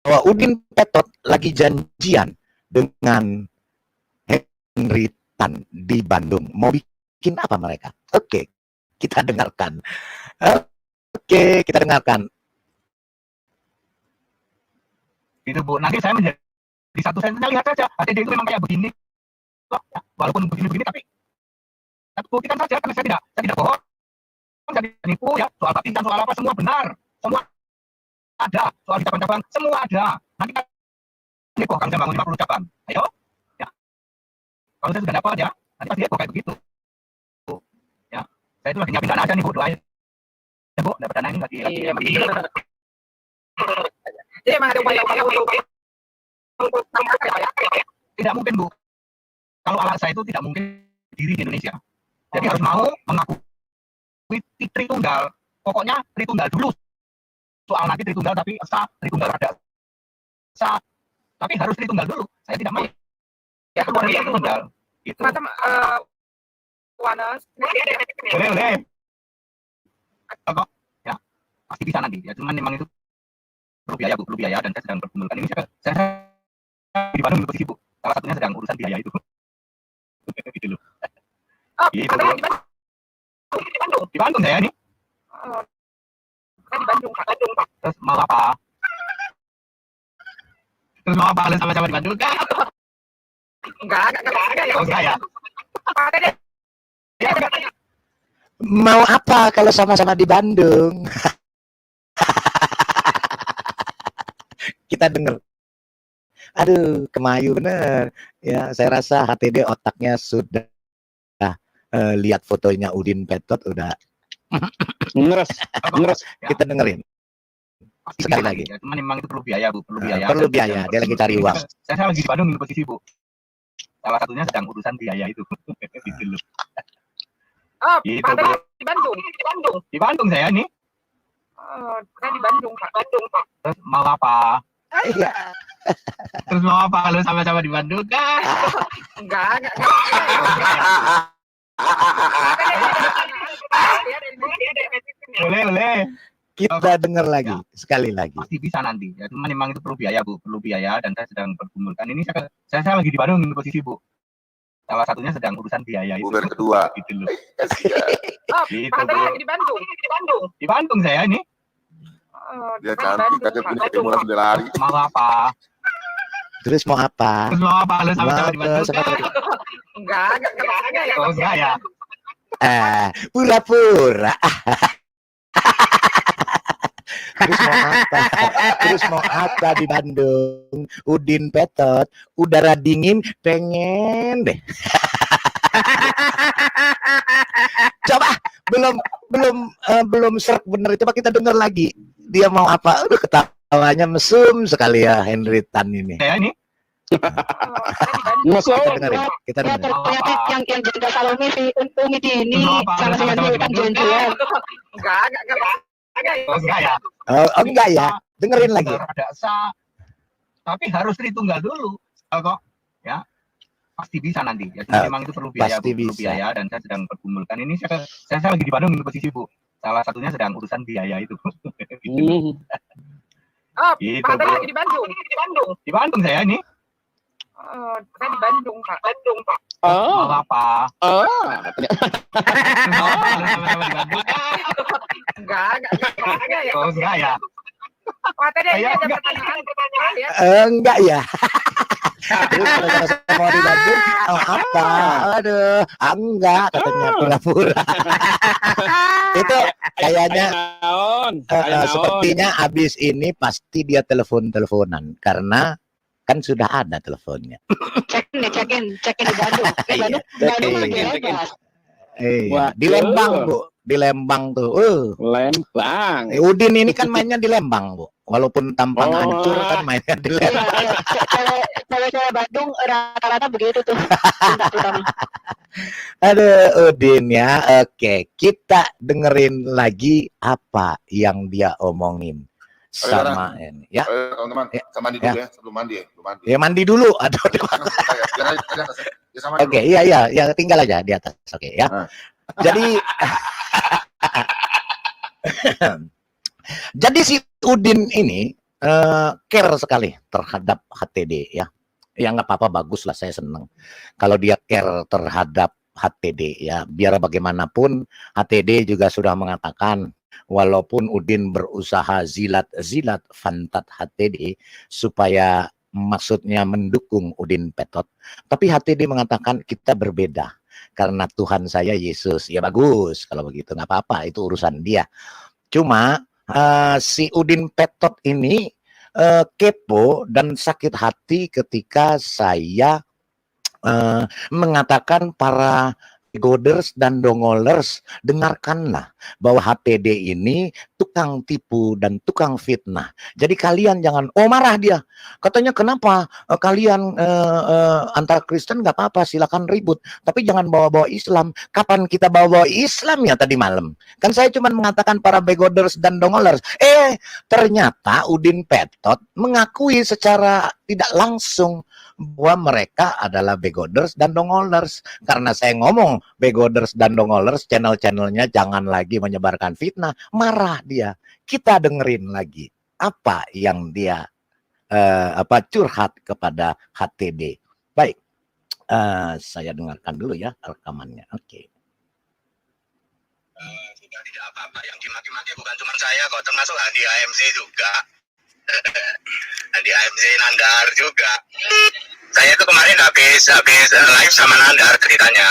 bahwa Udin Petot lagi janjian dengan Henry Tan di Bandung. Mau bikin apa mereka? Oke, kita dengarkan. Oke, kita dengarkan. Itu Bu, nanti saya menjadi satu sennya lihat saja. HTD itu memang kayak begini. Walaupun begini-begini tapi buktikan saja karena saya tidak bohong. Saya tidak nipu ya. Soal baptisan, soal apa semua benar. Semua ada. Soal cabang-cabang semua ada. Nanti kan nipu kan saya bangun 50 cabang. Ayo. Ya. Kalau saya sudah dapat ya, nanti pasti kayak begitu. Ya. Saya itu lagi nyiapin dana aja nih Bu, doain. Ya Bu, dapat dana ini lagi. Jadi emang ada upaya-upaya untuk tidak mungkin Bu. Kalau alat saya itu tidak mungkin diri di Indonesia. Jadi harus mau mengakui Tritunggal. Pokoknya Tritunggal dulu. Soal nanti Tritunggal tapi sah, Tritunggal ada sah. Tapi harus Tritunggal dulu. Saya tidak mau. Ya keluar dari Tritunggal. Itu. Macam Wanas. Boleh. Kok ya pasti bisa nanti. Ya cuman memang itu perlu biaya dan saya sedang berkumpulkan ini. Saya di Bandung di posisi Bu. Salah satunya sedang urusan biaya itu. Gitu loh. Gitu. Di Bandung saya nih. Di Bandung Pak. Terus mau apa? Sama-sama di Bandung? Enggak ya. Oh, enggak ya. Mau apa kalau sama-sama di Bandung? Kita dengar. Aduh, kemayu bener. Ya, saya rasa HTD otaknya sudah lihat fotonya Udin Petot udah ngeres. Kita dengerin sekali lagi. Ya, cuman memang itu perlu biaya Bu, perlu biaya. Dia lagi cari uang. Saya lagi di Bandung di posisi Bu. Salah satunya sedang urusan biaya itu. Gitu loh. Gitu, di Bandung saya nih. Saya di Bandung Pak. Terus mau apa? Iya. Terus mau apa kalau sama-sama di Bandung? Enggak. Boleh. Kita dengar lagi, sekali lagi. Pasti bisa nanti. Ya, cuman memang itu perlu biaya Bu, dan saya sedang berkumpulkan. Ini saya lagi di Bandung di posisi Bu. Salah satunya sedang urusan biaya itu. Bukan kedua. Gitu loh. Gitu, di Bandung saya ini. Dia cantik aja pilih mulai sudah lari. Mau apa? Terus mau apa? Kalau sama-sama di Bandung? Enggak. Oh, enggak ya. Pura-pura. Terus mau apa di Bandung? Udin Petot, udara dingin pengen deh. Coba belum serak bener, coba kita dengar lagi. Dia mau apa? Ketawanya mesum sekali ya Henry Tan ini. Saya ini. Kita dengerin. Ternyata yang jaga Salome si Umi ini sama dengan Tan Jenjuan. Enggak ya. Oh, enggak ya. Dengerin lagi. Ada sah. Tapi harus Tritunggal dulu. Kok ya pasti bisa nanti. Ya memang itu perlu biaya, dan saya sedang berkumpulkan ini. Saya lagi di Bandung di posisi Bu. Salah satunya sedang urusan biaya itu. Gitu. Gitu, lagi di Bandung saya ini. Saya di Bandung Pak. Mau apa? Enggak ya. Oh, enggak ya. Enggak ya. Terus kalau sama di Bandung mau apa? Aduh, enggak katanya pura-pura. Itu kayaknya sepertinya abis ini pasti dia telepon-teleponan karena kan sudah ada teleponnya. Check in di Bandung. Di Lembang Bu, di Lembang tuh. Lembang. Udin ini kan mainnya di Lembang Bu, walaupun tampang hancur kan mainnya di Lembang. Cewek-cewek Bandung rata-rata begitu tuh. Aduh Udin ya. Oke, kita dengerin lagi apa yang dia omongin sama ini ya. Teman-teman, saya mandi dulu ya, sebelum mandi. Ya mandi dulu. Aduh. Oke, iya, tinggal aja di atas. Oke ya. Jadi si Udin ini care sekali terhadap HTD ya. Ya nggak apa-apa, bagus lah, saya senang kalau dia care terhadap HTD ya. Biar bagaimanapun HTD juga sudah mengatakan, walaupun Udin berusaha zilat-zilat fantat HTD supaya maksudnya mendukung Udin Petot, tapi HTD mengatakan kita berbeda karena Tuhan saya Yesus. Ya bagus kalau begitu, nggak apa-apa, itu urusan dia. Cuma si Udin Petot ini kepo dan sakit hati ketika saya mengatakan para goders dan dongolers, dengarkanlah bahwa HTD ini tukang tipu dan tukang fitnah. Jadi kalian jangan, marah dia. Katanya kenapa kalian antar Kristen nggak apa-apa, silakan ribut. Tapi jangan bawa-bawa Islam. Kapan kita bawa-bawa Islam ya tadi malam? Kan saya cuma mengatakan para begoders dan dongolers. Ternyata Udin Petot mengakui secara tidak langsung bahwa mereka adalah begoders dan dongolers. Karena saya ngomong begoders dan dongolers, channel-channelnya jangan lagi menyebarkan fitnah, marah dia. Kita dengerin lagi apa yang dia curhat kepada HTD. Baik, saya dengarkan dulu ya rekamannya. Oke. Sudah tidak apa-apa, yang dimaki-maki bukan cuma saya kok, termasuk Andi AMC juga. Andi AMC Nandar juga. Saya itu kemarin habis live sama Nandar ceritanya.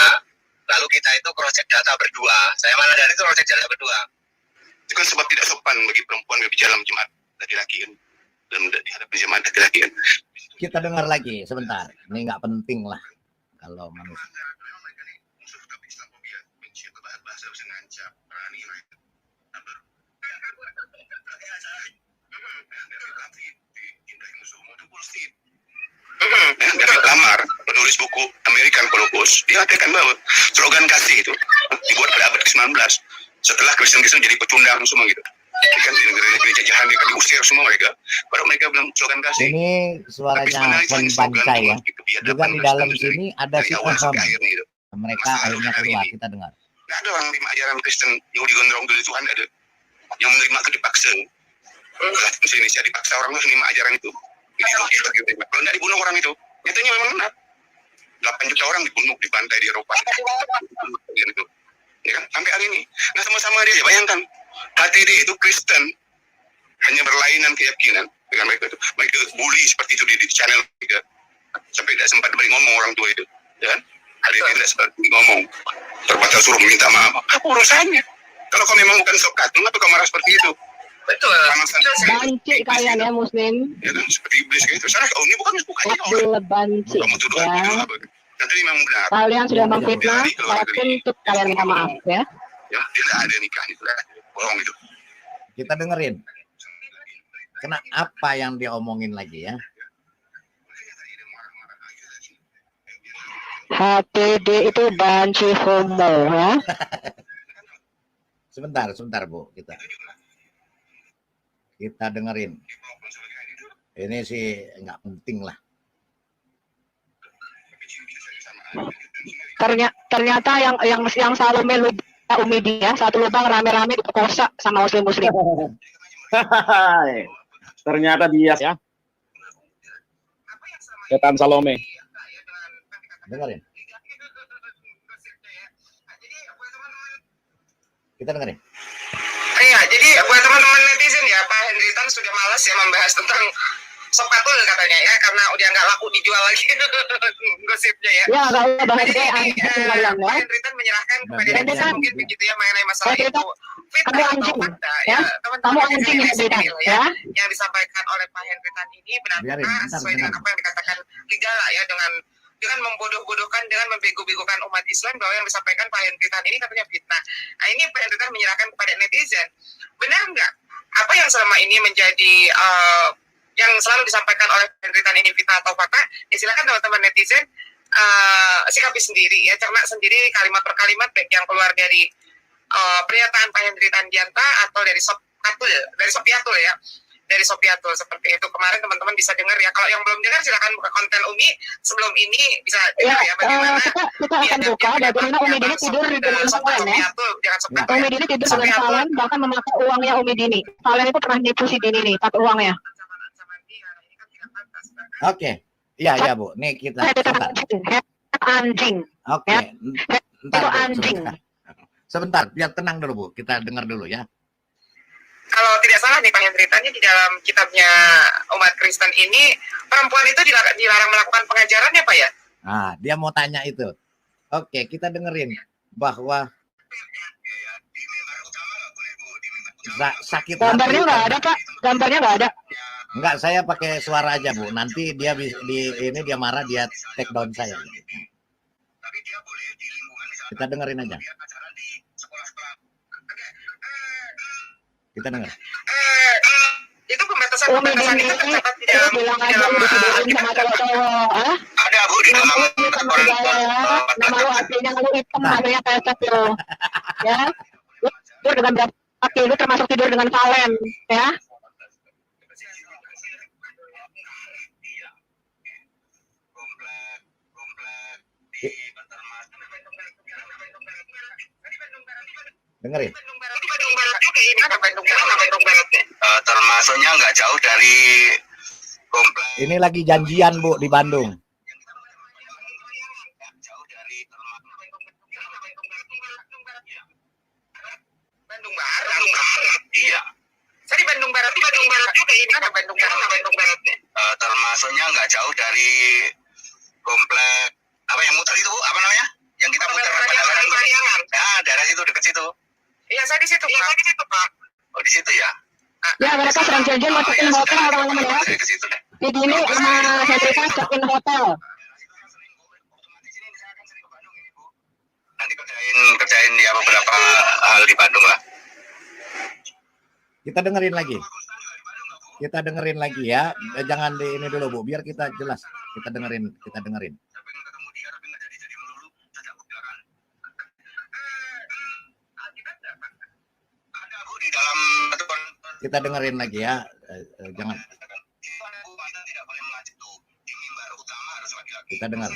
Lalu kita itu cross check data berdua. Saya sama Nandar itu cross check data berdua. Itu kan sebab tidak sopan bagi perempuan berbicara dalam jemaat laki-laki kan. Dan dihadapi jemaat laki-laki kan. Kita dengar lagi sebentar. Ini nggak penting lah kalau manusia. David Lamar, penulis buku American Holocaust, dia katakan bahwa slogan kasih itu dibuat pada abad ke-19 setelah Kristen-Kristen jadi pecundang semua gitu. Kan di negara-negara jajahan mereka diusir semua mereka, baru mereka bilang slogan kasih. Ini suaranya Bancai ya. Juga di dalam sini ada si gitu. Mereka akhirnya keluar, kita dengar. Nggak ada orang terima ajaran Kristen Yahudi gondrong dari Tuhan, ada yang menerima itu dipaksa. Di Indonesia dipaksa orang harus menerima ajaran itu. Kalau nggak dibunuh orang itu, nyatanya memang benar. 8 juta orang dibunuh di pantai di Eropa. Ya kan? Sampai hari ini. Nah sama-sama dia, bayangkan. HTD itu Kristen, hanya berlainan keyakinan dengan mereka itu. Mereka bully seperti itu di channel mereka. Sampai tidak sempat beri ngomong orang tua itu. Ya kan? HTD tidak sempat ngomong. Terbatas suruh minta maaf. Apa urusannya? Kalau kau memang bukan sok katun, kenapa kau marah seperti itu? Betul. Banci kalian ya Muslim. Ya kan, seperti iblis gitu. Sana kau ini bukan Abdul Banci. Kamu tuduh Ya. Nanti memang benar. Kalian sudah memfitnah, saya tuntut kalian minta maaf ya. Ya, dia tidak ada nikah itu lah. Bohong itu. Kita dengerin. Kena apa yang dia omongin lagi ya? HTD itu banci homo ya. Sebentar Bu, kita dengerin. Ini sih nggak penting lah. Ternyata yang Salome lupa Umidi ya, satu lubang rame-rame diperkosa sama muslim-muslim. Ternyata dia ya. Setan Salome. Dengerin. Kita dengerin. Iya, jadi buat teman-teman netizen ya, Pak Henry Tan sudah malas ya membahas tentang sokatul katanya ya, karena udah nggak laku dijual lagi gosipnya ya. Ya, kalau bahas Jadi ya. Pak Henry Tan menyerahkan kepada Nah, netizen mungkin begitu ya mengenai masalah Henry itu. kamu anjing, ya. Kamu anjing ya. Yang disampaikan oleh Pak Henry Tan ini benar-benar sesuai dengan apa yang dikatakan Ligala ya, dengan membodoh-bodohkan, dengan membego-begokan umat Islam, bahwa yang disampaikan Pak Henry Tan ini katanya fitnah. Nah, ini Pak Henry Tan menyerahkan kepada netizen. Benar nggak? Apa yang selama ini menjadi yang selalu disampaikan oleh Pak Henry Tan ini fitnah atau fakta? Ya silakan teman-teman netizen sikapi sendiri ya, cerna sendiri kalimat per kalimat, baik yang keluar dari pernyataan Pak Henry Tandianta atau dari Sopiatul ya. Dari Sopiatul seperti itu. Kemarin teman-teman bisa dengar ya. Kalau yang belum dengar silakan buka konten Umi sebelum ini, bisa dengar ya bagaimana kita akan buka bagaimana Umi Dini tidur dengan Salen ya. Umi Dini tidur dengan Salen, bahkan memakai uangnya Umi Dini. Salen itu pernah nipu si Dini nih, pakai uangnya. Oke. Iya, ya, Bu. Nih kita sebentar. Anjing. Oke. Ya. Ntar, Itu Bu, anjing. sebentar, biar tenang dulu, Bu. Kita dengar dulu ya. Kalau tidak salah nih Pak Hendritan, di dalam kitabnya umat Kristen ini perempuan itu dilarang melakukan pengajaran ya Pak ya? Nah, dia mau tanya itu. Oke, kita dengerin bahwa sakit Gambarnya nggak ada, Pak. Gambarnya nggak ada. Enggak, saya pakai suara aja, Bu. Nanti dia ini dia marah, dia take down saya. Kita dengerin aja. Kita dengar. Itu pembatasan itu tercatat di dalam bilang aja lu disuduhin sama cowok-cowok. Ada Bu di dalam nama lu aslinya lu hitam, namanya pesek lo. Ya. Lu tidur dengan berapa kaki, lu termasuk tidur dengan valen, ya. Dengerin. Termasuknya nggak jauh dari komplek. Ini lagi janjian, Bu, di Bandung. Bandung Barat. Iya. Saya di Bandung Barat juga ini ada Bandung Barat. Termasuknya nggak jauh dari komplek apa yang muter itu Bu? Apa namanya? Yang kita muter Parahyangan. Nah, daerah situ dekat situ. Iya, saya di situ, Pak. Oh, di situ ya. Ya, mereka sedang janjian masukin hotel teman-teman ya. Di sini sama Hendrika masukin hotel. Nanti kerjain ya beberapa hal di Bandung lah. Kita dengerin lagi. Kita dengerin lagi ya. Jangan di ini dulu, Bu, biar kita jelas. Kita dengerin. Kita dengerin lagi ya. Jangan. Kita dengar.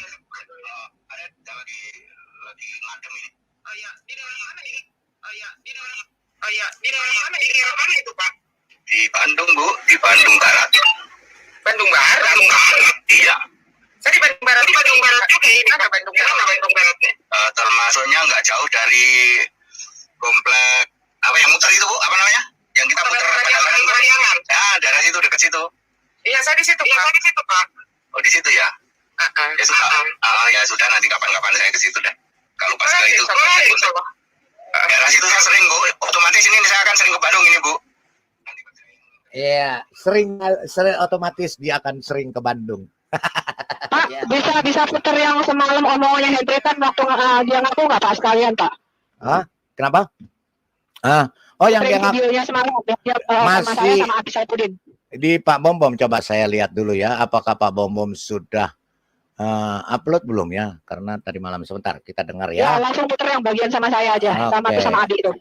Di Bandung, Bu, di Bandung Barat. Bandung Barat. Iya. Saya di Bandung Barat juga ini ada Bandung Barat. Termasuknya nggak jauh dari komplek apa yang muter itu Bu, apa namanya? Yang kita muter Parahyangan. Nah, daerah situ dekat situ. Iya, saya di situ, Pak. Oh, di situ ya? Ya sudah. Ya sudah, nanti kapan-kapan saya ke situ deh. Kalau pas ke itu. Daerah situ saya sering, Bu. Otomatis ini saya akan sering ke Bandung ini, Bu. Iya, sering otomatis dia akan sering ke Bandung. Pak, bisa putar yang semalam omongannya Hendrikan waktu dia ngaku nggak Pak sekalian, Pak? Hah? Kenapa? Oh yang videonya semalam dia masih sama saya sama Abi Saipudin. Di Pak Bom coba saya lihat dulu ya, apakah Pak Bom sudah upload belum ya? Karena tadi malam sebentar kita dengar ya. Ya langsung putar yang bagian sama saya aja, sama Abi itu.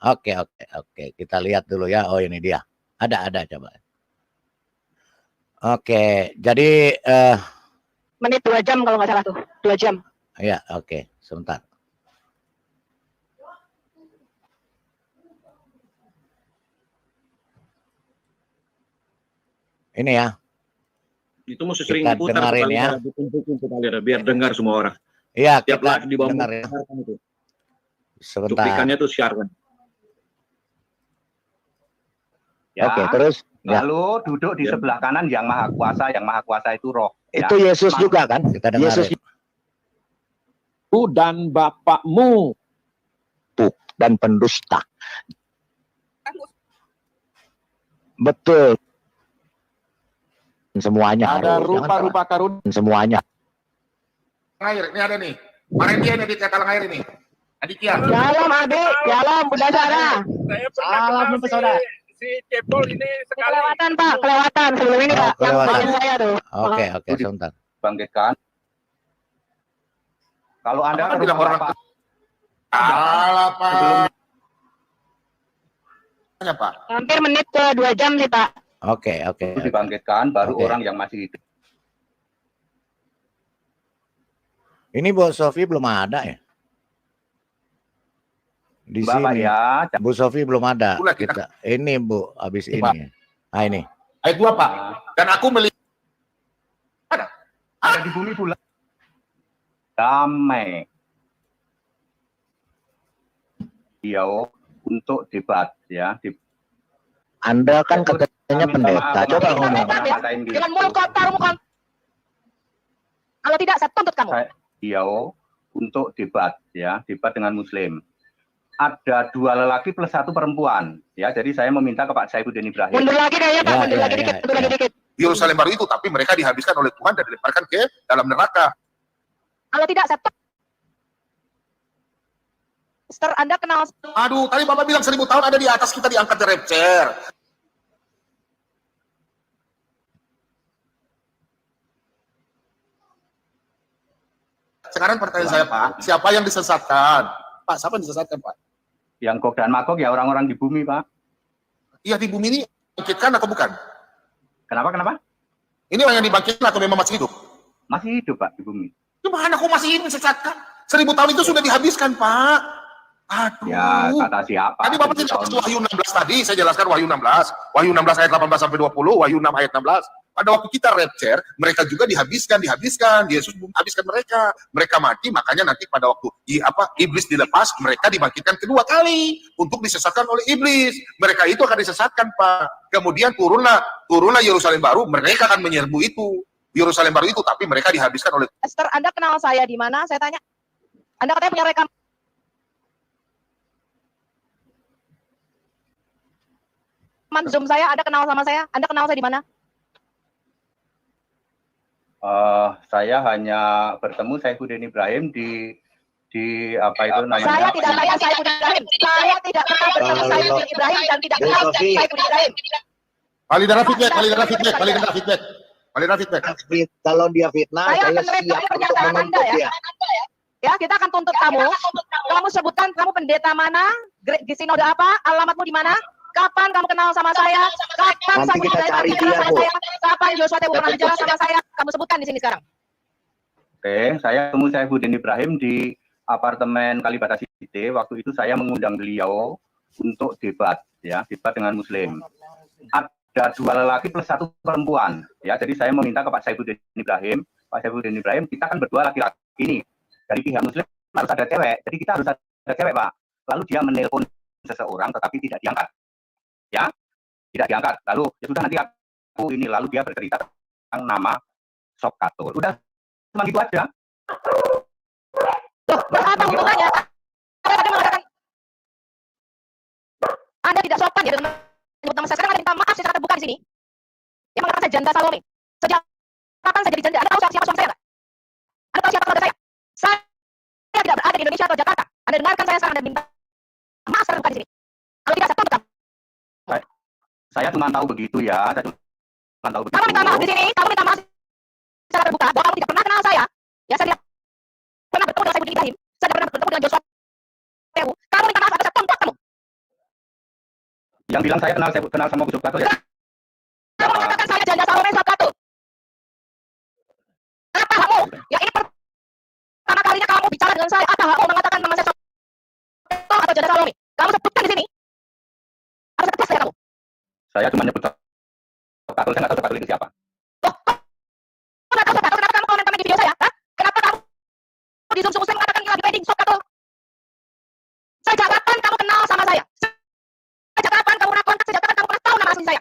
Oke, kita lihat dulu ya. Oh ini dia, ada coba. Oke, jadi menit 2 jam kalau nggak salah tuh, 2 jam. Ya oke, sebentar. Ini ya. Itu mesti sering kita diputar dengerin ya. Biar dengar semua orang. Iya, tiap kita live di bawah dengar ya. Itu. Sebentar. Cuplikannya tuh siarkan. Ya, Oke, terus lalu duduk di sebelah kanan yang maha kuasa itu roh. Itu ya. Yesus juga kan? Kita dengar. Yesus dan Bapakmu dan pendusta. Betul. Semuanya ada rupa-rupa karun semuanya. Air, ini ada nih. Kemarin dia nih di Talang Air ini. Aditya. Shalom Abi, shalom Bunda Sarah. salam pesona. Si Cepol ini sekali Kelewatan Pak, kelewatan sebelum ini Pak. Yang kelewatan. bagian saya tuh. Oke, sebentar. Bangkitkan. Kalau Anda Apa bilang orang Pak, Alah, Pak. Pak. Hampir menit ke 2 jam sih Pak. Oke. itu dibangkitkan, baru Oke. orang yang masih hidup. Ini Bu Sofi belum ada ya? Di Bapak sini. ya, Bu Sofi belum ada. Ulah, Kita ini Bu, habis Ini, ini. Ah ini. Ayat 2, Pak. Dan aku melihat ada di bumi bulan. Damai. Beliau untuk debat ya. Anda kan katanya pendeta. Coba ngomong. Dengan mulut kotormu kan. Kalau tidak saya tuntut kamu. Beliau untuk debat ya, debat dengan Muslim. Ada 2 lelaki plus 1 perempuan ya. Jadi saya meminta ke Pak Saifuddin Ibrahim. Mundur lagi deh ya Pak, mundur lagi dikit, mundur lagi dikit. Yerusalem baru itu, tapi mereka dihabiskan oleh Tuhan dan dilemparkan ke dalam neraka. Kalau tidak saya Mister, Anda kenal. Aduh, tadi Bapak bilang 1000 tahun ada di atas kita diangkat di rapture. Sekarang pertanyaan saya Pak, siapa yang disesatkan? Pak, siapa yang disesatkan Pak? Yang Gog dan Magog ya orang-orang di bumi Pak. Iya di bumi ini dibangkitkan atau bukan? Kenapa? Ini orang yang dibangkitkan atau memang masih hidup? Masih hidup Pak di bumi. Gimana kok masih hidup disesatkan? 1000 tahun itu sudah dihabiskan Pak. Aduh. Ya kata siapa? Tadi Bapak tidak baca Wahyu 16 tadi, saya jelaskan Wahyu 16. Wahyu 16 ayat 18 sampai 20, Wahyu 6 ayat 16. Pada waktu kita rapture, mereka juga dihabiskan. Yesus habiskan mereka. Mereka mati, makanya nanti pada waktu iblis dilepas, mereka dibangkitkan kedua kali untuk disesatkan oleh iblis. Mereka itu akan disesatkan, Pak. Kemudian turunlah Yerusalem baru, mereka akan menyerbu itu. Yerusalem baru itu, tapi mereka dihabiskan oleh. Esther, Anda kenal saya di mana? Saya tanya. Anda katanya punya rekaman. Zoom saya, Anda kenal sama saya? Anda kenal saya di mana? Saya hanya bertemu Saifuddin Ibrahim di apa itu namanya? Saya tidak tanya Saifuddin Ibrahim. Saya tidak pernah bertemu Saifuddin Ibrahim dan tidak kenal Saifuddin Ibrahim. Validara feedback. Kalau dia fitnah, Saya saya akan siap mereview untuk pernyataan Anda menuntut ya. dia. Ya, kita akan tuntut kamu. Kamu sebutkan kamu pendeta mana, sinode apa, alamatmu di mana, kapan kamu kenal sama saya, kapan Nanti kita cari dia, Bu. kapan Joshua Tewu pernah bicara sama saya, kamu sebutkan di sini sekarang. Oke, saya ketemu Saifuddin Ibrahim di apartemen Kalibata City. Waktu itu saya mengundang beliau untuk debat, ya, debat dengan Muslim. Ada 2 lelaki plus 1 perempuan, ya. Jadi saya meminta ke Pak Saifuddin Ibrahim, kita kan berdua laki-laki ini. Dari pihak Muslim harus ada cewek, jadi kita harus ada cewek, Pak. Lalu dia menelpon seseorang, tetapi tidak diangkat, ya, tidak diangkat. Lalu ya sudah nanti aku ini, lalu dia bercerita tentang nama Sob Katul. Udah cuma gitu aja. Loh, berapa hubungannya? Anda mengatakan Anda tidak sopan ya dengan menyebut nama saya. Sekarang Anda minta maaf secara terbuka di sini. Yang mengatakan saya janda Salome. Sejak kapan saya jadi janda? Anda tahu siapa suami saya nggak? Anda tahu siapa keluarga saya? Saya tidak berada di Indonesia atau Jakarta. Anda dengarkan saya sekarang, Anda minta maaf secara terbuka di sini. Kalau tidak, saya tuntut kamu. Saya cuma tahu begitu ya. Saya cuma tahu begitu. Kamu minta maaf di sini. Kamu minta maaf secara terbuka bahwa kamu tidak pernah kenal saya. Ya, saya tidak pernah bertemu dengan Saifuddin Ibrahim. Saya tidak pernah bertemu dengan Joshua Tewu. Kamu minta maaf atau saya tuntut kamu? Yang bilang saya kenal sama Sob Katul ya. Kamu mengatakan saya janda Salome Sob Katul. Apa kamu? Ya ini pertama kalinya kamu bicara dengan saya. Apa kamu mengatakan nama saya Sob Katul atau janda Salome? Kamu sebutkan di sini. Harus tegas saya kamu. Saya cuma nyebut Sob Katul, saya nggak tahu Sob Katul itu siapa. Loh, kamu nggak tahu Sob Katul? Kenapa kamu komen di video saya? Hah? Kenapa kamu di Zoom saya mengatakan lagi wedding Sob Katul? Sejak kapan kamu kenal sama saya? Sejak kapan kamu pernah kontak? Sejak kapan kamu pernah tahu nama asli saya?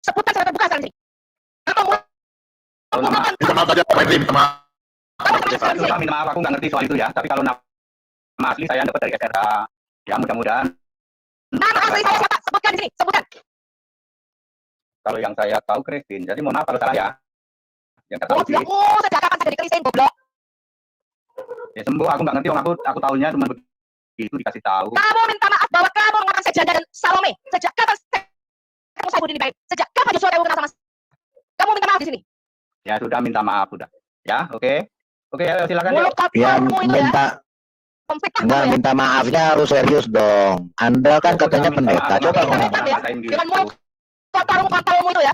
Sebutkan secara terbuka sekarang sini. Kamu Minta maaf aja, Pak Henry, minta maaf. Minta maaf, aku nggak ngerti soal itu ya. Tapi kalau nama asli saya dapat dari SRH, ya mudah-mudahan. nama asli saya siapa? Sebutkan di sini, sebutkan. Kalau yang saya tahu Christine, jadi mohon maaf kalau salah ya. Yang kata Uci, Sejak kapan saya jadi Kristen, goblok? ya sembuh, aku nggak ngerti, aku tahunya cuma begitu dikasih tahu. Kamu minta maaf bahwa kamu mengatakan saya janda dan Salome. Sejak kapan kamu Saifuddin Ibrahim? Sejak kapan Joshua Tewu kenal sama saya? Kamu minta maaf di sini. Ya sudah, minta maaf sudah. Ya, oke, ya, silakan. Mulut Ya, kotormu itu ya. minta maafnya harus serius dong. Anda kan katanya pendeta. Coba ngomong. Dengan mulut kotormu itu ya.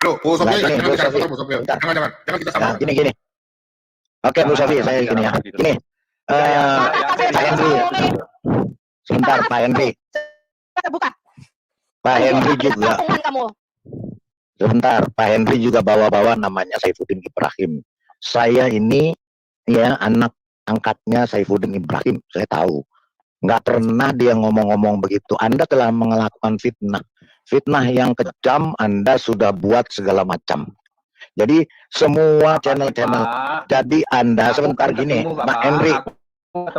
Loh, Bu Sofi, Nah, jangan Bu bicara Sofi. kotor, Bu Sofi. Bentar. Jangan kita sama. Nah, gini. Oke, Bu Sofi, saya gini ya. Gini. Pak Henry. Sebentar, Pak Henry. Terbuka. Pak Henry juga. Kampungan kamu. Sebentar, Pak Henry juga bawa-bawa namanya Saifuddin Ibrahim. Saya ini ya anak angkatnya Saifuddin Ibrahim, saya tahu. Nggak pernah dia ngomong-ngomong begitu. Anda telah melakukan fitnah. Fitnah yang kejam Anda sudah buat segala macam. Jadi semua channel-channel. Jadi Anda sebentar gini, Pak Henry.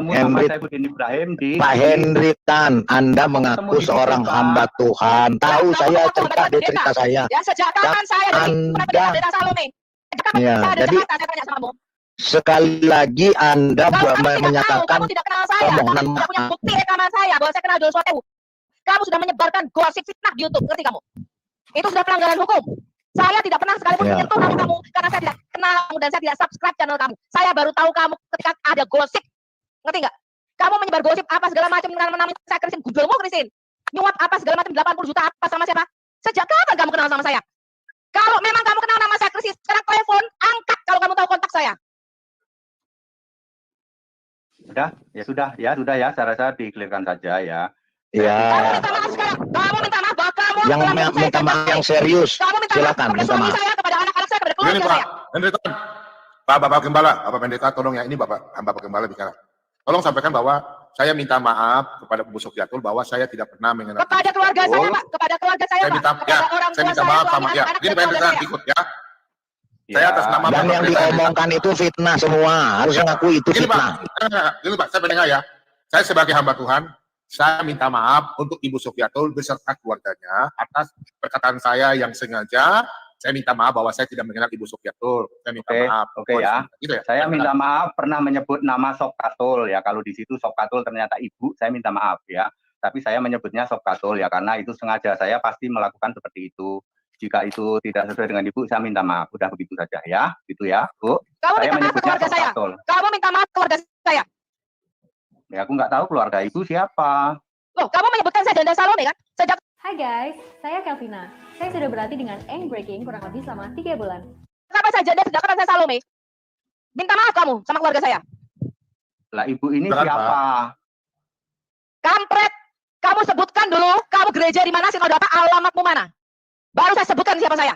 Henry Saifuddin Ibrahim di Pak Henry Tan, Anda mengaku seorang hamba Tuhan. Tahu saya cerita dia cerita saya. Ya sejak kapan saya Anda, pendeta Salome? Sejak kapan ya, saya ada jadi Jakarta, saya tanya sama kamu. sekali lagi Anda Kalau kamu tidak tahu, menyatakan kamu tidak kenal saya, kamu permohonan tidak punya maaf. bukti rekaman saya bahwa saya kenal Joshua Tewu. Kamu sudah menyebarkan gosip fitnah di YouTube, ngerti kamu? Itu sudah pelanggaran hukum. Saya tidak pernah sekalipun Ya. menyentuh nama kamu karena saya tidak kenal kamu dan saya tidak subscribe channel kamu. Saya baru tahu kamu ketika ada gosip, ngerti nggak? Kamu menyebar gosip apa segala macam nama saya Christine, gudulmu Christine. Nyuap apa segala macam 80 juta apa sama siapa? Sejak kapan kamu kenal sama saya? Kalau memang kamu kenal nama saya Christine, sekarang telepon, angkat kalau kamu tahu kontak saya. Ya sudah ya, saya rasa dikelirkan saja ya. Ya, Kamu minta maaf sekarang. Kamu minta maaf bahwa kamu yang telah menyelesaikan minta maaf konflik. yang serius. Kamu minta maaf Silakan, kepada minta suami maaf. saya, kepada anak-anak saya, kepada Ini keluarga Pak saya. Henry Tan, Bapak Gembala, Bapak Pendeta, tolong ya, ini Bapak Gembala bicara. Tolong sampaikan bahwa saya minta maaf kepada Bu Sofiatul bahwa saya tidak pernah mengenal. Kepada keluarga saya, Pak. Kepada keluarga saya, Saya Pak. minta, Kepada orang saya tua minta saya, maaf suami, sama ya. anak-anak, Gini dan Pak keluarga Pendeta, saya. ikut ya. Saya atas nama Dan yang diomongkan itu fitnah semua. Harus ngaku itu Gini fitnah. Pak, gini Pak, saya pendengar ya. Saya sebagai hamba Tuhan, saya minta maaf untuk Ibu Sofiatul beserta keluarganya atas perkataan saya yang sengaja. Saya minta maaf bahwa saya tidak mengenal Ibu Sofiatul. Saya minta maaf. Oke ya. Gitu ya. Saya minta maaf pernah menyebut nama Sopkatul ya. Kalau di situ Sopkatul ternyata ibu, saya minta maaf ya. Tapi saya menyebutnya Sopkatul ya karena itu sengaja, saya pasti melakukan seperti itu. Jika itu tidak sesuai dengan ibu, saya minta maaf. Udah begitu saja ya, gitu ya, Bu. Kamu Saya minta maaf ke menyebutnya keluarga saya. Sopkatul. Kamu minta maaf ke keluarga saya. Ya aku nggak tahu keluarga ibu siapa. Loh, kamu menyebutkan saya janda Salome kan? Sejak Hai guys, saya Kelvina. Saya sudah berlatih dengan Eng Breaking kurang lebih selama 3 bulan. kapan saya janda, sejak kapan saya Salome? Minta maaf kamu sama keluarga saya. Lah ibu ini Beneran, siapa? Kampret, kamu sebutkan dulu, kamu gereja di mana, sinode apa, alamatmu mana? Baru saya sebutkan siapa saya.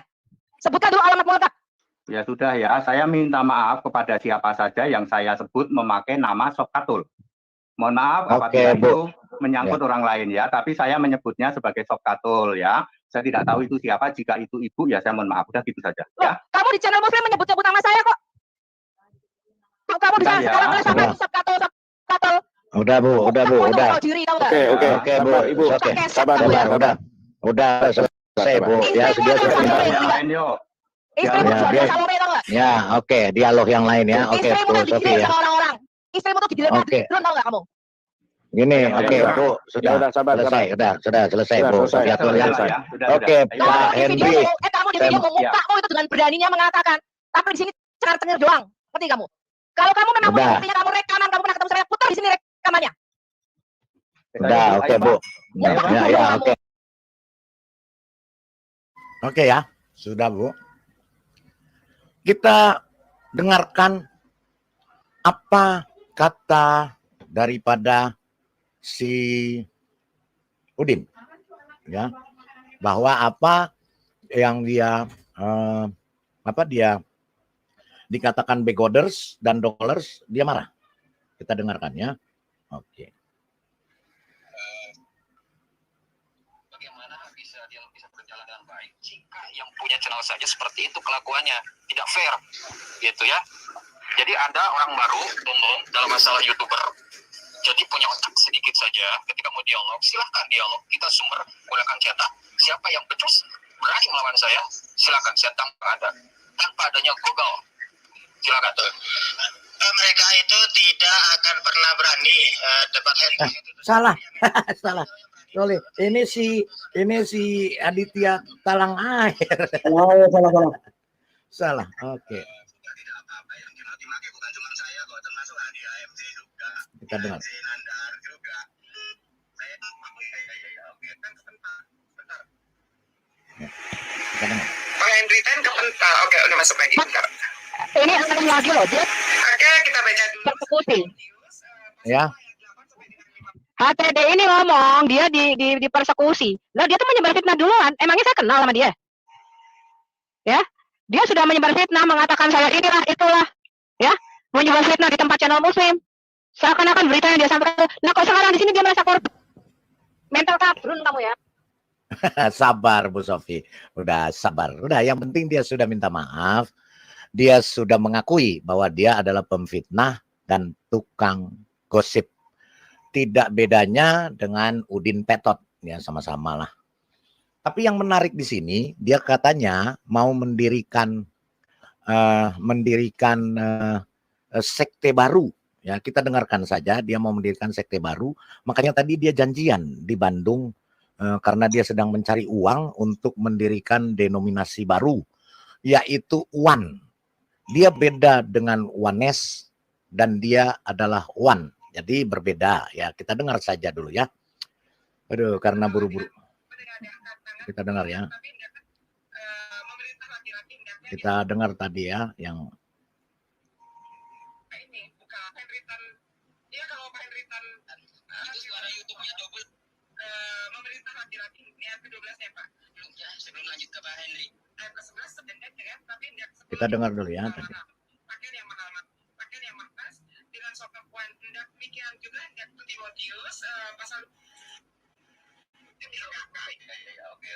Sebutkan dulu alamatmu lengkap. Ya sudah ya, saya minta maaf kepada siapa saja yang saya sebut memakai nama Sopkatul. Mohon maaf apabila Bu. itu menyangkut orang lain ya, tapi saya menyebutnya sebagai Sopkatul ya. Saya tidak tahu itu siapa, jika itu ibu ya saya mohon maaf, udah gitu saja Loh, ya. kamu di channel Muslim menyebut-nyebut nama saya kok. Kok kamu bisa Udah ya, sekarang boleh sampai udah. Sopkatul. Udah Bu, udah Bu, Kamu itu udah. tahu diri, tahu nggak? Oke Bu, Ibu. oke. Sabar, Sabar, sabar. udah selesai Bu. Ya, dia Istrimu sudah. itu Yang lain yuk. Istrimu Ya, jual dia- Salome, tahu nggak? Ya, oke, dialog yang lain ya. Oke, Istrimu Bu kan Sofi digilir ya. sama orang-orang. Istrimu tuh digilir Oke. drone, tahu nggak kamu? Gini, Ya, oke ya. Bu, Ya sudah udah sabar, selesai, sabar. sudah selesai Sudah Bu selesai. Sofiatul ya. Selesai. Oke, Ayo. Pak Kamu di Henry. video, kamu di video Saya- mukamu itu dengan beraninya mengatakan, tapi di sini cengar-cengir doang, ngerti kamu? Kalau kamu memang punya Udah. buktinya, kamu rekaman, kamu pernah ketemu saya, putar di sini rekamannya. Udah, oke Bu. Ya, Ya, ya, oke. Oke ya, sudah Bu. Kita dengarkan apa kata daripada si Udin, ya, bahwa apa yang dia dia dikatakan begoders dan dollars, dia marah. Kita dengarkan ya. Oke. Bagaimana bisa berjalan dengan baik jika yang punya channel saja seperti itu kelakuannya, tidak fair, gitu ya. Jadi ada orang baru umum dalam masalah YouTuber, jadi punya otak sedikit saja, ketika mau dialog, silahkan dialog, kita sumber gunakan cetak. Siapa yang becus berani melawan saya, silakan saya tangkap Anda tanpa adanya Google, silakan. Mereka itu tidak akan pernah berani debat head. Salah, salah. Sorry, ini si Aditya Talang Air. Oh, salah. Salah. Oke. Tidak apa-apa yang dimaki-maki bukan cuma saya kok, termasuk Adi AMC juga. Kita dengar. Nandar juga. Saya oke, kan sebentar. Kita dengar. Pak Henry Tan kepental. Oke, udah masuk lagi. Bentar. Ini akan lagi loh, dia Oke, kita baca dulu. persekusi. Ya. HTD ini ngomong, dia di persekusi. Lah dia tuh menyebar fitnah duluan. Emangnya saya kenal sama dia? ya. Dia sudah menyebar fitnah, mengatakan saya inilah itulah, ya, menyebar fitnah di tempat channel Muslim. Seakan-akan berita yang dia sampaikan. Nah, kok sekarang di sini dia merasa korban? Mental tabrun kamu ya. Sabar Bu Sofi, udah sabar. Udah, yang penting dia sudah minta maaf. Dia sudah mengakui bahwa dia adalah pemfitnah dan tukang gosip. Tidak bedanya dengan Udin Petot, ya sama-sama lah. Tapi yang menarik di sini, dia katanya mau mendirikan sekte baru. Ya, kita dengarkan saja, dia mau mendirikan sekte baru. Makanya tadi dia janjian di Bandung karena dia sedang mencari uang untuk mendirikan denominasi baru, yaitu UAN. Dia beda dengan Wanes dan dia adalah Wan. Jadi berbeda ya. Kita dengar saja dulu ya. Aduh, karena buru-buru. Kita dengar ya. Kita dengar tadi ya yang ini buka Henritan. Dia kalau Pak Henritan itu suara YouTube-nya double. Memerintah laki-laki yang ke-12 ya Pak. Belum ya, sebelum lanjut ke Pak Henry. Ayat ke-11 sebenarnya kan, tapi kita dengar dulu ya tadi. Pakaian yang mahal, pakaian yang mahal dengan sopan puan. Demikian juga dan Timotius pasal oke.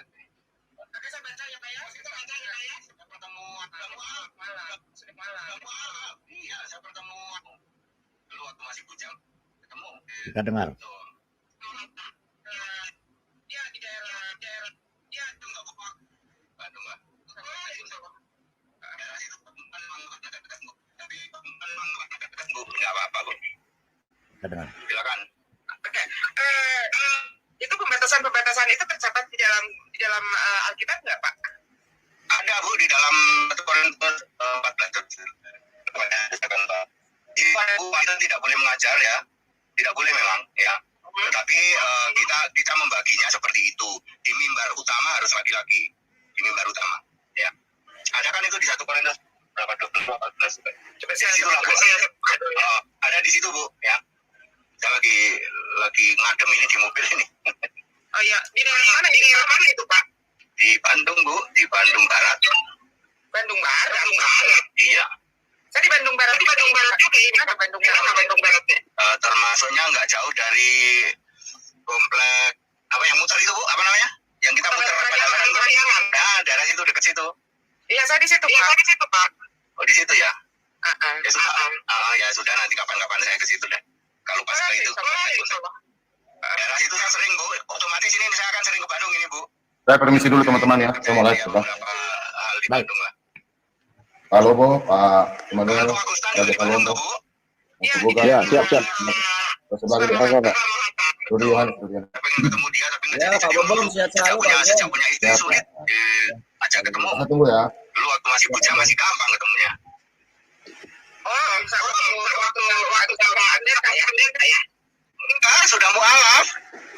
Oke, saya baca ya Pak ya. Kita baca ya Pak ya. Sudah pertemuan malam. Sudah malam. Iya, saya pertemuan. Dulu waktu masih bujang ketemu. Kita dengar. Dia di daerah dia itu nggak apa Bandung lah. Daerah itu tapi nggak apa-apa kok. Kita dengar. Silakan. Oke. Itu pembatasan itu tercatat di dalam Alkitab nggak Pak? Ada Bu di dalam 1 Korintus 14. Jadi kita tidak boleh mengajar ya, tidak boleh memang ya. Tetapi kita membaginya seperti itu. Di mimbar utama harus laki-laki, di mimbar utama ya. Ada kan itu di 1 Korintus berapa 14. Coba di situ lah Bu. Ada di situ Bu ya. Saya lagi ngadem ini di mobil ini. Oh ya, di daerah mana itu Pak? Di Bandung Bu, di Bandung Barat. Bandung Barat? Iya. Saya di Bandung Barat juga ini kan Bandung Barat ya. Termasuknya nggak jauh dari komplek apa yang muter itu Bu, apa namanya? Yang kita muter pada nah, daerah situ dekat situ. Iya, saya di situ Pak. Oh, di situ ya? Ya sudah. Ya sudah, nanti kapan-kapan saya ke situ deh. Kalau pas ke itu. Daerah itu saya sering Bu, otomatis ini saya akan sering ke Bandung ini Bu. Saya permisi dulu teman-teman ya, saya mau live sudah. Hal di Bandung lah. Halo Bu, Pak Immanuel, Halo Pak Gustan dari Raja Bandung Kalonto. Bu. Ya, siap. Sebagai Pak. Rudi Yohan. Saya pengen ketemu dia tapi Ya, Pak Bambang sehat selalu, Pak. sejak punya istri Ya, sulit ajak ketemu. Saya tunggu ya. Dulu waktu masih bujang masih gampang ketemunya. Oh, waktu pendeta ya? Enggak, sudah mualaf.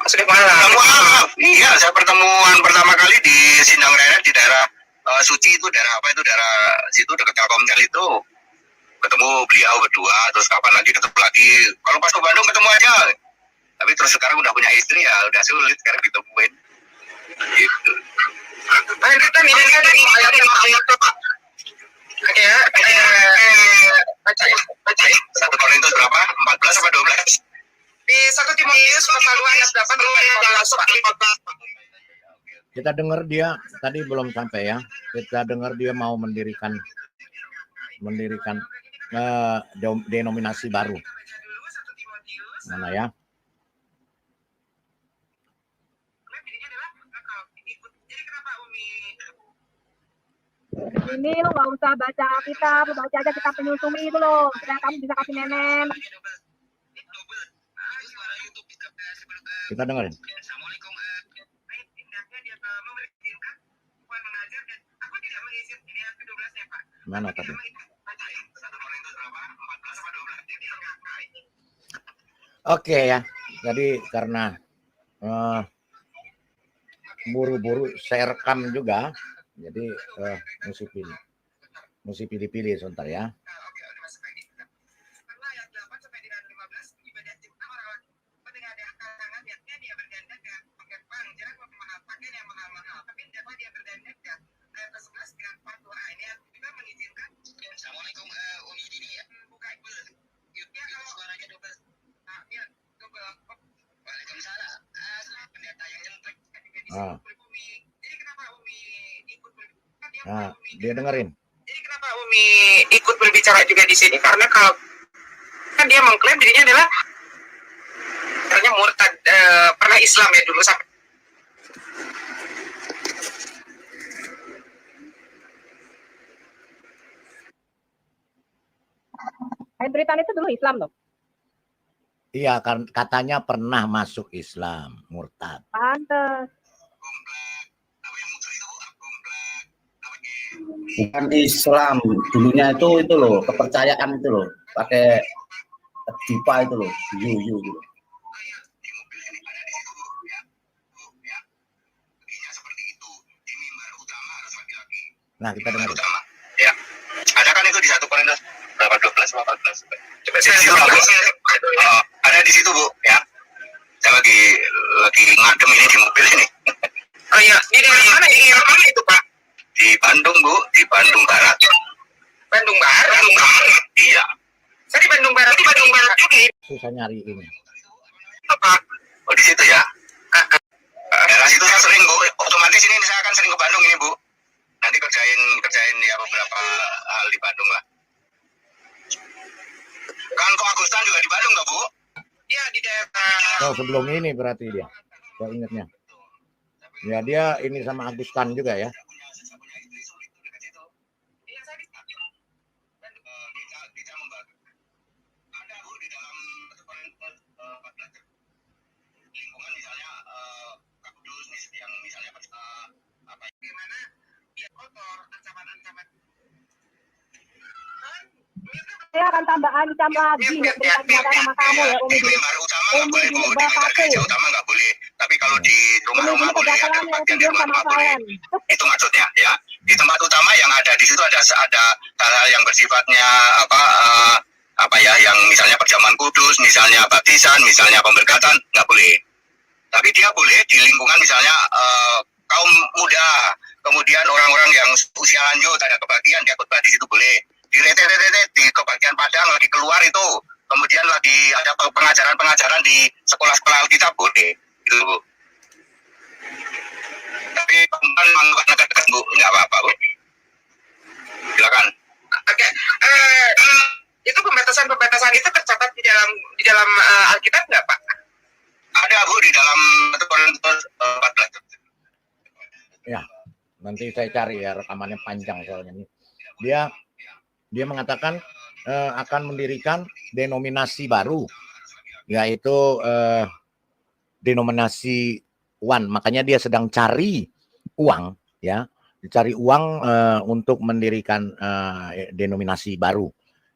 Sudah mualaf. Iya, saya pertemuan pertama kali di Sindang Reret di daerah Suci itu daerah apa itu daerah situ dekat Telkomsel itu. Ketemu beliau berdua, terus kapan lagi ketemu lagi. Kalau pas ke Bandung ketemu aja. Tapi terus sekarang udah punya istri ya, udah sulit sekarang ditemuin. Gitu. Nah, itu kan ini kan ayat Pak. Ya, baca ya. 1 Korintus berapa? 14 apa 12? Di 1 Timotius pasal 2 ayat 8 sampai 15. Kita dengar dia tadi belum sampai ya. Kita dengar dia mau mendirikan denominasi baru. Mana ya? Ini lo nggak usah baca kitab, baca aja kitab penyusumi itu loh. Supaya kamu bisa kasih nenek. Kita dengerin. Assalamualaikum. Mana tadi? Oke ya. Jadi karena buru-buru saya rekam juga, jadi mesti pilih-pilih sebentar ya. Ah. pribumi. Jadi kenapa Umi ikut berbicara? Nah, dia dengerin. Jadi kenapa Umi ikut berbicara juga di sini? Karena kalau kan dia mengklaim dirinya adalah ternyata murtad, pernah Islam ya dulu sampai. Henry Tan itu dulu Islam loh. Iya, kan katanya pernah masuk Islam, murtad. Pantes. Bukan Islam, dulunya itu loh, kepercayaan itu loh, pakai dipa itu loh, yu gitu. Nah, kita dengar. Ya, ada kan itu di 1 Korintus berapa 12 14. Coba ada di situ Bu, ya. Saya lagi ngadem ini di mobil ini. Oh iya, di daerah mana ini? Mana itu Pak? Di Bandung Bu, di Bandung Barat. Bandung Barat? Bandung Barat. Iya. Saya di Bandung Barat. Di Bandung Barat juga. Susah nyari ini. Apa? Oh di situ ya. Daerah situ saya sering Bu. Otomatis ini saya akan sering ke Bandung ini Bu. Nanti kerjain ya beberapa hal di Bandung lah. Kan kok Agustan juga di Bandung nggak Bu? Iya di daerah. Oh, sebelum ini berarti dia. Saya ingatnya. Ya, dia ini sama Agustan juga ya. Saya akan tambah ancam lagi untuk berbicara sama kamu ya Umi. Mimbar utama nggak boleh Bu, di mimbar gereja utama nggak boleh. Tapi kalau di rumah-rumah Umi boleh, ada kedatangan yang bagian di tidur rumah sama boleh. kalian. Itu maksudnya ya. Di tempat utama yang ada di situ ada hal-hal yang bersifatnya apa ya, yang misalnya perjamuan kudus, misalnya baptisan, misalnya pemberkatan, nggak boleh. Tapi dia boleh di lingkungan misalnya kaum muda, kemudian orang-orang yang usia lanjut ada kebagian dia khotbah di situ boleh. Di rete di kebagian Padang lagi keluar itu, kemudian lagi ada pengajaran di sekolah-sekolah Alkitab boleh, gitu Bu. Tapi memang dekat-dekat Bu, nggak apa-apa Bu. Silakan. Oke, itu pembatasan itu tercatat di dalam Alkitab nggak Pak? Ada Bu di dalam 1 Korintus 14. Ya, nanti saya cari ya, rekamannya panjang soalnya ini. Dia mengatakan akan mendirikan denominasi baru, yaitu denominasi One. Makanya dia sedang cari uang, ya, cari uang untuk mendirikan denominasi baru.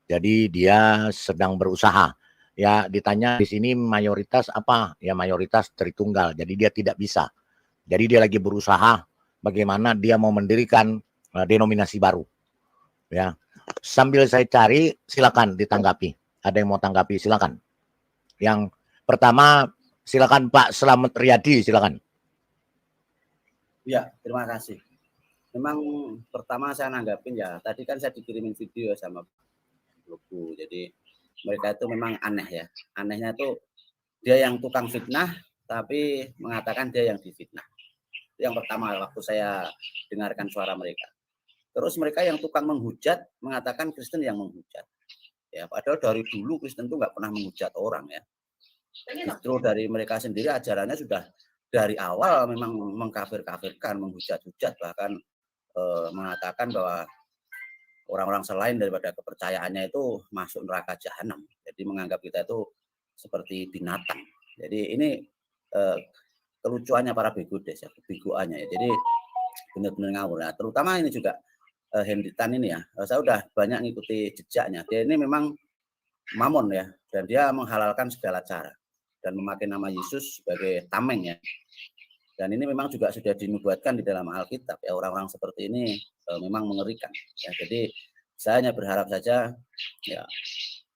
Jadi dia sedang berusaha. Ya, ditanya di sini mayoritas apa? Ya, mayoritas Tritunggal. Jadi dia tidak bisa. Jadi dia lagi berusaha bagaimana dia mau mendirikan denominasi baru. Ya. Sambil saya cari, silakan ditanggapi. Ada yang mau tanggapi, silakan. Yang pertama, silakan Pak Slamet Riyadi, silakan. Ya, terima kasih. Memang pertama saya nanggapin ya, tadi kan saya dikirimin video sama Logo. Jadi mereka itu memang aneh ya. Anehnya itu dia yang tukang fitnah, tapi mengatakan dia yang difitnah. Itu yang pertama waktu saya dengarkan suara mereka. Terus mereka yang tukang menghujat mengatakan Kristen yang menghujat. Ya, padahal dari dulu Kristen itu nggak pernah menghujat orang ya. Justru dari mereka sendiri ajarannya sudah dari awal memang mengkafir-kafirkan, menghujat-hujat, bahkan mengatakan bahwa orang-orang selain daripada kepercayaannya itu masuk neraka jahanam. Jadi menganggap kita itu seperti binatang. Jadi ini kelucuannya para begodes ya, kebegoannya ya. Jadi benar-benar ngawur. Nah, terutama ini juga Henry Tan ini ya, saya udah banyak ngikuti jejaknya. Dia ini memang mamon ya, dan dia menghalalkan segala cara dan memakai nama Yesus sebagai tameng ya. Dan ini memang juga sudah dinubuatkan di dalam Alkitab ya, orang-orang seperti ini memang mengerikan ya. Jadi saya hanya berharap saja ya,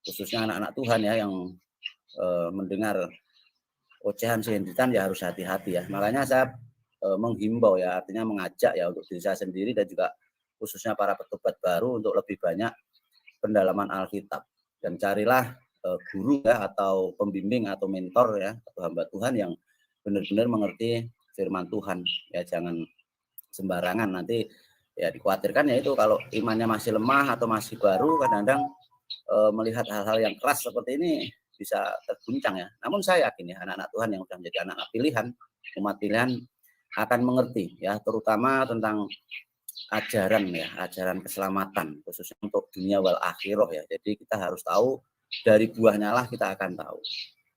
khususnya anak-anak Tuhan ya yang mendengar ocehan si Henry Tan ya harus hati-hati ya. Makanya saya menghimbau ya, artinya mengajak ya untuk diri saya sendiri dan juga khususnya para petobat baru untuk lebih banyak pendalaman Alkitab dan carilah guru ya atau pembimbing atau mentor ya atau hamba Tuhan yang benar-benar mengerti firman Tuhan, ya jangan sembarangan. Nanti ya dikhawatirkan ya itu kalau imannya masih lemah atau masih baru, kadang-kadang melihat hal-hal yang keras seperti ini bisa terguncang ya. Namun saya yakin ya anak-anak Tuhan yang sudah menjadi anak-anak pilihan, umat pilihan akan mengerti ya, terutama tentang ajaran ya, ajaran keselamatan khususnya untuk dunia wal akhirah ya. Jadi kita harus tahu dari buahnya lah kita akan tahu.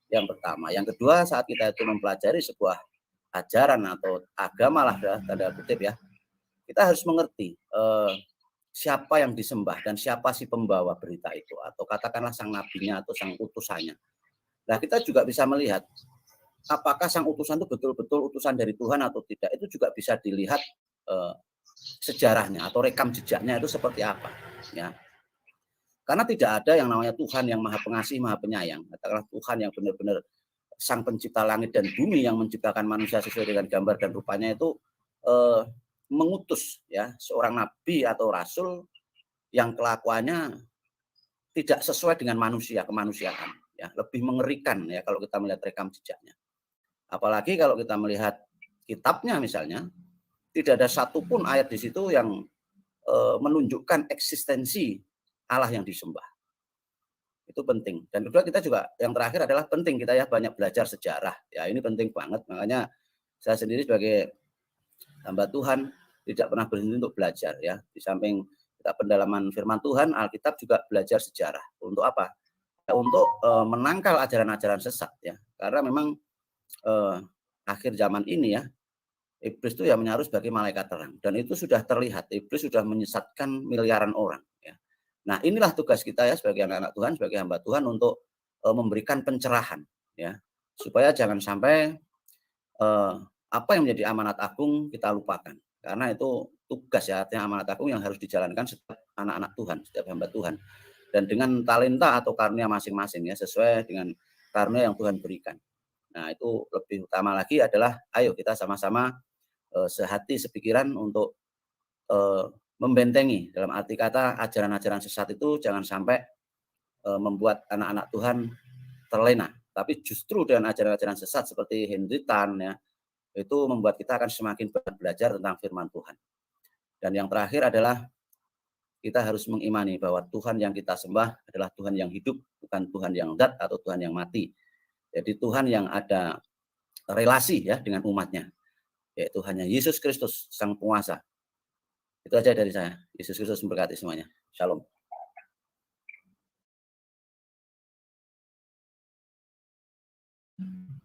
Yang pertama, yang kedua saat kita itu mempelajari sebuah ajaran atau agama lah ya, tanda kutip ya, kita harus mengerti siapa yang disembah dan siapa si pembawa berita itu, atau katakanlah sang nabinya atau sang utusannya. Nah kita juga bisa melihat apakah sang utusan itu betul-betul utusan dari Tuhan atau tidak. Itu juga bisa dilihat sejarahnya atau rekam jejaknya itu seperti apa ya. Karena tidak ada yang namanya Tuhan yang maha pengasih, maha penyayang. Katakanlah Tuhan yang benar-benar sang pencipta langit dan bumi yang menciptakan manusia sesuai dengan gambar dan rupanya itu mengutus ya seorang nabi atau rasul yang kelakuannya tidak sesuai dengan manusia, kemanusiaan ya, lebih mengerikan ya kalau kita melihat rekam jejaknya. Apalagi kalau kita melihat kitabnya misalnya, tidak ada satupun ayat di situ yang menunjukkan eksistensi Allah yang disembah. Itu penting. Dan kedua kita juga yang terakhir adalah penting kita ya banyak belajar sejarah. Ya ini penting banget. Makanya saya sendiri sebagai hamba Tuhan tidak pernah berhenti untuk belajar ya. Di samping kita pendalaman firman Tuhan, Alkitab juga belajar sejarah. Untuk apa? Ya, untuk menangkal ajaran-ajaran sesat ya. Karena memang akhir zaman ini ya, iblis itu ya menyaru sebagai malaikat terang. Dan itu sudah terlihat. Iblis sudah menyesatkan miliaran orang ya. Nah inilah tugas kita ya sebagai anak-anak Tuhan, sebagai hamba Tuhan untuk memberikan pencerahan ya, supaya jangan sampai apa yang menjadi amanat agung kita lupakan, karena itu tugas ya, artinya amanat agung yang harus dijalankan setiap anak-anak Tuhan, setiap hamba Tuhan, dan dengan talenta atau karunia masing-masing ya, sesuai dengan karunia yang Tuhan berikan. Nah itu lebih utama lagi adalah ayo kita sama-sama sehati sepikiran untuk membentengi, dalam arti kata ajaran-ajaran sesat itu jangan sampai membuat anak-anak Tuhan terlena, tapi justru dengan ajaran-ajaran sesat seperti Henry Tan ya, itu membuat kita akan semakin belajar tentang firman Tuhan. Dan yang terakhir adalah kita harus mengimani bahwa Tuhan yang kita sembah adalah Tuhan yang hidup, bukan Tuhan yang zat atau Tuhan yang mati. Jadi Tuhan yang ada relasi ya dengan umatnya, yaitu hanya Yesus Kristus sang penguasa. Itu aja dari saya. Yesus Kristus memberkati semuanya. Shalom.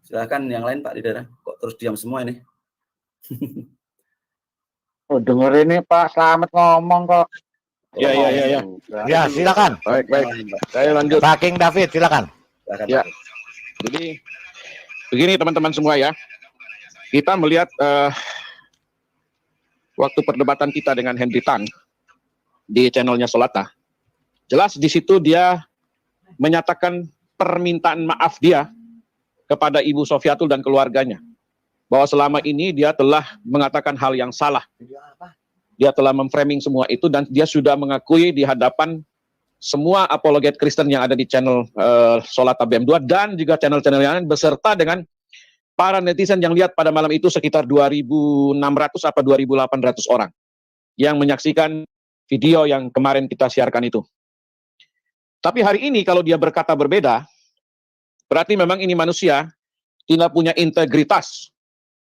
Silakan yang lain Pak Didara. Kok terus diam semua ini? Oh, dengerin nih Pak Slamet ngomong kok. Ya. Ya, silakan. Baik. Saya lanjut. Pak King David, silakan. Ya. Jadi begini teman-teman semua ya. Kita melihat waktu perdebatan kita dengan Henry Tan di channelnya Solata, jelas di situ dia menyatakan permintaan maaf dia kepada Ibu Sofiatul dan keluarganya, bahwa selama ini dia telah mengatakan hal yang salah, dia telah memframing semua itu, dan dia sudah mengakui di hadapan semua apologet Kristen yang ada di channel Solata BM2 dan juga channel-channel yang lain, beserta dengan para netizen yang lihat pada malam itu sekitar 2.600 atau 2.800 orang yang menyaksikan video yang kemarin kita siarkan itu. Tapi hari ini kalau dia berkata berbeda, berarti memang ini manusia tidak punya integritas,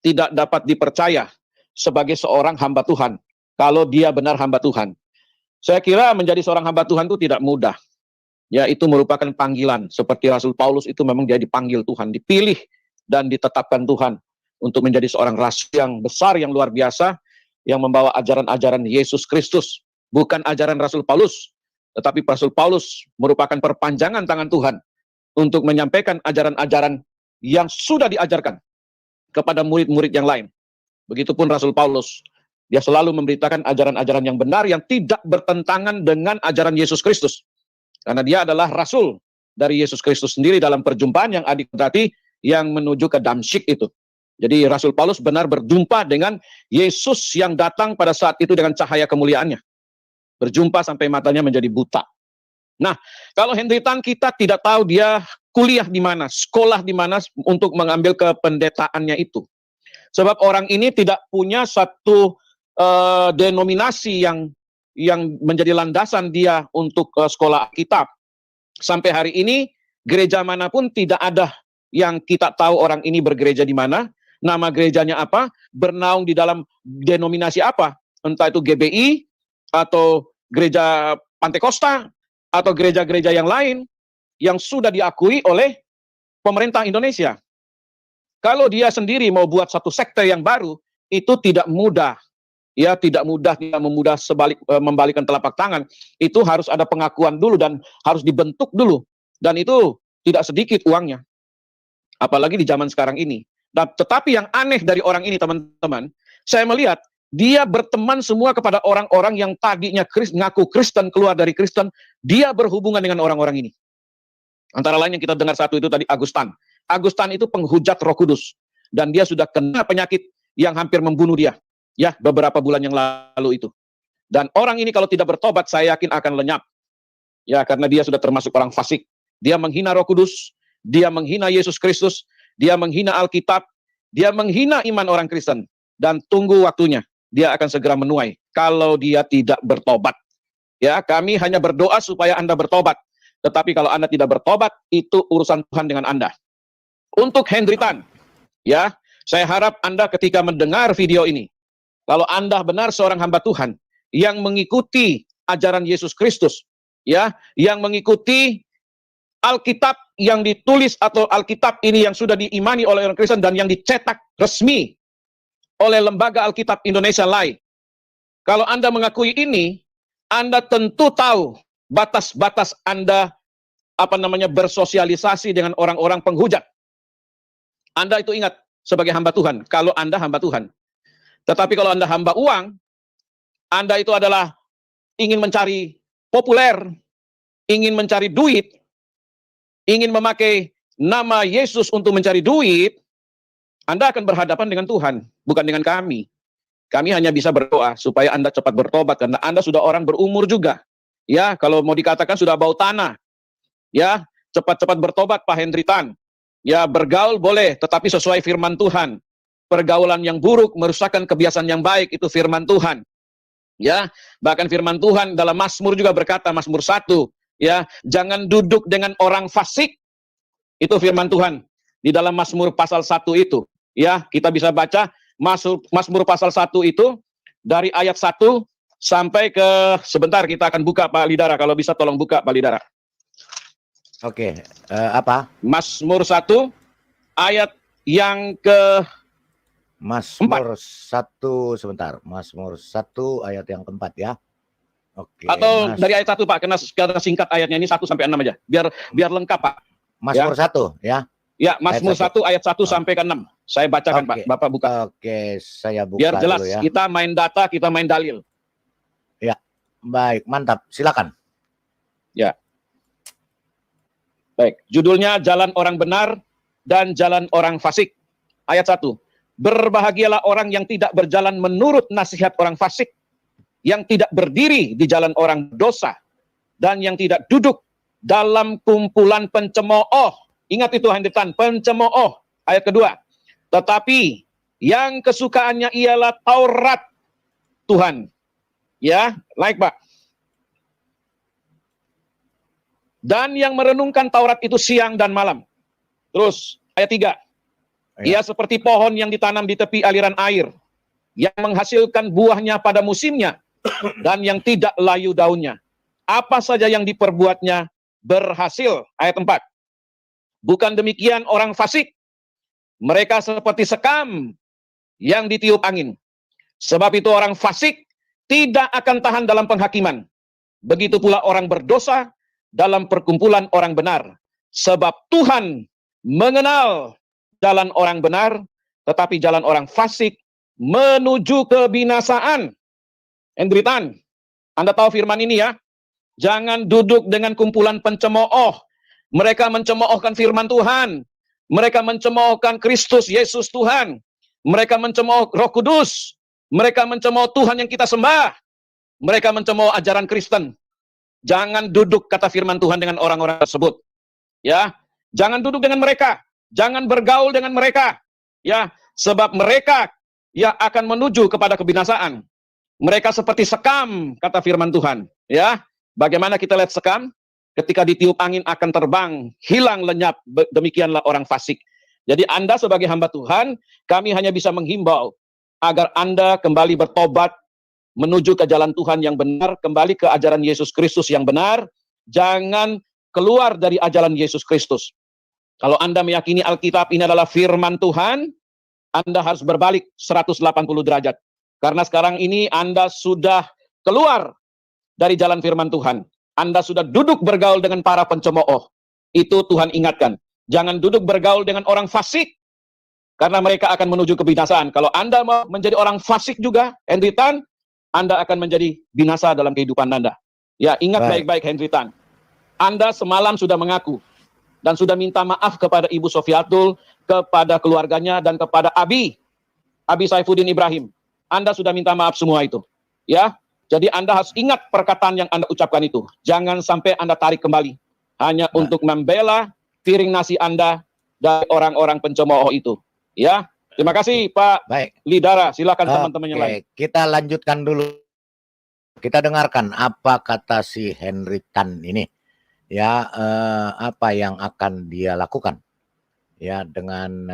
tidak dapat dipercaya sebagai seorang hamba Tuhan. Kalau dia benar hamba Tuhan, saya kira menjadi seorang hamba Tuhan itu tidak mudah. Ya, itu merupakan panggilan. Seperti Rasul Paulus itu memang dia dipanggil Tuhan, dipilih dan ditetapkan Tuhan untuk menjadi seorang rasul yang besar, yang luar biasa, yang membawa ajaran-ajaran Yesus Kristus. Bukan ajaran Rasul Paulus, tetapi Rasul Paulus merupakan perpanjangan tangan Tuhan untuk menyampaikan ajaran-ajaran yang sudah diajarkan kepada murid-murid yang lain. Begitupun Rasul Paulus, dia selalu memberitakan ajaran-ajaran yang benar yang tidak bertentangan dengan ajaran Yesus Kristus. Karena dia adalah rasul dari Yesus Kristus sendiri dalam perjumpaan yang adik berarti yang menuju ke Damsyik itu. Jadi Rasul Paulus benar berjumpa dengan Yesus yang datang pada saat itu dengan cahaya kemuliaannya. Berjumpa sampai matanya menjadi buta. Nah, kalau Henry Tan kita tidak tahu dia kuliah di mana, sekolah di mana untuk mengambil kependetaannya itu. Sebab orang ini tidak punya satu denominasi yang menjadi landasan dia untuk sekolah Alkitab. Sampai hari ini gereja manapun tidak ada yang kita tahu orang ini bergereja di mana, nama gerejanya apa, bernaung di dalam denominasi apa, entah itu GBI atau gereja Pantekosta atau gereja-gereja yang lain yang sudah diakui oleh pemerintah Indonesia. Kalau dia sendiri mau buat satu sekte yang baru, itu tidak mudah. Ya, tidak mudah, tidak memudah membalikkan telapak tangan. Itu harus ada pengakuan dulu dan harus dibentuk dulu. Dan itu tidak sedikit uangnya. Apalagi di zaman sekarang ini. Nah, tetapi yang aneh dari orang ini, teman-teman, saya melihat dia berteman semua kepada orang-orang yang tadinya ngaku Kristen, keluar dari Kristen, dia berhubungan dengan orang-orang ini. Antara lain yang kita dengar satu itu tadi, Agustan. Agustan itu penghujat Roh Kudus. Dan dia sudah kena penyakit yang hampir membunuh dia. Ya, beberapa bulan yang lalu itu. Dan orang ini kalau tidak bertobat, saya yakin akan lenyap. Ya, karena dia sudah termasuk orang fasik. Dia menghina Roh Kudus, dia menghina Yesus Kristus, dia menghina Alkitab, dia menghina iman orang Kristen. Dan tunggu waktunya, dia akan segera menuai kalau dia tidak bertobat. Ya, kami hanya berdoa supaya Anda bertobat. Tetapi kalau Anda tidak bertobat, itu urusan Tuhan dengan Anda. Untuk Henry Tan, ya, saya harap Anda ketika mendengar video ini, kalau Anda benar seorang hamba Tuhan yang mengikuti ajaran Yesus Kristus, ya, yang mengikuti Alkitab yang ditulis atau Alkitab ini yang sudah diimani oleh orang Kristen dan yang dicetak resmi oleh Lembaga Alkitab Indonesia LAI. Kalau Anda mengakui ini, Anda tentu tahu batas-batas Anda bersosialisasi dengan orang-orang penghujat. Anda itu ingat sebagai hamba Tuhan, kalau Anda hamba Tuhan. Tetapi kalau Anda hamba uang, Anda itu adalah ingin mencari populer, ingin mencari duit, ingin memakai nama Yesus untuk mencari duit, Anda akan berhadapan dengan Tuhan, bukan dengan kami. Kami hanya bisa berdoa supaya Anda cepat bertobat, karena Anda sudah orang berumur juga. Ya, kalau mau dikatakan sudah bau tanah. Ya, cepat-cepat bertobat Pak Henry Tan. Ya, bergaul boleh, tetapi sesuai firman Tuhan. Pergaulan yang buruk merusakkan kebiasaan yang baik, itu firman Tuhan. Ya, bahkan firman Tuhan dalam Mazmur juga berkata, Mazmur 1, ya, jangan duduk dengan orang fasik. Itu firman Tuhan di dalam Mazmur pasal 1 itu. Ya, kita bisa baca Mazmur pasal 1 itu dari ayat 1 sampai ke, sebentar kita akan buka Pak Lidara, kalau bisa tolong buka Pak Lidara. Oke, apa? Mazmur 1 ayat yang ke Mazmur 1 sebentar. Mazmur 1 ayat yang keempat ya. Oke. Atau dari ayat 1 Pak, karena singkat ayatnya ini 1 sampai 6 aja. Biar lengkap Pak. Mazmur 1 ya. Ya, Mazmur 1 ayat 1 sampai ke 6. Saya bacakan Pak, Bapak buka. Oke, saya buka biar jelas dulu ya. Kita main data, kita main dalil. Ya, baik, mantap. Silakan. Ya. Baik, judulnya Jalan Orang Benar dan Jalan Orang Fasik. Ayat 1. Berbahagialah orang yang tidak berjalan menurut nasihat orang fasik, yang tidak berdiri di jalan orang dosa, dan yang tidak duduk dalam kumpulan pencemooh. Ingat itu Henry Tan, pencemooh. Ayat kedua. Tetapi yang kesukaannya ialah Taurat Tuhan. Ya, like Pak. Dan yang merenungkan Taurat itu siang dan malam. Terus ayat 3. Ia seperti pohon yang ditanam di tepi aliran air, yang menghasilkan buahnya pada musimnya, dan yang tidak layu daunnya. Apa saja yang diperbuatnya berhasil. Ayat 4. Bukan demikian orang fasik. Mereka seperti sekam yang ditiup angin. Sebab itu orang fasik tidak akan tahan dalam penghakiman. Begitu pula orang berdosa dalam perkumpulan orang benar. Sebab Tuhan mengenal jalan orang benar, tetapi jalan orang fasik menuju kebinasaan. Henry Tan, Anda tahu firman ini ya? Jangan duduk dengan kumpulan pencemooh. Mereka mencemoohkan firman Tuhan. Mereka mencemoohkan Kristus, Yesus Tuhan. Mereka mencemooh Roh Kudus. Mereka mencemooh Tuhan yang kita sembah. Mereka mencemooh ajaran Kristen. Jangan duduk, kata firman Tuhan, dengan orang-orang tersebut. Ya, jangan duduk dengan mereka. Jangan bergaul dengan mereka. Ya, sebab mereka yang akan menuju kepada kebinasaan. Mereka seperti sekam, kata firman Tuhan. Ya, bagaimana kita lihat sekam? Ketika ditiup angin akan terbang, hilang lenyap. Demikianlah orang fasik. Jadi Anda sebagai hamba Tuhan, kami hanya bisa menghimbau agar Anda kembali bertobat, menuju ke jalan Tuhan yang benar, kembali ke ajaran Yesus Kristus yang benar, jangan keluar dari ajaran Yesus Kristus. Kalau Anda meyakini Alkitab ini adalah firman Tuhan, Anda harus berbalik 180 derajat. Karena sekarang ini Anda sudah keluar dari jalan firman Tuhan. Anda sudah duduk bergaul dengan para pencemooh. Itu Tuhan ingatkan. Jangan duduk bergaul dengan orang fasik, karena mereka akan menuju kebinasaan. Kalau Anda mau menjadi orang fasik juga, Henry Tan, Anda akan menjadi binasa dalam kehidupan Anda. Ya, ingat baik-baik Henry Tan. Anda semalam sudah mengaku dan sudah minta maaf kepada Ibu Sofiatul, kepada keluarganya, dan kepada Abi Saifuddin Ibrahim. Anda sudah minta maaf semua itu. Ya, jadi Anda harus ingat perkataan yang Anda ucapkan itu. Jangan sampai Anda tarik kembali. Hanya untuk membela piring nasi Anda dari orang-orang pencemooh itu. Ya, terima kasih Pak Lidara. Silakan teman-teman yang lain. Kita lanjutkan dulu. Kita dengarkan apa kata si Henry Tan ini. Ya, apa yang akan dia lakukan. Ya, dengan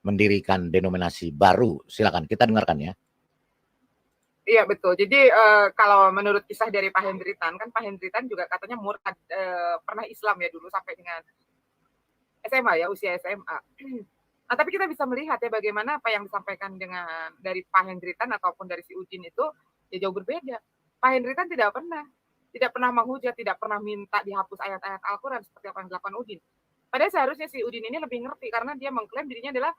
mendirikan denominasi baru. Silakan kita dengarkan ya. Iya betul. Jadi kalau menurut kisah dari Pak Henry Tan, kan Pak Henry Tan juga katanya murtad, pernah Islam ya dulu sampai dengan SMA ya, usia SMA. Nah tapi kita bisa melihat ya bagaimana apa yang disampaikan dengan dari Pak Henry Tan ataupun dari si Udin itu ya jauh berbeda. Pak Henry Tan tidak pernah menghujat, tidak pernah minta dihapus ayat-ayat Al-Quran seperti apa yang dilakukan Udin. Padahal seharusnya si Udin ini lebih ngerti karena dia mengklaim dirinya adalah.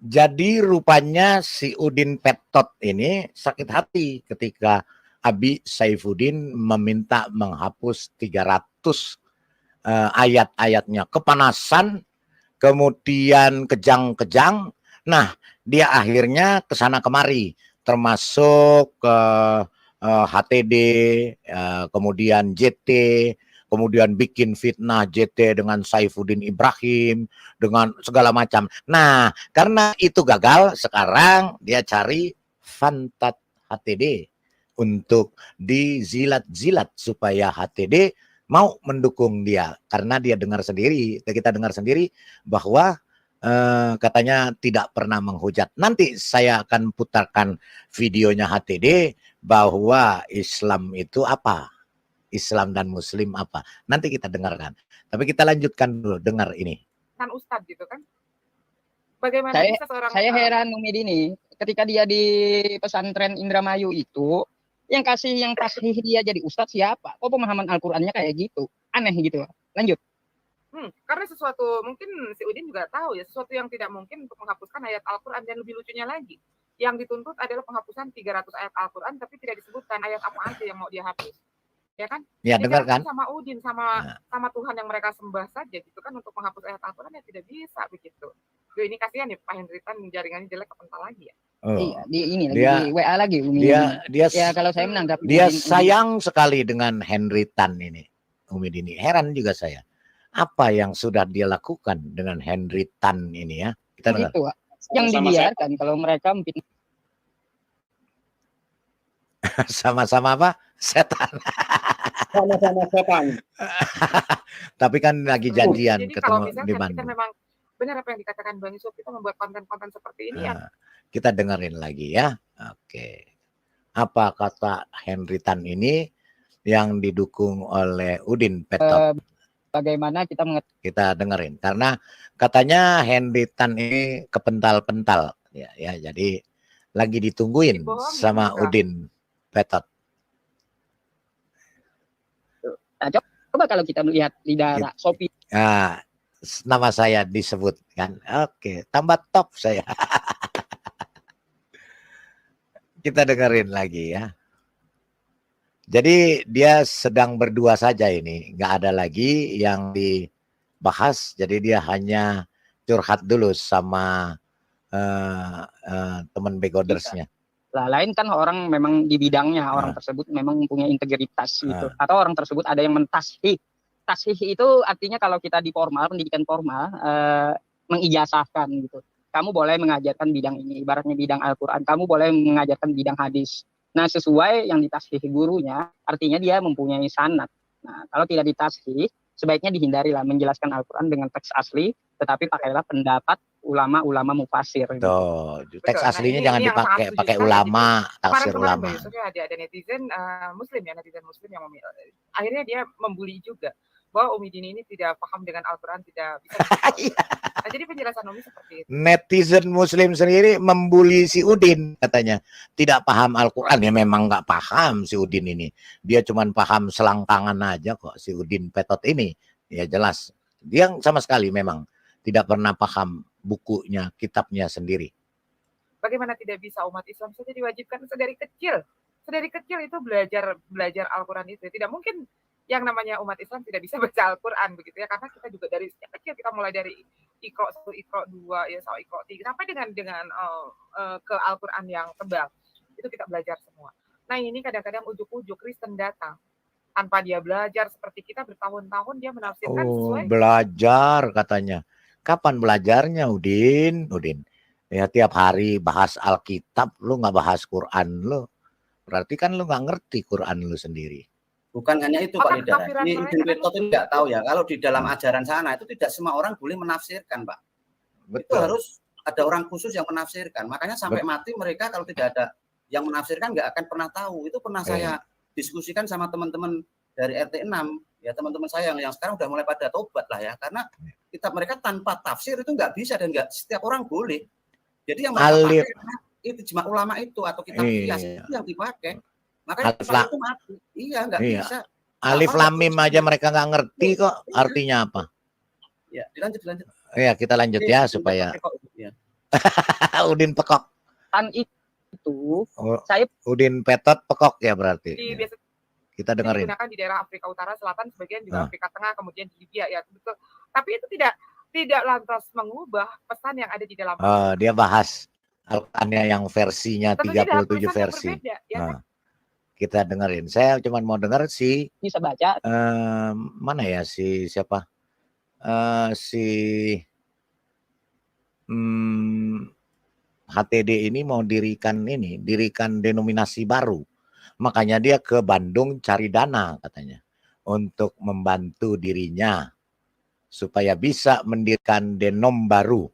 Jadi rupanya si Udin Petot ini sakit hati ketika Abi Saifuddin meminta menghapus 300 ayat-ayatnya. Kepanasan, kemudian kejang-kejang. Nah, dia akhirnya kesana kemari, termasuk ke HTD, kemudian JT, kemudian bikin fitnah JT dengan Saifuddin Ibrahim, dengan segala macam. Nah, karena itu gagal, sekarang dia cari Fantat HTD untuk dizilat-zilat supaya HTD mau mendukung dia. Karena dia dengar sendiri, kita dengar sendiri bahwa katanya tidak pernah menghujat. Nanti saya akan putarkan videonya HTD bahwa Islam itu apa? Islam dan Muslim apa? Nanti kita dengarkan. Tapi kita lanjutkan dulu, dengar ini. Kan Ustadz gitu kan? Bagaimana bisa seorang... Saya heran Umi Dini, ketika dia di pesantren Indramayu itu, yang tasih dia jadi Ustadz siapa? Kok pemahaman Al-Qurannya kayak gitu? Aneh gitu. Lanjut. Karena sesuatu, mungkin si Udin juga tahu ya, sesuatu yang tidak mungkin untuk menghapuskan ayat Al-Quran. Dan lebih lucunya lagi, yang dituntut adalah penghapusan 300 ayat Al-Quran, tapi tidak disebutkan ayat apa aja yang mau dia hapus. Ya kan? Ya, dengar kan? Sama Udin, sama Tuhan yang mereka sembah saja gitu kan, untuk menghapus ayat Al-Quran ya tidak bisa begitu. Duh, ini kasihan ya Pak Henry Tan, jaringannya jelek kepental lagi ya. Iya, di WA lagi. Dia kalau saya menanggapi dia sayang sekali dengan Henry Tan ini, Umi Dini. Heran juga saya. Apa yang sudah dia lakukan dengan Henry Tan ini ya? Kita dengar. Itu, yang dibiarkan kalau mereka sama-sama apa? Setan. Sama-sama setan. Tapi kan lagi janjian Jadi ketemu kalau di misalkan Bandung. kita memang benar apa yang dikatakan Bang Yusuf, kita membuat konten-konten seperti ini ya. Kita dengerin lagi ya. Oke. Apa kata Henry Tan ini yang didukung oleh Udin Petot? Bagaimana kita dengerin, karena katanya Henry Tan ini kepental-pental ya, jadi lagi ditungguin sama Udin Petot. Nah, coba kalau kita melihat Lidara Sophie. Nama saya disebut kan. Oke, tambah top saya. Kita dengerin lagi ya. Jadi dia sedang berdua saja ini, nggak ada lagi yang dibahas. Jadi dia hanya curhat dulu sama teman begodersnya. Lah lain kan orang memang di bidangnya, orang tersebut memang mempunyai integritas gitu. Atau orang tersebut ada yang mentashih. Tashih itu artinya kalau kita di formal, pendidikan formal, mengijazahkan gitu. kamu boleh mengajarkan bidang ini, ibaratnya bidang Al-Quran, kamu boleh mengajarkan bidang hadis. Nah, sesuai yang ditashih gurunya, artinya dia mempunyai sanad. Nah, kalau tidak ditashih, sebaiknya dihindarilah menjelaskan Al-Quran dengan teks asli, tetapi pakailah pendapat ulama-ulama mufasir. Gitu. Tuh, teks Betul. Nah, aslinya ini jangan yang sangat dipakai, setuju pakai sekali. Jadi ulama, tafsir kemarin-kemarin ulama. Mbak Yusuf ya ada netizen muslim ya, netizen muslim yang akhirnya dia membuli juga bahwa Umi Dini ini tidak paham dengan Al-Quran, tidak bisa Nah, jadi penjelasan Umi seperti itu. Netizen muslim sendiri membuli si Udin, katanya tidak paham Al-Quran. Ya memang nggak paham si Udin ini, dia cuman paham selangkangan aja kok si Udin Petot ini. Ya jelas dia sama sekali memang tidak pernah paham bukunya, kitabnya sendiri. Bagaimana tidak bisa umat Islam saja diwajibkan sedari kecil itu belajar Al-Quran itu. Tidak mungkin yang namanya umat Islam tidak bisa baca Al-Quran begitu ya, karena kita juga dari sejak kecil kita mulai dari Iqra 1, Iqra 2 ya, sampai Iqra 3 sampai dengan ke Al-Quran yang tebal. Itu kita belajar semua. Nah, ini kadang-kadang ujuk-ujuk Kristen datang tanpa dia belajar seperti kita bertahun-tahun dia menafsirkan sesuai Belajar katanya. Kapan belajarnya Udin? Ya tiap hari bahas Alkitab, lu nggak bahas Quran lu. Berarti kan lu nggak ngerti Quran lu sendiri. Bukan hanya itu Pak Lidara, ini Ibn Petot itu nggak tahu ya, kalau di dalam ajaran sana itu tidak semua orang boleh menafsirkan Pak. Betul. Itu harus ada orang khusus yang menafsirkan, makanya sampai mati mereka kalau tidak ada yang menafsirkan nggak akan pernah tahu. Itu pernah saya diskusikan sama teman-teman dari RT 6, ya teman-teman saya yang sekarang udah mulai pada tobat lah ya, karena kitab mereka tanpa tafsir itu nggak bisa dan nggak setiap orang boleh. Jadi yang mereka pakai itu ijma ulama itu atau kitab kias itu yang dipakai. Makanya itu mati. Iya, nggak bisa. Alif Lam Mim aja mereka nggak ngerti kok artinya apa. Ya, dilanjut. Ya, kita lanjut ya supaya Udin Pekok. Kan itu saya Udin Petot Pekok ya berarti. Kita dengerin. Digunakan di daerah Afrika Utara Selatan, sebagian juga Afrika Tengah, kemudian di Libya ya, betul. Tapi itu tidak lantas mengubah pesan yang ada di dalam. Dia bahas Al-Qur'annya yang versinya 37 versi. Berbeda, ya. Kita dengerin. Saya cuma mau dengar bisa baca. Mana ya siapa? HTD ini mau dirikan denominasi baru. Makanya dia ke Bandung cari dana katanya untuk membantu dirinya supaya bisa mendirikan denom baru.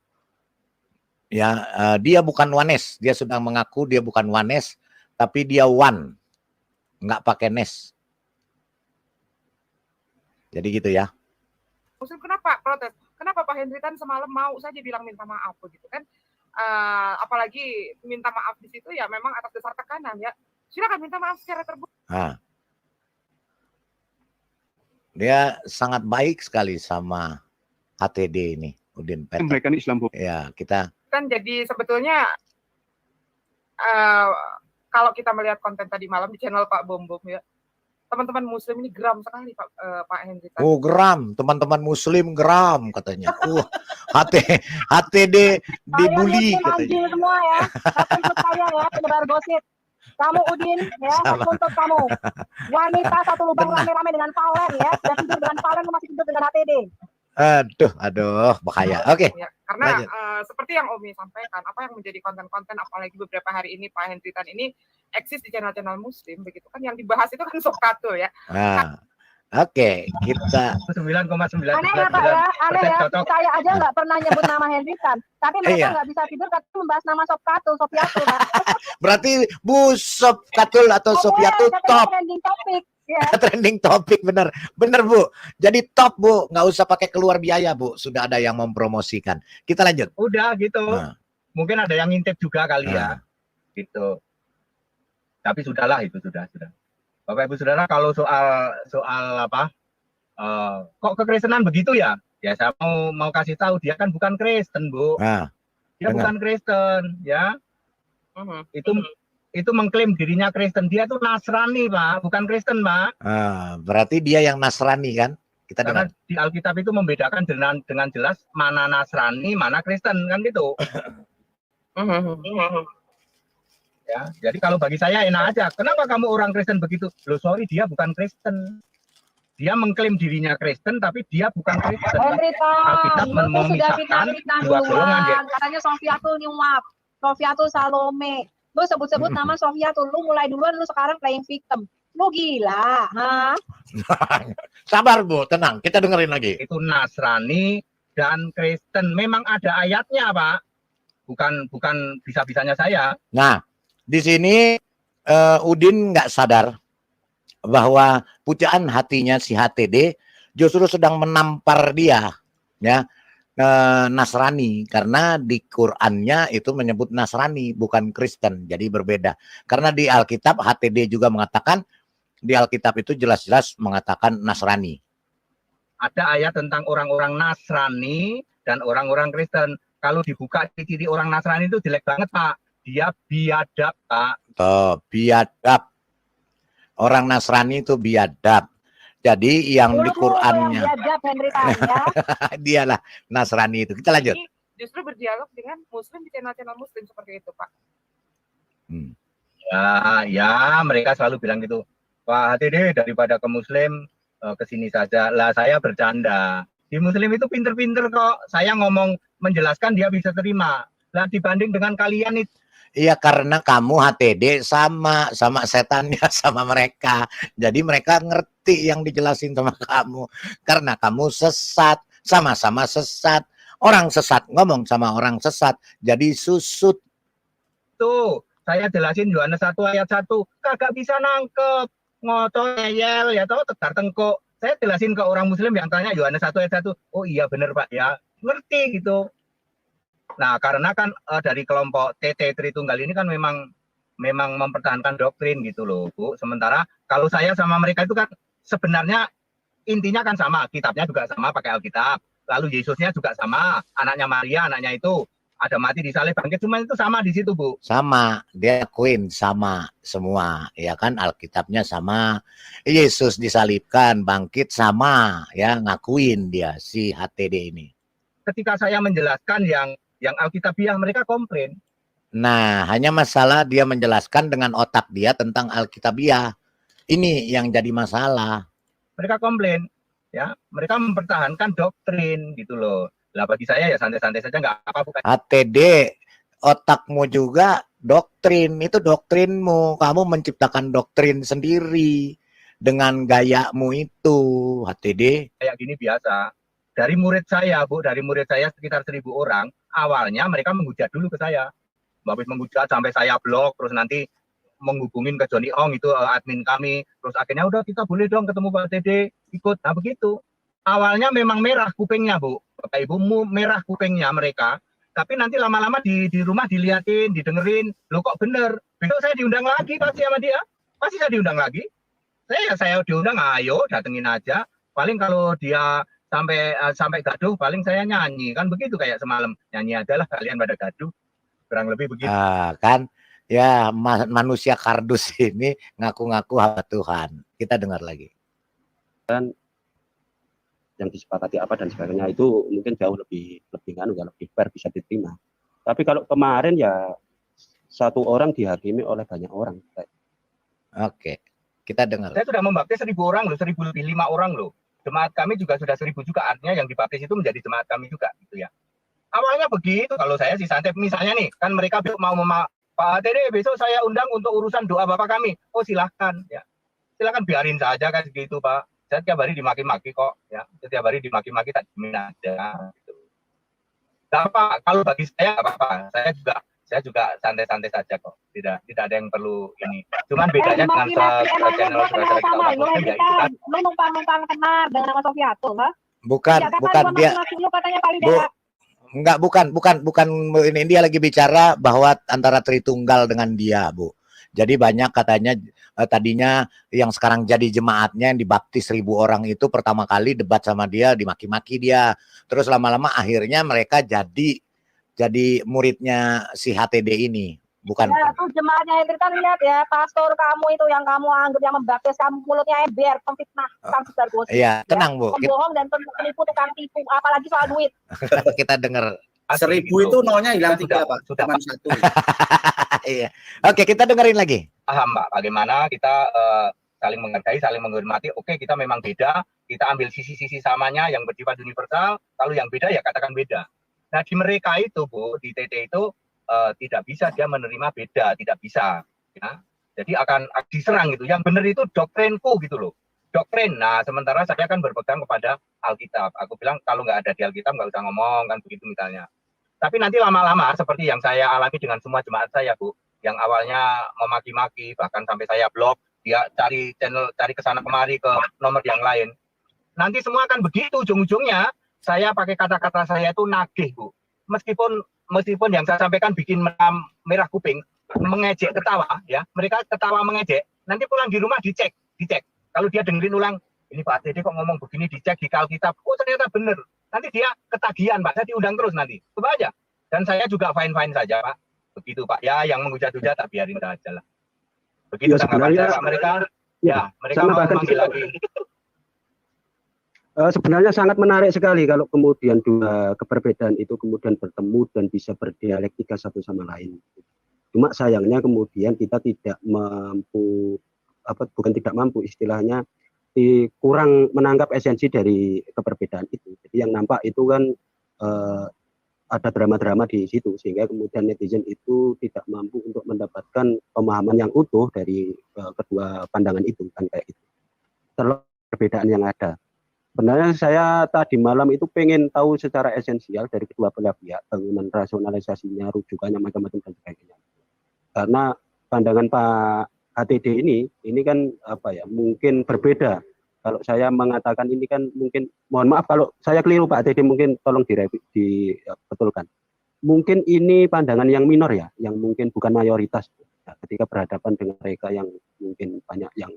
Ya, dia bukan Wanes, dia sudah mengaku dia bukan Wanes, tapi dia Wan. Nggak pakai nes. Jadi gitu ya. Muslim kenapa protes? Kenapa Pak Hendritan semalam mau saja bilang minta maaf begitu kan? Apalagi minta maaf di situ ya memang atas dasar tekanan ya. Silakan minta maaf secara terbuka. Dia sangat baik sekali sama HTD ini, Udin Petot. Mereka Islam. Ya, kita kan jadi sebetulnya kalau kita melihat konten tadi malam di channel Pak Bom ya, teman-teman Muslim ini geram sekali Pak Hendri. Geram, teman-teman Muslim geram katanya. HTD dibully katanya. Semua ya, tapi ikut saya ya, penyebar gosip. Kamu Udin ya, untuk kamu. Wanita satu lubang rame-rame dengan Valen ya, dan tidur dengan Valen masih tidur dengan HTD. Aduh, bahaya. Oke. Ya, karena seperti yang Omi sampaikan, apa yang menjadi konten-konten apalagi beberapa hari ini Pak Hendritan ini eksis di channel-channel Muslim begitu kan, yang dibahas itu kan Sokatul ya. Oke, kita 9,9. Aneh ya Pak ya, aneh ya. Saya aja nggak pernah nyebut nama Hendritan, tapi mereka nggak bisa tidur karena membahas nama Sokatul, Sofiatul. Berarti Bu Sokatul atau Sofiatul top. Trending topik. Ya. Trending topik bener Bu. Jadi top Bu, nggak usah pakai keluar biaya Bu. Sudah ada yang mempromosikan. Kita lanjut. Udah gitu. Mungkin ada yang ngintip juga kali ya. Gitu. Tapi sudahlah itu sudah. Bapak Ibu Saudara, kalau soal apa? Kok kekristenan begitu ya? Ya saya mau kasih tahu dia kan bukan Kristen Bu. Dia bukan Kristen ya. Itu mengklaim dirinya Kristen, dia tuh Nasrani Pak, bukan Kristen Pak. Berarti dia yang Nasrani kan? Kita karena dengar. Di Alkitab itu membedakan dengan jelas mana Nasrani, mana Kristen kan gitu. Ya, jadi kalau bagi saya enak aja. Kenapa kamu orang Kristen begitu? Loh sorry dia bukan Kristen. Dia mengklaim dirinya Kristen, tapi dia bukan Kristen. Henritan, Alkitab lu tuh sudah memisahkan fitnah-fitnah dua golongan. duluan. Katanya Sofiatul nyuap, Sofiatul Salome. Lu sebut-sebut nama Sofiatul, lu mulai duluan, lu sekarang playing victim. Lu gila, ha? Sabar Bu, tenang, kita dengerin lagi. Itu Nasrani dan Kristen. Memang ada ayatnya, Pak. Bukan bisa-bisanya saya. Nah, di sini Udin nggak sadar bahwa pujaan hatinya si HTD justru sedang menampar dia, ya, Nasrani, karena di Qur'annya itu menyebut Nasrani bukan Kristen, jadi berbeda. Karena di Alkitab HTD juga mengatakan, di Alkitab itu jelas-jelas mengatakan Nasrani. Ada ayat tentang orang-orang Nasrani dan orang-orang Kristen. Kalau dibuka ciri orang Nasrani itu jelek banget, Pak. Dia biadab, Pak. Tuh, biadab. Orang Nasrani itu biadab. Jadi yang di Qur'annya biadab, Henritan, ya. dialah Nasrani itu. Kita lanjut. Jadi justru berdialog dengan Muslim di channel-channel Muslim seperti itu, Pak. Ya, mereka selalu bilang gitu. Pak HTD daripada ke Muslim ke sini saja. Lah saya bercanda. Di Muslim itu pinter-pinter kok. Saya ngomong menjelaskan dia bisa terima. Lah dibanding dengan kalian itu. Iya, karena kamu HTD sama setannya sama mereka. Jadi mereka ngerti yang dijelasin sama kamu. Karena kamu sesat, sama-sama sesat. Orang sesat ngomong sama orang sesat, jadi susut. Tuh, saya jelasin Yohanes 1 ayat 1. Kagak bisa nangkep. Ngotot, ngeyel, ya toh, tegar tengkuk. Saya jelasin ke orang Muslim yang tanya Yohanes 1 ayat 1. Oh iya bener Pak ya, ngerti gitu. Nah, karena kan dari kelompok TT Tritunggal ini kan memang mempertahankan doktrin gitu loh, Bu. Sementara kalau saya sama mereka itu kan sebenarnya intinya kan sama, kitabnya juga sama pakai Alkitab. Lalu Yesusnya juga sama, anaknya Maria, anaknya itu ada mati disalib bangkit, cuma itu sama di situ, Bu. Sama, dia akuin sama semua, ya kan, Alkitabnya sama. Yesus disalibkan, bangkit sama, ya, ngakuin dia si HTD ini. Ketika saya menjelaskan yang Alkitabiah, mereka komplain. Nah, hanya masalah dia menjelaskan dengan otak dia tentang Alkitabiah. Ini yang jadi masalah. Mereka komplain, ya. Mereka mempertahankan doktrin gitu loh. Lah bagi saya ya santai-santai saja, nggak apa-apa. HTD, otakmu juga doktrin. Itu doktrinmu. Kamu menciptakan doktrin sendiri dengan gayamu itu, HTD. Kayak gini biasa. Dari murid saya, Bu, dari murid saya sekitar 1.000 orang, awalnya mereka menghujat dulu ke saya. Habis menghujat sampai saya blok, terus nanti menghubungin ke Johnny Ong, itu admin kami. Terus akhirnya udah kita boleh dong ketemu Pak TD, ikut. Nah begitu. Awalnya memang merah kupingnya, Bu. Bapak Ibu, merah kupingnya mereka. Tapi nanti lama-lama di rumah diliatin, didengerin. Loh kok bener? Besok saya diundang lagi pasti sama dia. Pasti saya diundang lagi. Saya diundang, ayo datengin aja. Paling kalau dia sampai gaduh, paling saya nyanyi. Kan begitu kayak semalam. Nyanyi adalah kalian pada gaduh. Kurang lebih begitu. Kan ya, manusia kardus ini ngaku-ngaku hamba Tuhan. Kita dengar lagi. Dan yang disepakati apa dan sebagainya itu mungkin jauh lebih fair, bisa diterima. Tapi kalau kemarin ya satu orang dihakimi oleh banyak orang. Oke, kita dengar. Saya sudah membaptis 1.000 orang loh, 1.005 orang loh. Jemaat kami juga sudah 1.000 juga, artinya yang dibaptis itu menjadi jemaat kami juga gitu ya. Awalnya begitu, kalau saya sih santai. Misalnya nih, kan mereka mau Pak HTD besok saya undang untuk urusan doa Bapak kami. Oh silahkan ya, silahkan biarin saja kan gitu Pak. Saya tiap hari dimaki-maki kok ya, setiap hari dimaki-maki tak jamin aja gitu. Nah, Pak, kalau bagi saya nggak apa-apa, saya juga santai-santai saja kok, tidak ada yang perlu ini. Cuman bedanya dengan channel sama lu kan lu numpang kenal dengan nama Sofiatul, ha? Bukan dia. Bu, bukan ini, dia lagi bicara bahwa antara Tritunggal dengan dia, Bu. Jadi banyak katanya tadinya yang sekarang jadi jemaatnya yang dibaptis 1.000 orang itu pertama kali debat sama dia, dimaki-maki dia. Terus lama-lama akhirnya mereka jadi muridnya si HTD ini. Bukan. Ya, tuh jemaatnya Henritan, lihat ya, pastor kamu itu yang kamu anggap yang membaptis kamu, mulutnya ember, pemfitnah, tukang sebar gosip. Iya, tenang Bu. Pembohong dan penipu, tukang tipu, apalagi soal duit. Kita dengar. 1.000 itu nolnya hilang 3 Pak, cuma 1. Iya. Oke, kita dengerin lagi. Paham Pak, bagaimana kita saling menghargai, saling menghormati. Oke, kita memang beda, kita ambil sisi-sisi samanya yang bersifat universal, kalau yang beda ya katakan beda. Nah, di mereka itu, Bu, di TT itu tidak bisa dia menerima beda, tidak bisa. Ya. Jadi akan diserang gitu. Yang benar itu doktrinku gitu loh. Doktrin. Nah, sementara saya kan berpegang kepada Alkitab. Aku bilang kalau nggak ada di Alkitab nggak usah ngomong, kan begitu misalnya. Tapi nanti lama-lama seperti yang saya alami dengan semua jemaat saya, Bu, yang awalnya memaki-maki, bahkan sampai saya blok, dia cari channel, cari kesana kemari ke nomor yang lain. Nanti semua akan begitu, ujung-ujungnya saya pakai kata-kata saya itu nagih, Bu. Meskipun yang saya sampaikan bikin merah kuping, mengejek ketawa, ya, mereka ketawa mengejek, nanti pulang di rumah dicek. Kalau dia dengerin ulang, ini Pak Dede kok ngomong begini, dicek di Alkitab, oh ternyata benar. Nanti dia ketagihan, Pak, saya diundang terus nanti, coba aja. Dan saya juga fine-fine saja, Pak. Begitu, Pak. Ya, yang menghujat-hujat tak biarin saja lah. Begitu Ya, sebenarnya mereka, mereka mau manggil lagi. Sebenarnya sangat menarik sekali kalau kemudian dua keberbedaan itu kemudian bertemu dan bisa berdialektika satu sama lain. Cuma sayangnya kemudian kita tidak mampu, bukan tidak mampu, istilahnya kurang menangkap esensi dari keberbedaan itu. Jadi yang nampak itu kan ada drama-drama di situ, sehingga kemudian netizen itu tidak mampu untuk mendapatkan pemahaman yang utuh dari kedua pandangan itu, kan kayak gitu. Terlalu perbedaan yang ada. Sebenarnya saya tadi malam itu pengen tahu secara esensial dari kedua belah pihak, bangunan rasionalisasinya, rujukannya, macam-macam dan sebagainya. Karena pandangan Pak HTD ini kan mungkin berbeda. Kalau saya mengatakan ini kan mungkin, mohon maaf kalau saya keliru Pak HTD, mungkin tolong dibetulkan. Mungkin ini pandangan yang minor ya, yang mungkin bukan mayoritas. Nah, ketika berhadapan dengan mereka yang mungkin banyak yang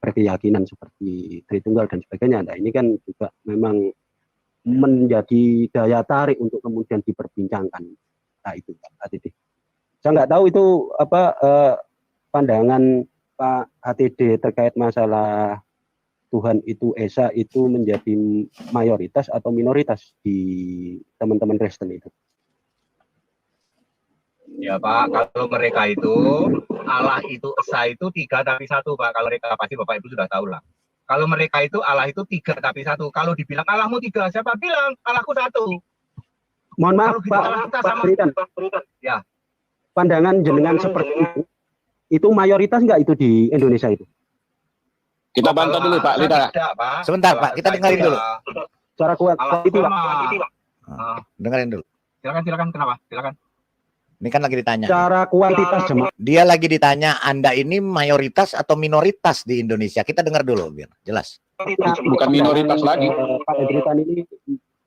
berkeyakinan seperti Tritunggal dan sebagainya. Nah, ini kan juga memang menjadi daya tarik untuk kemudian diperbincangkan. Nah, itu Pak HTD. Saya nggak tahu itu pandangan Pak HTD terkait masalah Tuhan itu Esa itu menjadi mayoritas atau minoritas di teman-teman Kristen itu. Ya Pak, kalau mereka itu Allah itu Esa itu 3 tapi 1 Pak. Kalau mereka pasti Bapak Ibu sudah tahu lah. Kalau mereka itu Allah itu 3 tapi 1. Kalau dibilang Allahmu 3, siapa bilang Allahku 1? Mohon maaf Pak Berikan. Ya. Pandangan jenengan seperti itu mayoritas nggak itu di Indonesia itu? Kita bantah dulu Pak Lida. Sebentar Pak, kita dengerin dulu. Secara kualitatif. Dengerin dulu. Silakan, kenapa? Silakan. Ini kan lagi ditanya. Secara kuantitas jemaat. Dia lagi ditanya, Anda ini mayoritas atau minoritas di Indonesia? Kita dengar dulu biar jelas. Bukan minoritas lagi. Pak Edritan ini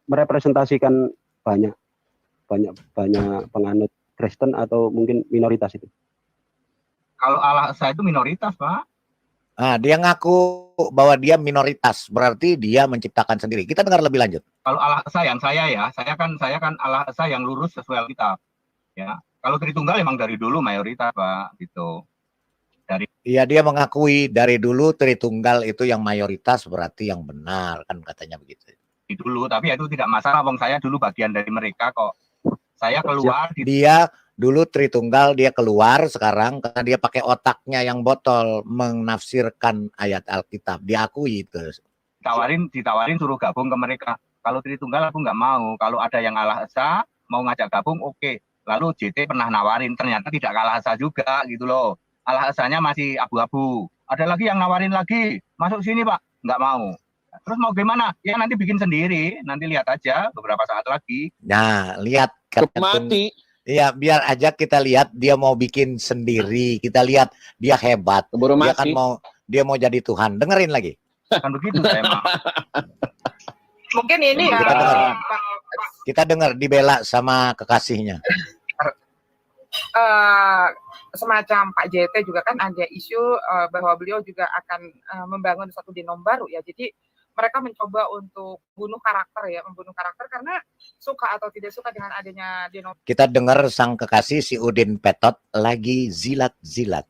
merepresentasikan banyak penganut Kristen atau mungkin minoritas itu. Kalau Allah Esa itu minoritas, Pak. Nah, dia ngaku bahwa dia minoritas, berarti dia menciptakan sendiri. Kita dengar lebih lanjut. Kalau Allah Esa yang saya kan Allah Esa yang lurus sesuai Alkitab. Ya, kalau Tritunggal emang dari dulu mayoritas Pak, gitu. Iya, dia mengakui dari dulu Tritunggal itu yang mayoritas, berarti yang benar, kan katanya begitu. Dulu, tapi itu tidak masalah, wong saya dulu bagian dari mereka kok. Saya keluar. Dia dulu Tritunggal, dia keluar sekarang karena dia pakai otaknya yang botol menafsirkan ayat Alkitab. Diakui itu. Ditawarin suruh gabung ke mereka. Kalau Tritunggal aku nggak mau. Kalau ada yang Allah Esa mau ngajak gabung, oke. Lalu JT pernah nawarin, ternyata tidak kalah Esa juga gitu loh. Allah Esanya masih abu-abu. Ada lagi yang nawarin lagi, masuk sini Pak, nggak mau. Terus mau gimana? Ya nanti bikin sendiri, nanti lihat aja beberapa saat lagi. Nah, lihat. Mati. Iya, biar aja kita lihat dia mau bikin sendiri. Kita lihat dia hebat. Dia kan mau jadi Tuhan. Dengerin lagi. Kan begitu saya mau. Mungkin ini kita dengar dibela sama kekasihnya. Semacam Pak JT juga kan ada isu bahwa beliau juga akan membangun satu denom baru ya. Jadi mereka mencoba untuk membunuh karakter karena suka atau tidak suka dengan adanya denom. Kita dengar sang kekasih si Udin Petot lagi zilat-zilat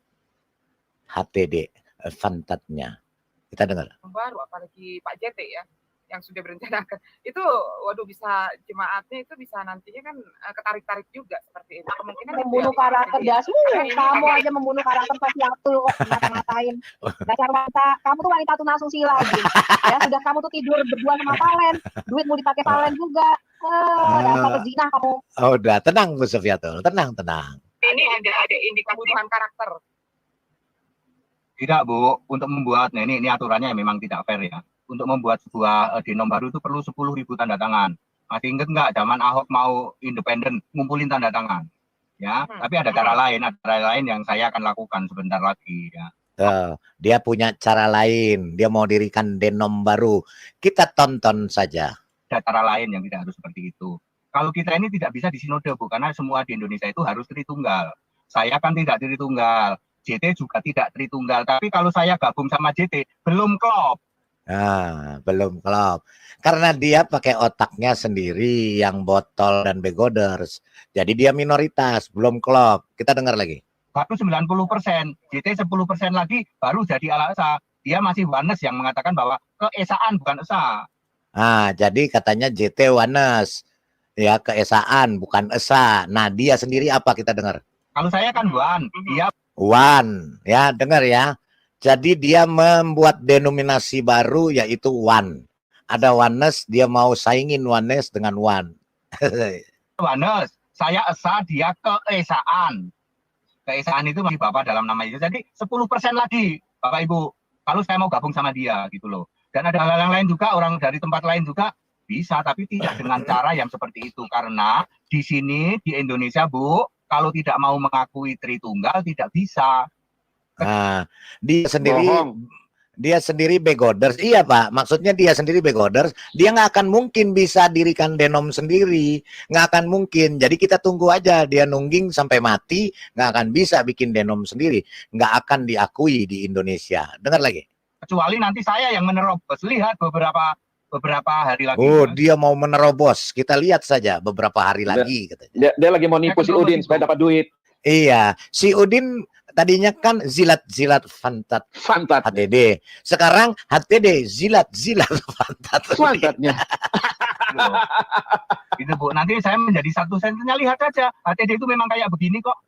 HTD fantatnya. Kita dengar. Baru apalagi Pak JT ya. yang sudah berencanakan itu, waduh, bisa jemaatnya itu bisa nantinya kan ketarik-tarik juga seperti itu. Kemungkinan Membunuh karakter dasmu, kamu aja membunuh karakter sosiatul kok ngata-ngatain dasar wanita, kamu tuh wanita tunasusila lagi. Ya sudah, kamu tuh tidur berdua sama Valen, duit mau dipakai Valen juga. Dasar pezina kamu. Udah, tenang Bu Sofiatul, tenang. Ini ada indikasi kebutuhan karakter. Tidak Bu, untuk membuat, nah ini aturannya memang tidak fair ya. Untuk membuat sebuah denom baru itu perlu 10.000 tanda tangan. Masih ingat nggak zaman Ahok mau independen ngumpulin tanda tangan? Ya, tapi ada cara lain yang saya akan lakukan sebentar lagi ya. Dia punya cara lain, dia mau dirikan denom baru. Kita tonton saja. Ada cara lain yang tidak harus seperti itu. Kalau kita ini tidak bisa di sinode Bu, karena semua di Indonesia itu harus Tritunggal. Saya kan tidak Tritunggal, JT juga tidak Tritunggal. Tapi kalau saya gabung sama JT belum klop. Belum klop. Karena dia pakai otaknya sendiri yang botol dan begoders. Jadi dia minoritas, belum klop. Kita dengar lagi. Baru 90%, JT 10% lagi baru jadi Al-Aqsa. Dia masih Wanes yang mengatakan bahwa keesaan bukan esa. Jadi katanya JT Wanes. Ya, keesaan bukan esa. Nah, dia sendiri apa kita dengar? Kalau saya kan Wan, dia Wan. Ya, dengar ya. Jadi dia membuat denominasi baru yaitu Wan. Ada Wanes, dia mau saingin Wanes dengan Wan. Wanes, saya esa, dia keesaan. Keesaan itu masih Bapak dalam nama itu. Jadi 10% lagi, Bapak Ibu. Kalau saya mau gabung sama dia gitu loh. Dan ada hal-hal lain juga, orang dari tempat lain juga bisa, tapi tidak dengan cara yang seperti itu. Karena di sini, di Indonesia Bu, kalau tidak mau mengakui Tritunggal, tidak bisa. Dia sendiri begoders. Iya Pak, maksudnya dia sendiri begoders. Dia nggak akan mungkin bisa dirikan denom sendiri, nggak akan mungkin. Jadi kita tunggu aja, dia nungging sampai mati, nggak akan bisa bikin denom sendiri, nggak akan diakui di Indonesia. Dengar lagi. Kecuali nanti saya yang menerobos. Lihat beberapa hari lagi. Dia mau menerobos. Kita lihat saja beberapa hari lagi katanya. Dia lagi mau nipu si Udin supaya dapat duit. Iya, si Udin tadinya kan zilat-zilat fantat HTD. Sekarang HTD zilat-zilat fantatnya. Itu Bu, nanti saya menjadi satu senternya, lihat saja. HTD itu memang kayak begini kok.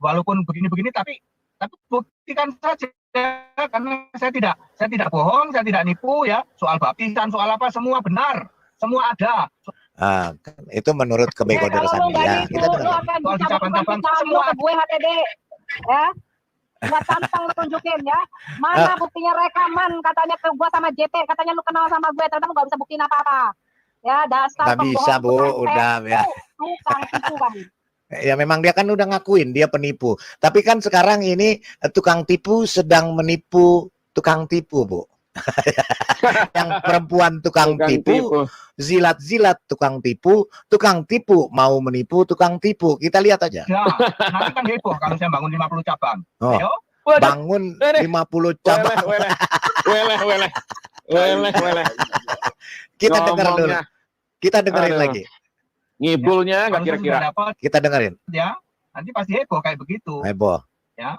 Walaupun begini-begini tapi buktikan saja, karena saya tidak bohong, saya tidak nipu ya. Soal baptisan, soal apa semua benar. Semua ada. Itu menurut kebegodersan dia. Kita soal cabang-cabang semua ke gue HTD. Ya. Nggak tampang lu tunjukin ya. Mana buktinya rekaman katanya ke gua sama JT, katanya lu kenal sama gue, ternyata lu nggak bisa buktiin apa-apa. Ya, dasar nggak bisa Bu, udah ya. Tukang tipu kamu. Ya memang dia kan udah ngakuin dia penipu. Tapi kan sekarang ini tukang tipu sedang menipu tukang tipu Bu. Yang perempuan tukang tipu, zilat-zilat tukang tipu mau menipu tukang tipu. Kita lihat aja. Ya, nanti kan heboh kalau saya bangun 50 cabang. Ayo. Bangun 50 cabang. Weleh. Kita dengar dulu. Kita dengerin lagi. Ngibulnya nggak kira-kira. Kita dengerin. Ya, nanti pasti heboh kayak begitu. Heboh. Ya.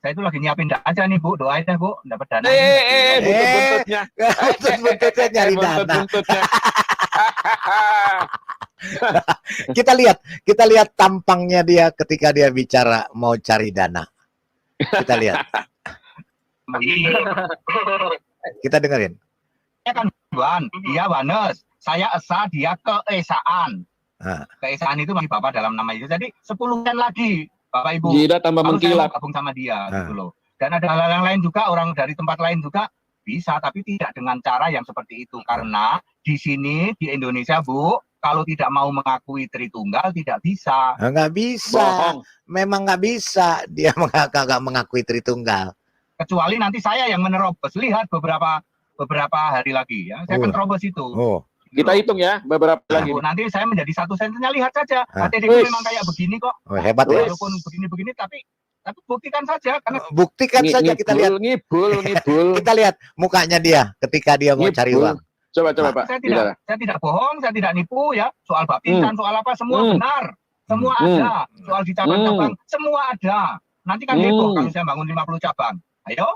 Saya itu lagi nyiapin aja nih Bu, doain deh Bu, dapat dana. Buntut-buntutnya. Buntut-buntutnya nyari dana. Kita lihat tampangnya dia ketika dia bicara mau cari dana. Kita lihat. Kita dengerin. Saya kan Wan, dia Wanes. Saya esa, dia keesaan. Keesaan itu masih Bapak dalam nama itu. Jadi 10% lagi. Bapak Ibu, Jida tambah mengkilap. Gabung sama dia gitu loh. Dan ada hal-hal lain juga, orang dari tempat lain juga bisa, tapi tidak dengan cara yang seperti itu. Karena di sini di Indonesia Bu, kalau tidak mau mengakui Tritunggal tidak bisa. Nggak bisa. Bohong. Memang nggak bisa dia nggak mengakui Tritunggal. Kecuali nanti saya yang menerobos. Lihat beberapa hari lagi ya, saya akan terobos itu. Kita hitung ya beberapa lagi. Nanti saya menjadi satu senternya, lihat saja. HTD itu memang kayak begini kok. Hebat ya. Walaupun begini-begini tapi buktikan saja. Karena buktikan saja, kita lihat. Ngibul. Kita lihat mukanya dia ketika dia mau cari uang. Coba Pak. Saya tidak bohong, saya tidak nipu ya. Soal baptisan, soal apa semua benar. Semua ada. Soal di cabang-cabang semua ada. Nanti kan heboh kalau saya bangun 50 cabang. Ayo.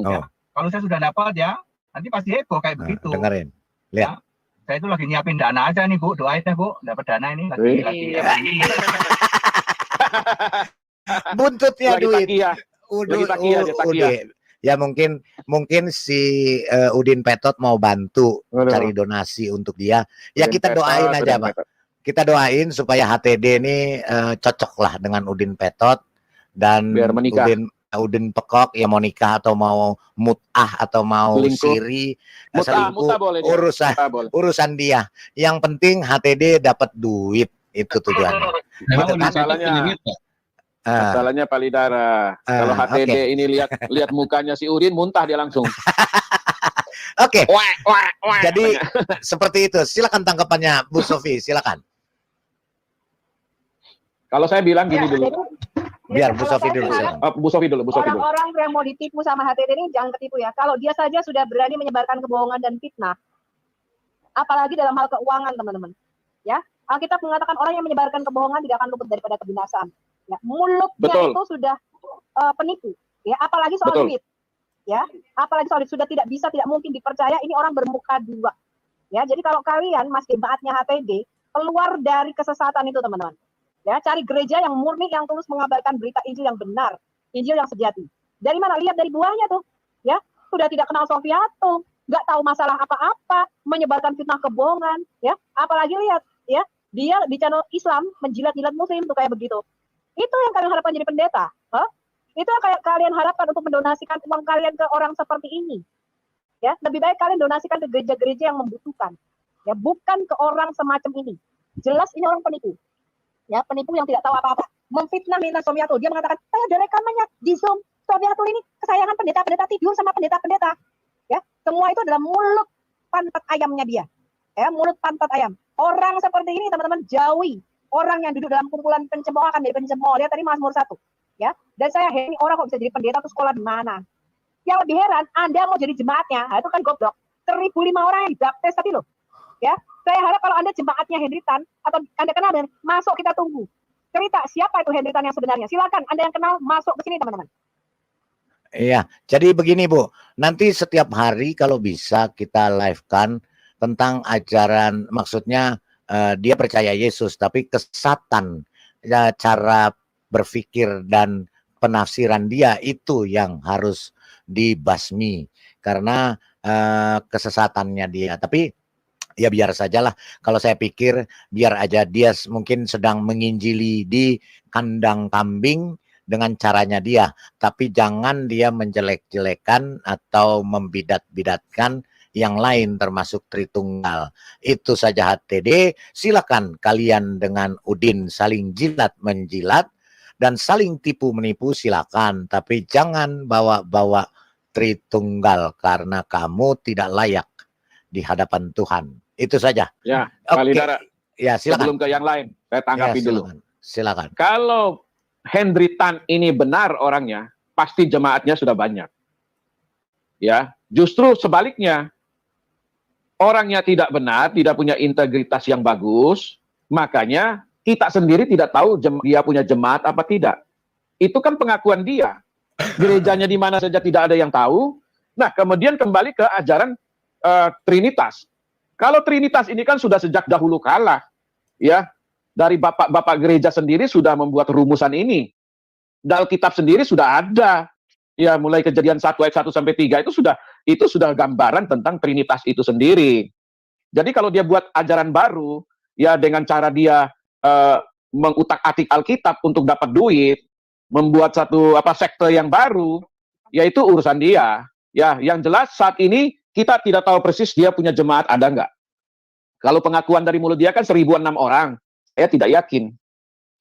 Ya. Kalau saya sudah dapat ya, nanti pasti heboh kayak begitu. Dengerin. Lihat. Saya itu lagi nyiapin dana aja nih Bu, doain deh Bu, dapat dana ini lagi. Buntutnya Lagi duit. takia. Lagi takia, dia takia. Udin. Ya mungkin si Udin Petot mau bantu cari donasi untuk dia. Ya Udin kita doain Petot, aja, Udin Pak. Petot. Kita doain supaya HTD ini cocok lah dengan Udin Petot dan Biar menikah. Udin Pekok ya mau nikah atau mau mut'ah atau mau Selingkuh. siri Mut'ah boleh dia. urusan Mut'ah boleh. urusan dia. Yang penting HTD dapat duit, itu tujuannya. Memang Gitu Udin kan? Petot Masalahnya- punya duit, Pak? Masalahnya Pak Lidara, kalau HTD oke. ini lihat mukanya si Udin muntah dia langsung. Oke. Wah. Jadi seperti itu. Silakan tanggapannya Bu Sofi, silakan. Kalau saya bilang gini dulu. Biar Bu Kalau Sofi saya dulu. berharap silakan. Bu Sofi dulu. orang-orang yang mau ditipu sama HTD ini jangan ketipu ya. Kalau dia saja sudah berani menyebarkan kebohongan dan fitnah, apalagi dalam hal keuangan, teman-teman. Ya, Alkitab mengatakan orang yang menyebarkan kebohongan tidak akan luput daripada kebinasaan. Ya, mulutnya Betul. itu sudah penipu. Ya, apalagi soal Betul. duit. Ya, apalagi soal duit sudah tidak mungkin dipercaya. Ini orang bermuka dua. Ya, jadi kalau kalian Mas jemaatnya HTD keluar dari kesesatan itu, teman-teman. Ya, cari gereja yang murni, yang tulus mengabarkan berita Injil yang benar, Injil yang sejati. Dari mana? Lihat dari buahnya tuh. Ya, sudah tidak kenal Sofiato, nggak tahu masalah apa-apa, menyebarkan fitnah kebohongan. Ya, apalagi lihat, ya, dia di channel Islam menjilat-jilat Muslim tuh kayak begitu. Itu yang kalian harapkan jadi pendeta. Itu yang kayak kalian harapkan untuk mendonasikan uang kalian ke orang seperti ini. Ya, lebih baik kalian donasikan ke gereja-gereja yang membutuhkan. Ya, bukan ke orang semacam ini. Jelas ini orang penipu. Ya, penipu yang tidak tahu apa-apa. Memfitnah Nina Sofiatul. Dia mengatakan, saya ada rekamannya di Zoom. Sofiatul ini kesayangan pendeta-pendeta, tidur sama pendeta-pendeta. Ya, semua itu adalah mulut pantat ayamnya dia. Ya, mulut pantat ayam. Orang seperti ini, teman-teman, jauhi. Orang yang duduk dalam kumpulan pencemooh akan jadi pencemooh. Lihat tadi Mazmur 1. Ya, dan saya heran orang kok bisa jadi pendeta atau sekolah di mana. Yang lebih heran, Anda mau jadi jemaatnya, itu kan goblok. 1.005 orang yang dibaptis tadi loh. Ya, saya harap kalau Anda jemaatnya Henry Tan atau Anda kenal dan masuk, kita tunggu. Cerita siapa itu Henry Tan yang sebenarnya. Silakan Anda yang kenal masuk ke sini, teman-teman. Iya, jadi begini Bu, nanti setiap hari kalau bisa kita live-kan tentang ajaran, maksudnya dia percaya Yesus, tapi kesesatan ya, cara berpikir dan penafsiran dia itu yang harus dibasmi karena kesesatannya dia. Tapi ya biar sajalah, kalau saya pikir biar aja dia mungkin sedang menginjili di kandang kambing dengan caranya dia, tapi jangan dia menjelek-jelekan atau membidat-bidatkan yang lain termasuk Tritunggal. Itu saja HTD, silakan kalian dengan Udin saling jilat-menjilat dan saling tipu-menipu silakan, tapi jangan bawa-bawa Tritunggal karena kamu tidak layak di hadapan Tuhan. Itu saja. Ya, Pak Lidara. Ya, silakan. Sebelum ke yang lain, saya tanggapi Ya, dulu. Silakan. Kalau Henry Tan ini benar orangnya, pasti jemaatnya sudah banyak. Ya, justru sebaliknya, orangnya tidak benar, tidak punya integritas yang bagus, makanya kita sendiri tidak tahu dia punya jemaat apa tidak. Itu kan pengakuan dia. Gerejanya di mana saja tidak ada yang tahu. Nah, kemudian kembali ke ajaran Trinitas. Kalau Trinitas ini kan sudah sejak dahulu kala, ya, dari bapak-bapak gereja sendiri sudah membuat rumusan ini. Dalam kitab sendiri sudah ada, ya, mulai Kejadian 1 ayat 1 sampai 3 itu sudah gambaran tentang Trinitas itu sendiri. Jadi kalau dia buat ajaran baru, ya dengan cara dia mengutak-atik Alkitab untuk dapat duit, membuat satu sekte yang baru, yaitu urusan dia. Ya, yang jelas saat ini kita tidak tahu persis dia punya jemaat ada nggak. Kalau pengakuan dari mulut dia kan 1.006 orang, saya tidak yakin,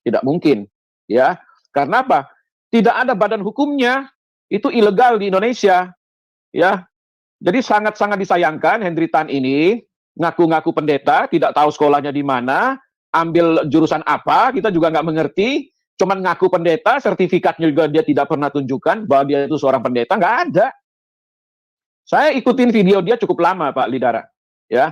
tidak mungkin, ya. Karena apa? Tidak ada badan hukumnya, itu ilegal di Indonesia, ya. Jadi sangat-sangat disayangkan Henry Tan ini ngaku-ngaku pendeta, tidak tahu sekolahnya di mana, ambil jurusan apa, kita juga nggak mengerti. Cuman ngaku pendeta, sertifikatnya juga dia tidak pernah tunjukkan bahwa dia itu seorang pendeta, nggak ada. Saya ikutin video dia cukup lama, Pak Lidara, ya.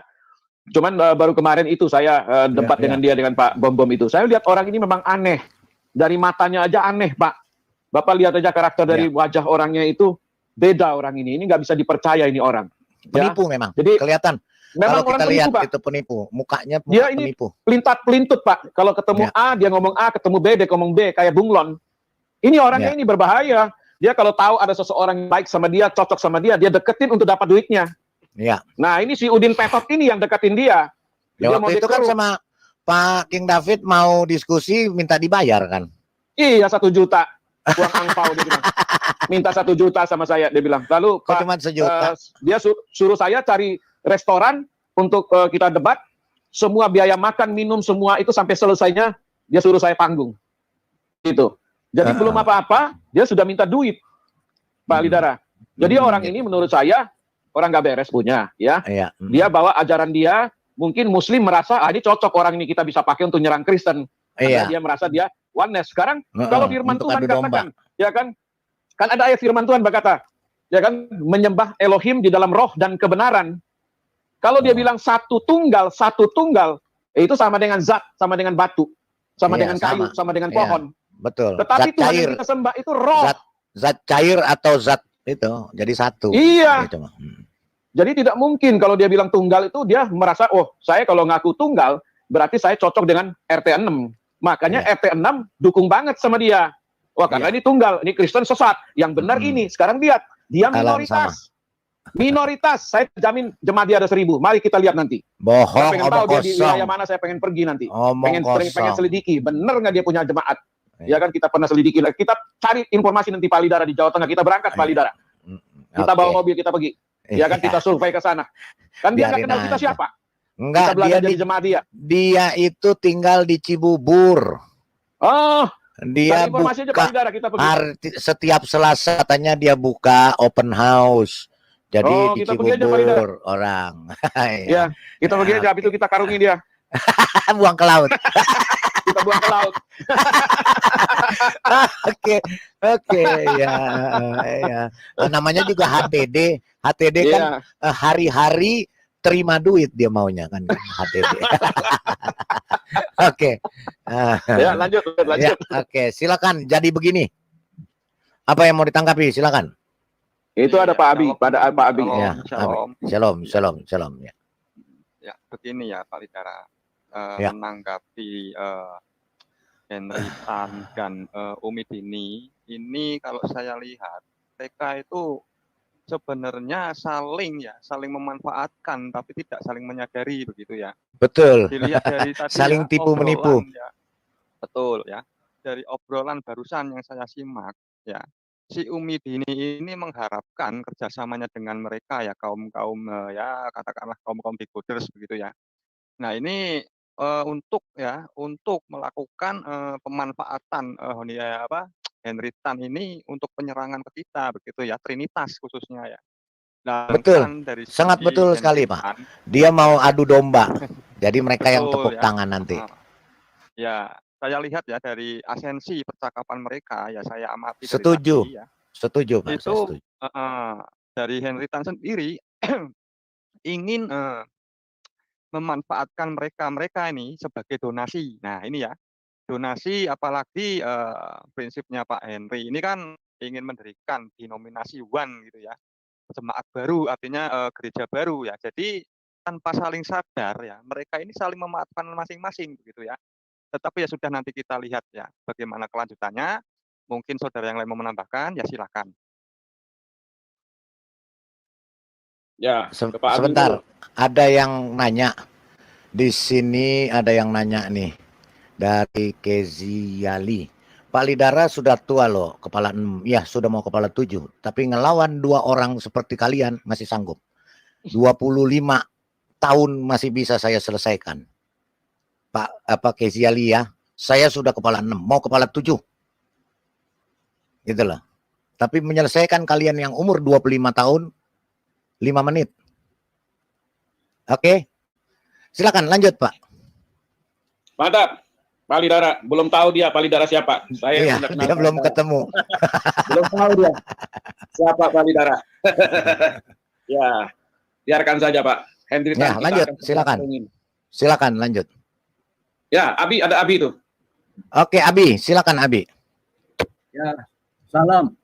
Cuman baru kemarin itu saya debat dengan dia, dengan Pak Bom itu. Saya lihat orang ini memang aneh. Dari matanya aja aneh, Pak. Bapak lihat aja karakter dari wajah orangnya itu beda orang ini. Ini nggak bisa dipercaya ini orang. Penipu memang. Jadi kelihatan. Memang Kalau orang kita penipu, lihat Pak. itu penipu, mukanya Dia muka ini penipu. pelintat-pelintut, Pak. Kalau ketemu Ya. A, dia ngomong A, ketemu B, dia ngomong B, kayak bunglon. Ini orangnya Ya. ini berbahaya. Dia kalau tahu ada seseorang yang baik sama dia, cocok sama dia deketin untuk dapat duitnya. Ya. Nah, ini si Udin Petot ini yang deketin dia. Ya, Dia mau waktu itu kan dikeruk. sama Pak King David mau diskusi minta dibayar kan. Iya, 1 juta. Uang angpau dia bilang. Minta 1 juta sama saya, dia bilang. Lalu Kok Pak, cuma sejuta? dia suruh saya cari restoran untuk kita debat. Semua biaya makan, minum, semua itu sampai selesainya dia suruh saya tanggung. Gitu. Jadi belum apa-apa, dia sudah minta duit, Pak Lidara. Jadi orang ini menurut saya orang nggak beres punya, ya. Iya. Dia bawa ajaran dia, mungkin Muslim merasa ini cocok orang ini kita bisa pakai untuk nyerang Kristen. Karena Iya. dia merasa dia oneness. Sekarang kalau firman untuk Tuhan adu domba. katakan, ya kan ada ayat firman Tuhan berkata, ya kan, menyembah Elohim di dalam roh dan kebenaran. Kalau dia bilang satu tunggal, itu sama dengan zat, sama dengan batu, sama Iya, dengan kayu, sama. sama dengan Iya. pohon. Betul. Tetapi Zat Tuhan cair. yang kita sembah itu roh. Zat cair atau zat itu jadi satu. Iya. Gitu. Jadi tidak mungkin kalau dia bilang tunggal itu dia merasa, oh saya kalau ngaku tunggal berarti saya cocok dengan RT 6. Makanya RT 6 dukung banget sama dia. Wah karena ini tunggal, ini Kristen sesat. Yang benar ini. Sekarang lihat, dia minoritas. Minoritas, saya jamin jemaat dia ada 1000. Mari kita lihat nanti. Saya Bohong, pengen tahu omong dia di wilayah kosong. mana, saya pengen pergi nanti. Omong Pengen kosong. selidiki, bener nggak dia punya jemaat? Ya kan kita pernah selidiki. Kita cari informasi nanti Pak Lidara di Jawa Tengah. Kita berangkat Pak Lidara. Kita bawa mobil, kita pergi. Ya kan kita survei ke sana. Kan dia nggak Biarin kenal kita aja. siapa. Enggak, Kita belajar dia jadi jemaat dia. Dia itu tinggal di Cibubur. Oh, Dia cari informasi aja Pak buka Lidara, kita pergi. setiap Selasa katanya dia buka open house. Jadi Oh, di kita pergi aja, Pak Lidara. Cibubur orang. Ya, kita pergi aja, habis itu kita karungi dia. Buang ke laut. Kita buang ke laut. Oke, ya. Namanya juga HTD. HTD kan hari-hari terima duit dia maunya kan HTD. Oke. Ya, lanjut. Ya, oke, silakan. Jadi begini. Apa yang mau ditanggapi? Silakan. Itu ada Pak Abi, pada Pak Abi. Ya, Shalom. Ya. Ya, begini ya Pak Lidara. Ya. Menanggapi Henry Tan dan Umi Dini, ini kalau saya lihat mereka itu sebenarnya saling memanfaatkan tapi tidak saling menyadari begitu ya. Betul. Dilihat dari tadi saling tipu menipu. Ya. Betul ya. Dari obrolan barusan yang saya simak ya. Si Umi Dini ini mengharapkan kerjasamanya dengan mereka ya kaum-kaum ya katakanlah kaum-kaum decoders begitu ya. Nah ini untuk melakukan pemanfaatan Henry Tan ini untuk penyerangan ke kita begitu ya, Trinitas khususnya ya. Nah, Betul, dari sangat sisi betul Henry sekali Tan, Pak. Dia mau adu domba, jadi mereka yang betul, tepuk ya. tangan nanti. Ya, saya lihat ya dari asensi percakapan mereka ya saya amati dari Setuju, tadi ya. setuju Pak. Itu saya setuju. dari Henry Tan sendiri ingin memanfaatkan mereka ini sebagai donasi. Nah ini ya, donasi apalagi prinsipnya Pak Henry ini kan ingin mendirikan denominasi one gitu ya, jemaat baru artinya gereja baru ya. Jadi tanpa saling sadar ya, mereka ini saling memanfaatkan masing-masing begitu ya. Tetapi ya sudah nanti kita lihat ya bagaimana kelanjutannya. Mungkin saudara yang lain mau menambahkan ya silakan. Ya, sebentar. Ada yang nanya di sini, ada yang nanya nih dari Keziali. Pak Lidara sudah tua loh, kepala 6, ya sudah mau kepala 7, tapi ngelawan 2 orang seperti kalian masih sanggup. 25 tahun masih bisa saya selesaikan. Pak Keziali ya, saya sudah kepala 6, mau kepala 7. Gitu loh. Tapi menyelesaikan kalian yang umur 25 tahun 5 menit. Oke. Silakan lanjut, Pak. Mantap. Pak Lidara, belum tahu dia Pak Lidara siapa. Saya iya, dia belum ketemu. Belum tahu dia. Siapa Pak Lidara? Ya, biarkan saja Pak. Henry Ya, lanjut, silakan. Silakan lanjut. Ya, Abi, ada Abi tuh. Oke, Abi, silakan Abi. Ya, salam.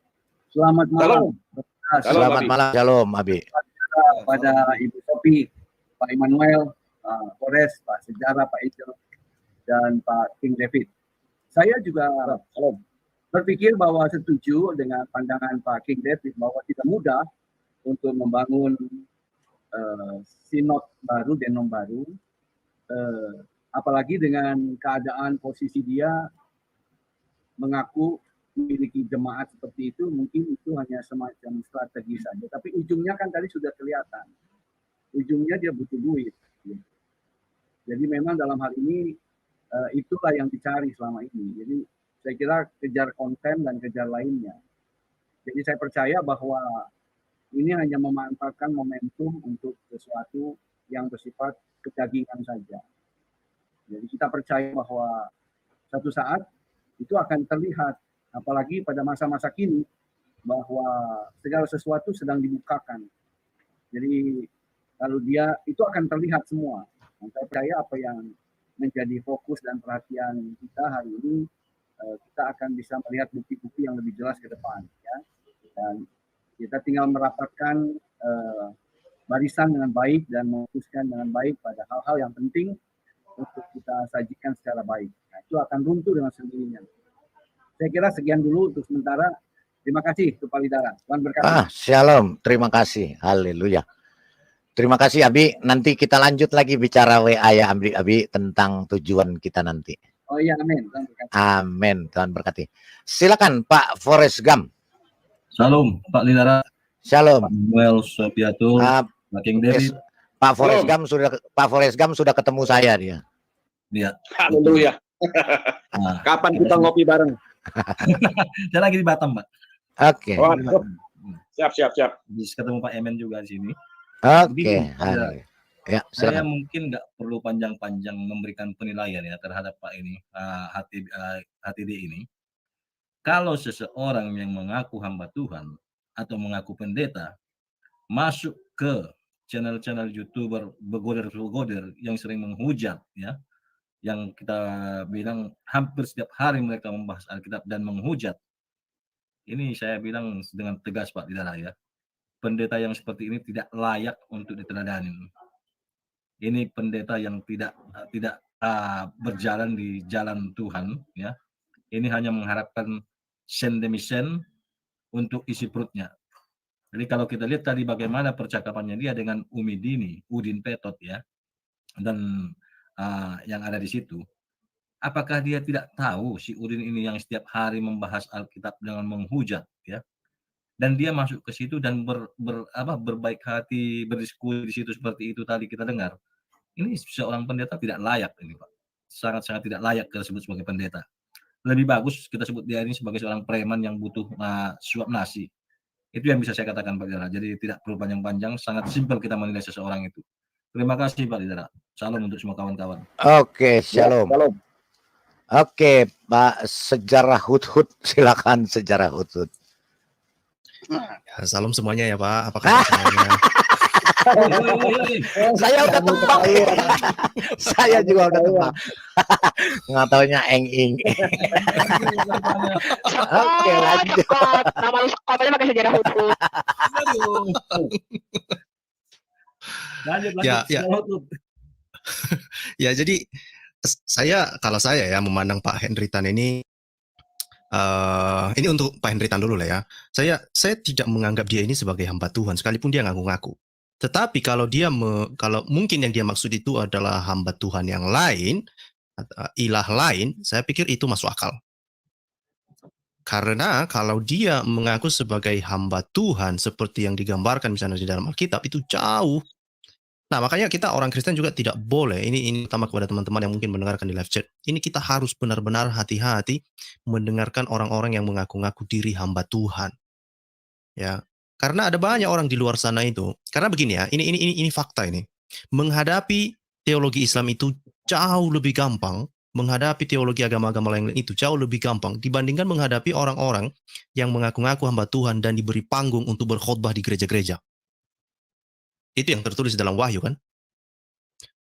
Selamat malam. Selamat malam, shalom Abi. Pada Ibu Sophie. Pak Immanuel, Polres, Pak Sejarah, Pak Ejel, dan Pak King David. Saya juga berpikir bahwa setuju dengan pandangan Pak King David bahwa tidak mudah untuk membangun sinod baru, denom baru, apalagi dengan keadaan posisi dia mengaku memiliki jemaat seperti itu, mungkin itu hanya semacam strategi saja. Tapi ujungnya kan tadi sudah kelihatan. Ujungnya dia butuh duit. Jadi memang dalam hal ini itulah yang dicari selama ini. Jadi saya kira kejar konten dan kejar lainnya. Jadi saya percaya bahwa ini hanya memanfaatkan momentum untuk sesuatu yang bersifat kedagingan saja. Jadi kita percaya bahwa suatu saat itu akan terlihat, apalagi pada masa-masa kini, bahwa segala sesuatu sedang dibukakan. Jadi kalau dia itu akan terlihat semua. Dan saya percaya apa yang menjadi fokus dan perhatian kita hari ini, kita akan bisa melihat bukti-bukti yang lebih jelas ke depan. Ya. Dan kita tinggal merapatkan barisan dengan baik dan memutuskan dengan baik pada hal-hal yang penting untuk kita sajikan secara baik. Nah, itu akan runtuh dengan sendirinya. Saya kira sekian dulu untuk sementara. Terima kasih Kepala Lidara. Tuhan berkati. Shalom. Terima kasih. Haleluya. Terima kasih Abi. Nanti kita lanjut lagi bicara WA ya Abi tentang tujuan kita nanti. Oh iya, amin. Tuhan berkati. Amin. Tuhan berkati. Silakan Pak Forrest Gump. Shalom Pak Lidara. Shalom. Pak Noel Sofiatul. Pak King David. Pak Forrest Gump sudah ketemu saya dia. Iya. Haleluya. Kapan kita ngopi bareng? Saya lagi di Batam, Pak. Oke. Siap. Bisa ketemu Pak Emen juga di sini. Oke. Ya, saya mungkin nggak perlu panjang-panjang memberikan penilaian ya terhadap Pak ini, HTD ini. Kalau seseorang yang mengaku hamba Tuhan atau mengaku pendeta masuk ke channel-channel YouTuber begoder-begoder yang sering menghujat ya, yang kita bilang hampir setiap hari mereka membahas Alkitab dan menghujat. Ini saya bilang dengan tegas Pak Lidara ya. Pendeta yang seperti ini tidak layak untuk diteladani. Ini pendeta yang tidak berjalan di jalan Tuhan ya. Ini hanya mengharapkan sen demi sen untuk isi perutnya. Jadi kalau kita lihat tadi bagaimana percakapannya dia dengan Umi Dini, Udin Petot ya. Dan yang ada di situ, apakah dia tidak tahu si Udin ini yang setiap hari membahas Alkitab dengan menghujat ya, dan dia masuk ke situ dan berbaik hati berdiskusi di situ seperti itu tadi kita dengar. Ini seorang pendeta tidak layak ini Pak, sangat-sangat tidak layak kita sebut sebagai pendeta. Lebih bagus kita sebut dia ini sebagai seorang preman yang butuh suap nasi. Itu yang bisa saya katakan Pak Lidara. Jadi tidak perlu panjang-panjang, sangat simpel kita menilai seseorang itu. Terima kasih Pak Lidara. Salam untuk semua kawan-kawan. Oke, shalom. Oke, Pak Sejarah Hudhud, silakan Sejarah Hudhud. Ya, salam semuanya ya Pak. Apa kabar semuanya? Saya udah tebak. Saya juga udah tebak. Nggak taunya eng-ing. Oke, lanjut. Nama lu sekolahnya pakai Sejarah Hudhud. Lanjut. Ya. Ya, jadi kalau saya ya memandang Pak Henry Tan ini untuk Pak Henry Tan dulu lah ya. Saya tidak menganggap dia ini sebagai hamba Tuhan sekalipun dia ngaku-ngaku. Tetapi kalau kalau mungkin yang dia maksud itu adalah hamba Tuhan yang lain, ilah lain, saya pikir itu masuk akal. Karena kalau dia mengaku sebagai hamba Tuhan seperti yang digambarkan misalnya di dalam Alkitab itu jauh. Nah, makanya kita orang Kristen juga tidak boleh, ini utama kepada teman-teman yang mungkin mendengarkan di live chat, ini kita harus benar-benar hati-hati mendengarkan orang-orang yang mengaku-ngaku diri hamba Tuhan. Ya, karena ada banyak orang di luar sana itu. Karena begini ya, ini fakta ini. Menghadapi teologi Islam itu jauh lebih gampang, menghadapi teologi agama-agama lain itu jauh lebih gampang dibandingkan menghadapi orang-orang yang mengaku-ngaku hamba Tuhan dan diberi panggung untuk berkhotbah di gereja-gereja. Itu yang tertulis dalam Wahyu kan.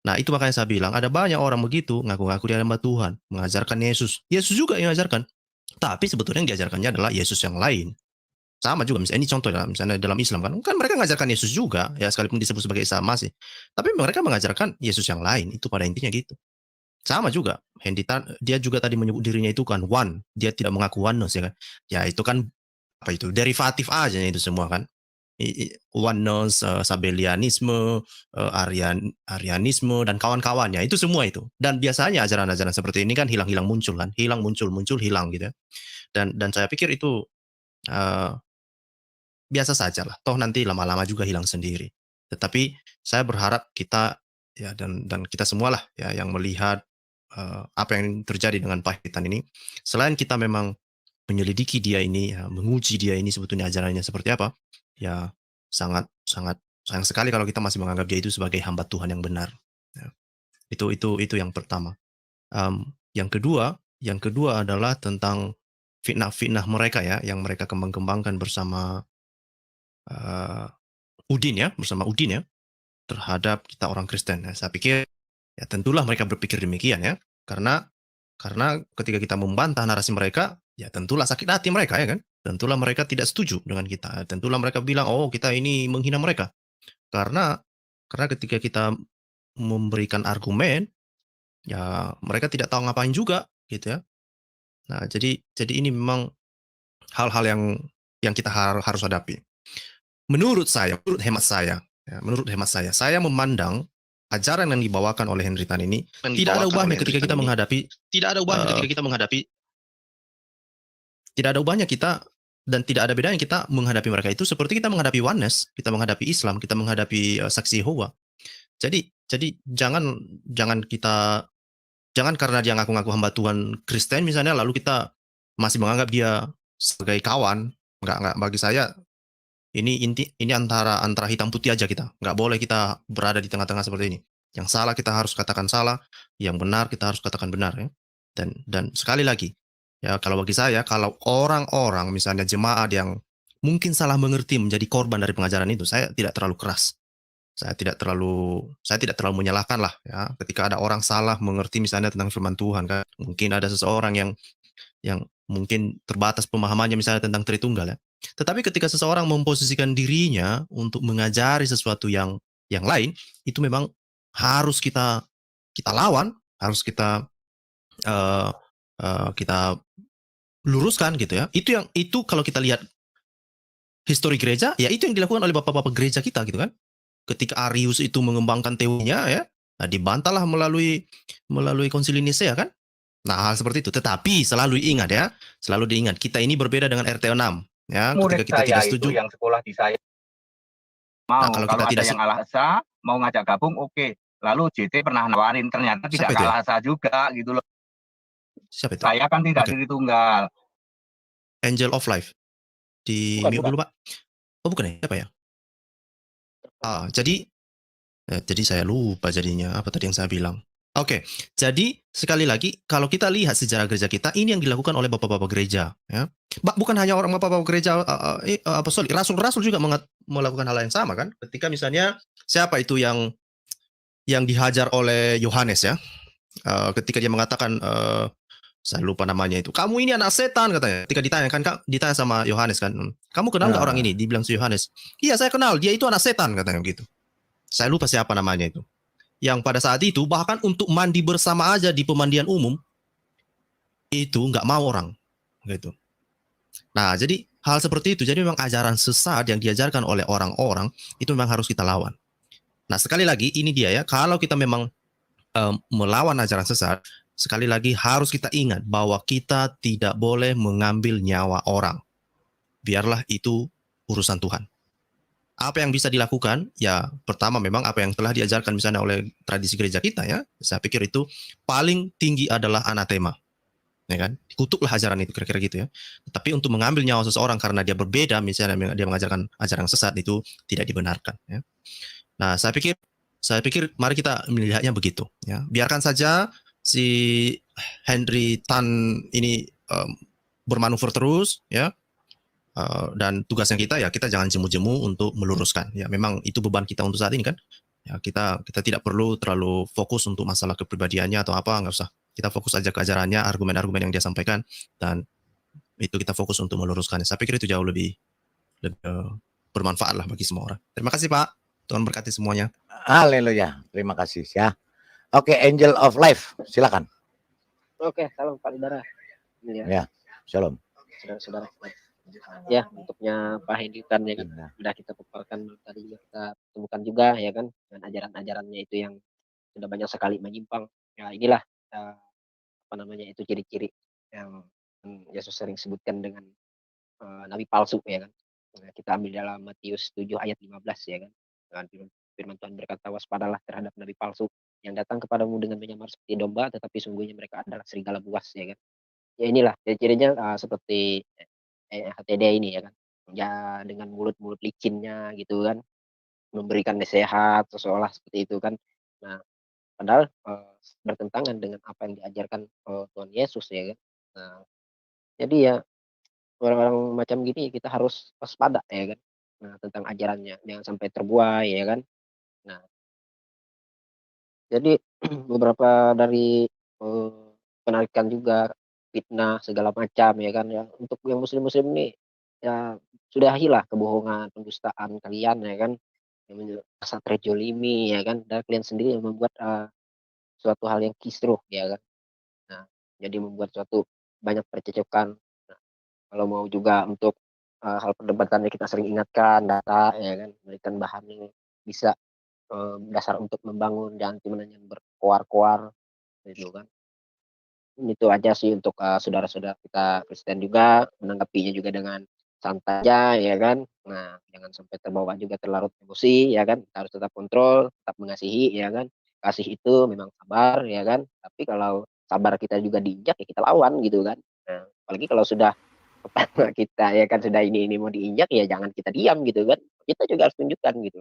Nah itu makanya saya bilang ada banyak orang begitu ngaku-ngaku dia hamba Tuhan, mengajarkan Yesus. Yesus juga yang mengajarkan. Tapi sebetulnya yang diajarkannya adalah Yesus yang lain. Sama juga misalnya ini contoh misalnya dalam Islam kan mereka mengajarkan Yesus juga ya sekalipun disebut sebagai Isa Masih. Tapi mereka mengajarkan Yesus yang lain itu pada intinya gitu. Sama juga Henry Tan dia juga tadi menyebut dirinya itu kan one, dia tidak mengaku oneness ya kan. Ya itu kan apa itu derivatif aja itu semua kan. Oneness, Sabellianisme, Arianisme dan kawan-kawannya itu semua itu. Dan biasanya ajaran-ajaran seperti ini kan hilang-hilang muncul kan, hilang muncul hilang gitu ya. Dan saya pikir itu biasa saja lah. Toh nanti lama-lama juga hilang sendiri. Tetapi saya berharap kita ya dan kita semualah ya yang melihat apa yang terjadi dengan Pak Henry Tan ini, selain kita memang menyelidiki dia ini, ya, menguji dia ini sebetulnya ajarannya seperti apa, ya sangat sayang sekali kalau kita masih menganggap dia itu sebagai hamba Tuhan yang benar. Ya. Itu yang pertama. Yang kedua adalah tentang fitnah-fitnah mereka ya, yang mereka kembang-kembangkan bersama Udin ya, terhadap kita orang Kristen. Ya, saya pikir ya tentulah mereka berpikir demikian ya, karena ketika kita membantah narasi mereka, ya tentulah sakit hati mereka ya kan, tentulah mereka tidak setuju dengan kita, tentulah mereka bilang oh kita ini menghina mereka, karena ketika kita memberikan argumen, ya mereka tidak tahu ngapain juga gitu ya. Nah jadi ini memang hal-hal yang kita harus hadapi. Menurut hemat saya memandang ajaran yang dibawakan oleh Henry Tan ini tidak ada ubahnya ketika kita menghadapi tidak ada ubahnya kita dan tidak ada bedanya kita menghadapi mereka itu seperti kita menghadapi oneness, kita menghadapi Islam, kita menghadapi saksi Yehova. Jadi jangan karena dia ngaku-ngaku hamba Tuhan Kristen misalnya lalu kita masih menganggap dia sebagai kawan. Enggak bagi saya ini antara hitam putih aja kita. Nggak boleh kita berada di tengah-tengah seperti ini. Yang salah kita harus katakan salah, yang benar kita harus katakan benar ya. Dan sekali lagi, ya kalau bagi saya kalau orang-orang misalnya jemaat yang mungkin salah mengerti menjadi korban dari pengajaran itu, saya tidak terlalu keras. Saya tidak terlalu menyalahkan lah ya. Ketika ada orang salah mengerti misalnya tentang firman Tuhan kan. Mungkin ada seseorang yang mungkin terbatas pemahamannya misalnya tentang Tritunggal ya. Tetapi ketika seseorang memposisikan dirinya untuk mengajari sesuatu yang lain, itu memang harus kita lawan, harus kita luruskan gitu ya. Itu kalau kita lihat histori gereja, ya itu yang dilakukan oleh bapak-bapak gereja kita gitu kan. Ketika Arius itu mengembangkan teorinya ya, nah dibantahlah melalui konsili Nisea kan. Nah hal seperti itu. Tetapi selalu diingat kita ini berbeda dengan RT 6. Ya, Murid ketika kita tidak setuju yang sekolah di saya mau kalau kalau kita tidak ada yang Al-Aqsa mau ngajak gabung oke. Lalu JT pernah nawarin ternyata tidak Al-Aqsa juga gitu loh. Siapa itu? Saya kan tidak Tritunggal. Angel of Life di mute dulu Pak. Oh bukan ya? Siapa ya? Jadi saya lupa jadinya apa tadi yang saya bilang. Oke, jadi sekali lagi kalau kita lihat sejarah gereja kita ini yang dilakukan oleh bapak-bapak gereja, ya. Bukan hanya orang bapak-bapak gereja apostolik, rasul-rasul juga melakukan hal yang sama kan? Ketika misalnya siapa itu yang dihajar oleh Yohanes ya, ketika dia mengatakan saya lupa namanya itu, kamu ini anak setan katanya. Ketika ditanya sama Yohanes kan, kamu kenal nggak orang ini? Dibilang si Yohanes, iya saya kenal, dia itu anak setan katanya gitu. Saya lupa siapa namanya itu. Yang pada saat itu bahkan untuk mandi bersama aja di pemandian umum itu nggak mau orang gitu. Nah jadi hal seperti itu, jadi memang ajaran sesat yang diajarkan oleh orang-orang itu memang harus kita lawan. Nah sekali lagi ini dia ya, kalau kita memang melawan ajaran sesat, sekali lagi harus kita ingat bahwa kita tidak boleh mengambil nyawa orang. Biarlah itu urusan Tuhan. Apa yang bisa dilakukan? Ya, pertama memang apa yang telah diajarkan misalnya oleh tradisi gereja kita ya. Saya pikir itu paling tinggi adalah anatema. Ya kan? Dikutuklah ajaran itu kira-kira gitu ya. Tapi untuk mengambil nyawa seseorang karena dia berbeda, misalnya dia mengajarkan ajaran sesat itu tidak dibenarkan ya. Nah, saya pikir mari kita melihatnya begitu ya. Biarkan saja si Henry Tan ini bermanuver terus ya. Dan tugasnya kita jangan jemu-jemu untuk meluruskan ya, memang itu beban kita untuk saat ini kan ya, kita tidak perlu terlalu fokus untuk masalah kepribadiannya atau apa, nggak usah, kita fokus aja ke ajarannya, argumen-argumen yang dia sampaikan, dan itu kita fokus untuk meluruskannya. Saya pikir itu jauh lebih bermanfaat lah bagi semua orang. Terima kasih Pak. Tuhan berkati semuanya. Haleluya. Terima kasih ya. Oke, Angel of Life, silakan. Oke, salam Pak Lidara. Ya, shalom. Saudara-saudara. Ya, untuknya Pak Henditan ya kan, sudah kita paparkan tadi juga kita temukan juga ya kan, dengan ajaran-ajarannya itu yang sudah banyak sekali menyimpang. Ya inilah apa namanya itu ciri-ciri yang Yesus sering sebutkan dengan nabi palsu ya kan. Nah, kita ambil dalam Matius 7 ayat 15 ya kan. Dengan firman Tuhan berkata, waspadalah terhadap nabi palsu yang datang kepadamu dengan menyamar seperti domba, tetapi sungguhnya mereka adalah serigala buas ya kan. Ya inilah ciri-cirinya seperti HTD ini ya kan. Ya dengan mulut-mulut licinnya gitu kan, memberikan nasihat seolah seperti itu kan. Nah, padahal bertentangan dengan apa yang diajarkan Tuhan Yesus ya kan. Nah, jadi ya orang-orang macam gini kita harus waspada ya kan. Nah, tentang ajarannya jangan sampai terbuai ya kan. Nah, jadi beberapa dari penarikan juga fitnah segala macam ya kan ya. Untuk yang muslim-muslim ini ya sudahilah kebohongan, pendustaan kalian ya kan. Yang merasa terjolimi ya kan, dan kalian sendiri yang membuat suatu hal yang kisruh ya kan. Nah, jadi membuat suatu banyak percecokan. Nah, kalau mau juga untuk hal perdebatannya kita sering ingatkan data ya kan, berikan bahan yang bisa dasar untuk membangun, jangan cuma hanya berkoar-koar gitu kan. Itu aja sih untuk saudara-saudara kita Kristen juga, menanggapinya juga dengan santai aja ya kan. Nah, jangan sampai terbawa juga terlarut emosi ya kan. Kita harus tetap kontrol, tetap mengasihi ya kan. Kasih itu memang sabar ya kan. Tapi kalau sabar kita juga diinjak ya kita lawan gitu kan. Nah, apalagi kalau sudah kepala kita ya kan sudah ini mau diinjak ya jangan kita diam gitu kan. Kita juga harus tunjukkan gitu.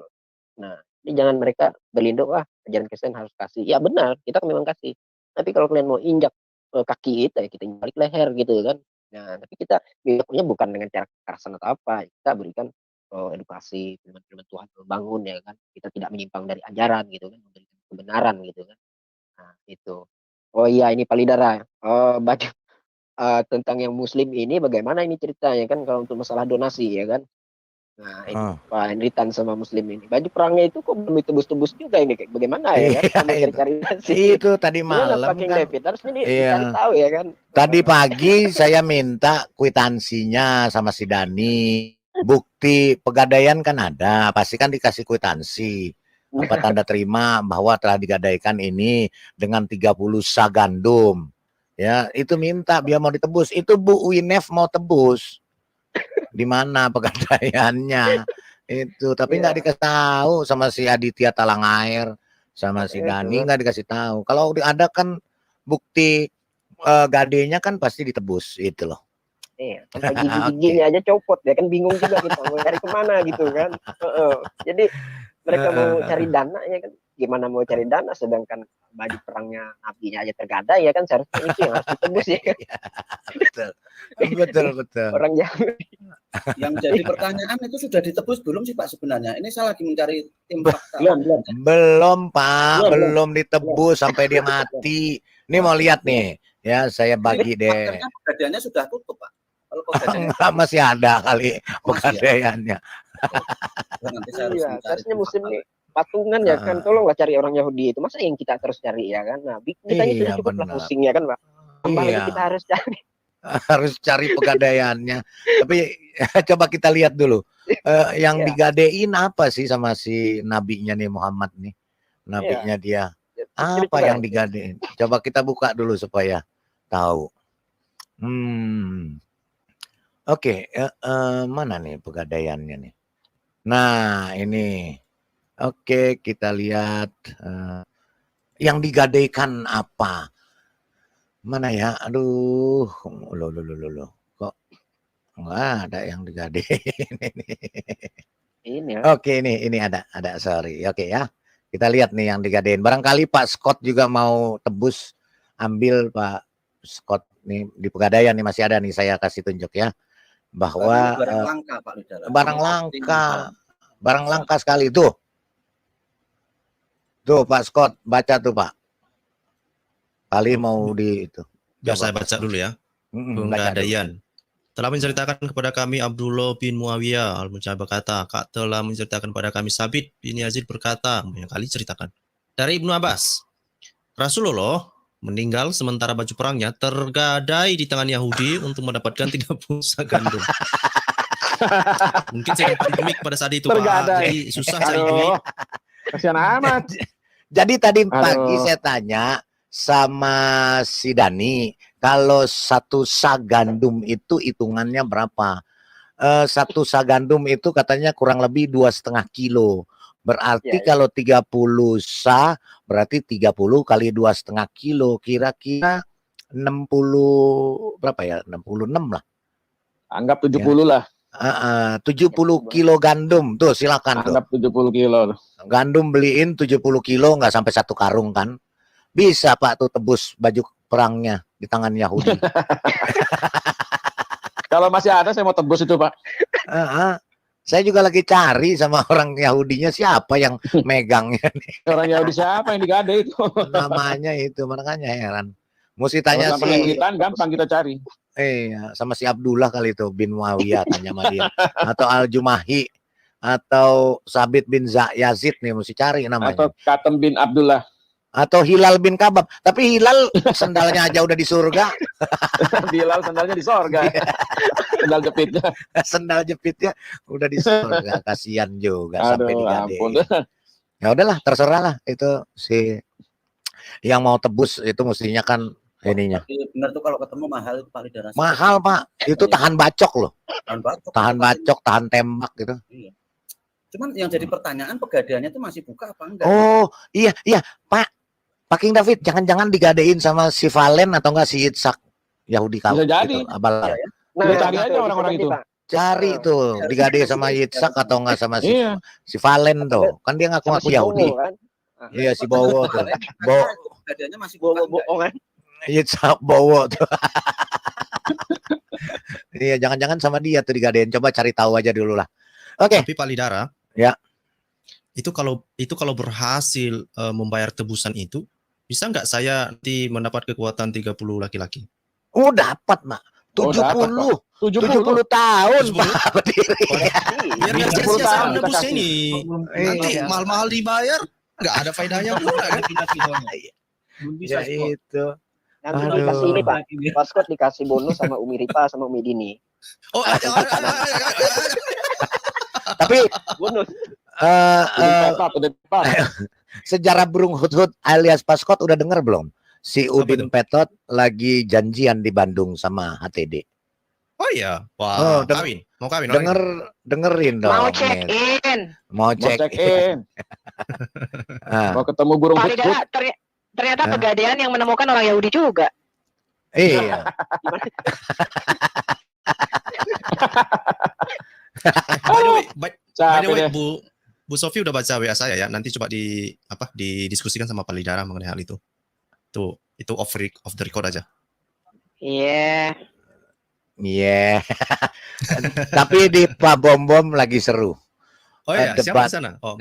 Nah, jadi jangan mereka berlindung ajaran Kristen harus kasih. Ya benar, kita memang kasih. Tapi kalau kalian mau injak kaki kita ya kita balik leher gitu kan. Nah, tapi kita injaknya bukan dengan cara kekerasan atau apa. Kita berikan edukasi firman-firman Tuhan membangun ya kan. Kita tidak menyimpang dari ajaran gitu kan, memberikan kebenaran gitu kan. Nah, itu. Oh iya ini Pak Lidara. Tentang yang muslim ini bagaimana ini ceritanya kan kalau untuk masalah donasi ya kan. Nah, ini Pak Henritan sama muslim ini. Baju perangnya itu kok belum ditebus-tebus juga ini kayak bagaimana ya kan? Kamu cari-cari Itu tadi malam King kan. David harusnya dicari tahu ya kan. Tadi pagi saya minta kwitansinya sama si Dani. Bukti pegadaian kan ada, pasti kan dikasih kwitansi. Apa tanda terima bahwa telah digadaikan ini dengan 30 sa gandum. Ya, itu minta biar mau ditebus. Itu Bu Winef mau tebus. Di mana pegadaiannya itu, tapi nggak dikasih tahu sama si Aditya Talang Air, sama si Dani nggak dikasih tahu. Kalau ada kan bukti gadenya kan pasti ditebus itu loh. Iya, sampai gigi-giginya aja copot ya kan, bingung juga kita mau cari kemana gitu kan. Jadi mereka mau cari dana ya kan, gimana mau cari dana sedangkan baju perangnya nabinya aja tergadai ya kan, seharusnya itu yang harus ditebus ya kan. Betul. Orang Yahudi. Yang jadi pertanyaan itu sudah ditebus belum sih Pak sebenarnya? Ini saya lagi mencari tim fakta. Belum Pak, belum ditebus sampai dia mati. Ini mau lihat nih, ya saya bagi deh. Pegadaiannya sudah tutup Pak. Kalau Enggak, masih ada kali pegadaiannya. Iya, seharusnya muslim nih patungan ya kan, tolonglah cari orang Yahudi itu, masa yang kita terus cari ya kan. Nah, kita ini sudah cukup lah pusing ya kan Pak. Apalagi kita harus cari. Harus cari pegadaiannya. Tapi coba kita lihat dulu. Yang digadein apa sih sama si nabinya nih Muhammad nih? Nabinya dia. Apa yang digadein? Coba kita buka dulu supaya tahu. Oke, mana nih pegadaiannya nih? Nah, ini. Oke, kita lihat yang digadaikan apa? Mana ya? Aduh, loh. Kok nggak ada yang digadein ini. Oke, ini ada, sorry. Oke ya. Kita lihat nih yang digadein. Barangkali Pak Scott juga mau tebus, ambil Pak Scott nih di pegadaian nih masih ada nih, saya kasih tunjuk ya. Bahwa barang langka Pak Lidara. Barang langka sekali tuh. Tuh Pak Scott, baca tuh Pak. Kali mau di itu. Biar saya baca dulu ya. Pegadaian. Telah menceritakan kepada kami Abdullah bin Muawiyah Al-Mujahid berkata, Kak telah menceritakan kepada kami Sabit bin Yazid berkata, banyak kali ceritakan. Dari Ibnu Abbas, Rasulullah meninggal sementara baju perangnya tergadai di tangan Yahudi untuk mendapatkan 3 busa gandum. Mungkin sedang pandemik pada saat itu, Pak. Jadi susah cari duit. Kasihan amat. Jadi tadi Aduh. pagi saya tanya sama si Dani, kalau 1 sa gandum itu hitungannya berapa? 1 sa gandum itu katanya kurang lebih 2,5 kilo. Berarti kalau 30 sa, berarti 30 kali 2,5 kilo. Kira-kira 60, berapa ya? 66 lah. Anggap 70 lah. 70 kilo gandum. Tuh silakan tuh. Anggap 70 kilo. Gandum beliin 70 kilo, nggak sampai 1 karung kan. Bisa Pak tuh tebus baju perangnya di tangan Yahudi. Kalau masih ada saya mau tebus itu, Pak. Saya juga lagi cari sama orang Yahudinya, siapa yang megangnya nih. Orang Yahudi siapa yang digade itu? Namanya itu, makanya heran. Mesti tanya sama si gampang kita cari. Iya, sama si Abdullah kali itu bin Muawiyah, tanya sama dia. Atau Al-Jumahi atau Sabit bin Yazid nih, mesti cari namanya. Atau Katem bin Abdullah. Atau Hilal bin Kabab. Tapi Hilal sendalnya aja udah di surga. Hilal sendalnya di surga. Sendal jepitnya. Sendal jepitnya udah di surga. Kasihan juga sampai digadein. Ya udahlah, terserah lah itu si yang mau tebus itu mestinya kan ininya. Benar tuh kalau ketemu mahal itu paling darah. Mahal Pak, itu tahan bacok loh. Tahan bacok. Tahan tembak gitu. Iya. Cuman yang jadi pertanyaan pegadaiannya itu masih buka apa enggak? Oh iya Pak King David, jangan-jangan digadein sama si Valen atau enggak si Yitzhak Yahudi kau. Bisa jadi. Gitu, abal. Cari aja orang-orang itu. Cari tuh digadein sama Yitzhak atau enggak sama si Valen tuh. Kan dia ngaku-ngaku Yahudi. Iya si Bowo tuh. Pegadaiannya masih bohong kan? Yitzhak Bowo tuh. Iya, jangan-jangan sama dia tuh digadein. Coba cari tahu aja dulu lah. Oke. Tapi Pak Lidara, ya. Itu kalau berhasil membayar tebusan itu, bisa nggak saya nanti mendapat kekuatan 30 laki-laki? Oh, dapat, Mak. 70 tahun Pak berdiri. Biar nggak sia-sia saya menebus ini. Nanti mahal-mahal dibayar, nggak ada faedahnya pula kan? Ya itu. Nanti dikasih ini Pak, Paskot dikasih bonus sama Umi Ripa sama Umi Dini. Oh, tapi bonus. Sejarah burung hut-hut alias Paskot udah denger belum? Si Udin Petot lagi janjian di Bandung sama HTD. Oh iya, wah, mau kawin. Dengerin dong. Mau check in. Mau check in. Mau ketemu burung hut-hut. Ternyata pegadaian yang menemukan orang Yahudi juga. Iya. By the way, Bu Sofi udah baca WA saya ya. Nanti coba didiskusikan sama Pak Lidara mengenai hal itu. Itu off the record aja. Iya. Iya. Tapi di Pak Bom lagi seru. Oh iya, siapa di sana? Oh,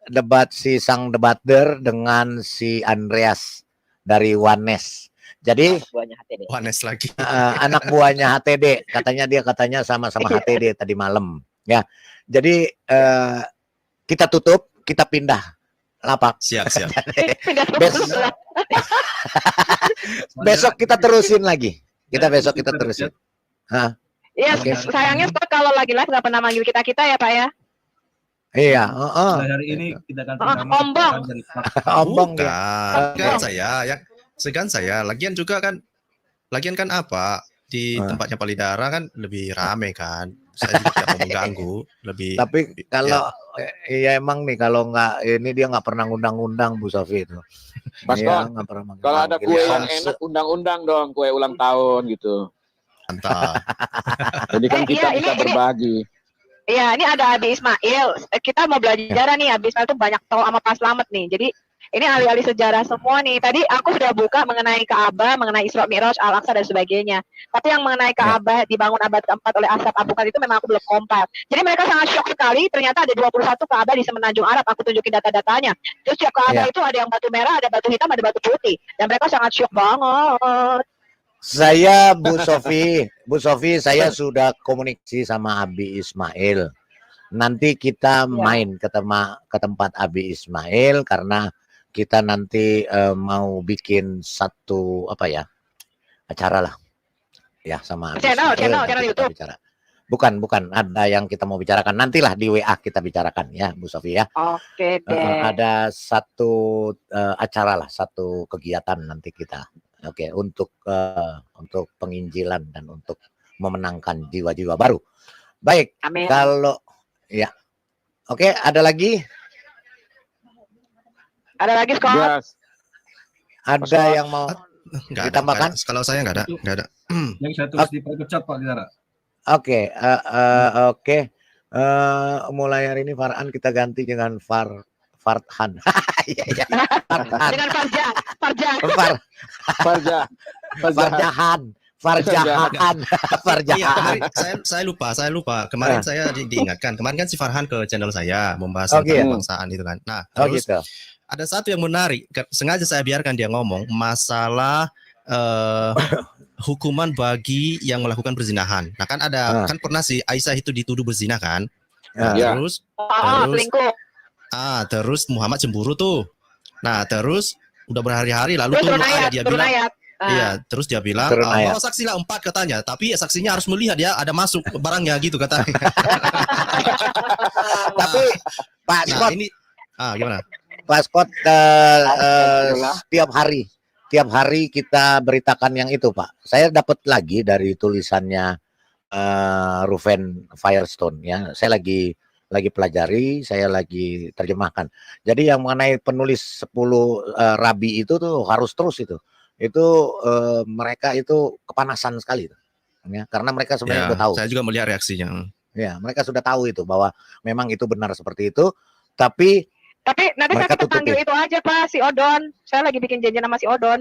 debat si sang debater dengan si Andreas dari Wanes. Jadi Wanes lagi. Anak buahnya HTD, katanya sama-sama HTD tadi malam. Ya. Jadi kita tutup, kita pindah lapak. Siap. Besok kita terusin lagi. Besok kita terusin. Iya, sayangnya kalau lagi live nggak pernah manggil kita ya Pak ya. Iya. Hari ini kita akan ombong ya. Segan saya. Lagian kan apa? Di tempatnya Pak Lidara kan lebih rame kan. Saya juga tidak mau mengganggu. Tapi kalau iya emang nih kalau nggak ini dia nggak pernah ngundang-undang Bu Sofi itu. Paskot, kalau ada kue yang enak undang-undang dong, kue ulang tahun gitu. Mantap. Jadi kan kita bisa berbagi. Iya, ini ada Abi Ismail. Kita mau belajar nih, Abi Ismail tuh banyak tahu sama Pak Slamet nih. Jadi ini ahli-ahli sejarah semua nih. Tadi aku sudah buka mengenai Ka'bah, mengenai Isra Mi'raj, Al-Aqsa dan sebagainya. Tapi yang mengenai Ka'bah dibangun abad keempat oleh Ashab Abu Bakar itu memang aku belum compile. Jadi mereka sangat shock sekali. Ternyata ada 21 Ka'bah di Semenanjung Arab. Aku tunjukin data-datanya. Terus tiap Ka'bah itu ada yang batu merah, ada batu hitam, ada batu putih. Dan mereka sangat shock banget. Saya Bu Sofi, saya sudah komunikasi sama Abi Ismail. Nanti kita main ke tempat Abi Ismail karena kita nanti mau bikin satu acara lah ya sama Abi Channel Ismail, YouTube. bicara. Bukan, ada yang kita mau bicarakan nantilah di WA kita bicarakan ya Bu Sofi ya. Oke deh. Ada satu acara lah, satu kegiatan nanti kita. Oke, untuk penginjilan dan untuk memenangkan jiwa-jiwa baru. Baik, Amin. kalau ya. Oke, ada lagi? Ada lagi, Scott? Yes. Ada yang mau Nggak ada, ditambahkan? nggak ada. Kalau saya nggak ada. Yang saya tulis di pecat Pak Dara. Oke, mulai hari ini Farhan kita ganti dengan Farhan. Iya. Farhan. Dengan Farjahan. Iya, kemarin saya lupa. Kemarin saya diingatkan. Kemarin kan si Farhan ke channel saya membahas tentang kebangsaan itu kan. Nah, terus gitu. ada satu yang menarik. Sengaja saya biarkan dia ngomong masalah hukuman bagi yang melakukan perzinahan. Nah, kan kan pernah si Aisyah itu dituduh berzina kan. Terus Muhammad cemburu tuh. Nah, terus udah berhari-hari lalu tuh dia bilang, iya, terus dia bilang, bawa saksi lah 4 katanya, tapi saksinya harus melihat ya ada masuk barangnya gitu katanya. Tapi Pak Scott ini gimana? Pak Scott tiap hari kita beritakan yang itu Pak. Saya dapat lagi dari tulisannya Ruven Firestone ya. Saya lagi pelajari, saya lagi terjemahkan. Jadi yang mengenai penulis 10 rabi itu tuh harus terus itu. Itu mereka itu kepanasan sekali tuh. Ya, karena mereka sebenarnya sudah tahu. Saya juga melihat reaksinya. Ya, mereka sudah tahu itu bahwa memang itu benar seperti itu, tapi nanti saya kita panggil itu aja Pak, si Odon. Saya lagi bikin janjian sama si Odon.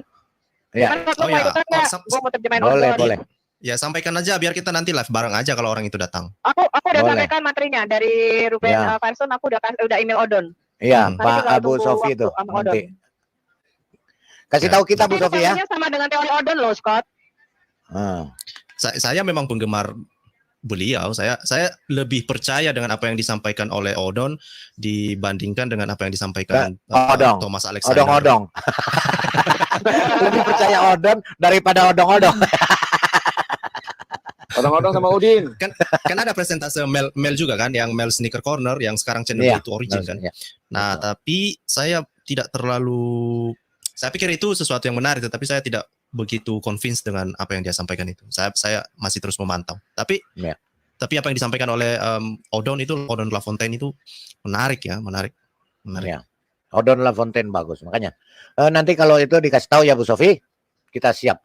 Ya. Gue mau terjemahin Odon. Boleh. Ya sampaikan aja biar kita nanti live bareng aja kalau orang itu datang. Aku udah sampaikan materinya dari Ruben Firestone, aku udah email Odon. Iya, Pak Abu Sofi itu. Nanti kasih tahu kita Bu Sofi ya. Sama dengan teori Odon loh, Scott. Saya memang penggemar beliau. Saya lebih percaya dengan apa yang disampaikan oleh Odon dibandingkan dengan apa yang disampaikan Thomas Alexander. Odong. Lebih percaya Odon daripada odong-odong. Odong-odong sama Udin. Kan ada presentase Mel juga kan, yang Mel Sneaker Corner yang sekarang channel itu Origin kan. Nah, tapi saya tidak terlalu, saya pikir itu sesuatu yang menarik, tetapi saya tidak begitu convinced dengan apa yang dia sampaikan itu. Saya masih terus memantau. Tapi apa yang disampaikan oleh Odon LaFontaine itu menarik. Ya. Odon LaFontaine bagus. Makanya nanti kalau itu dikasih tahu ya Bu Sofi, kita siap.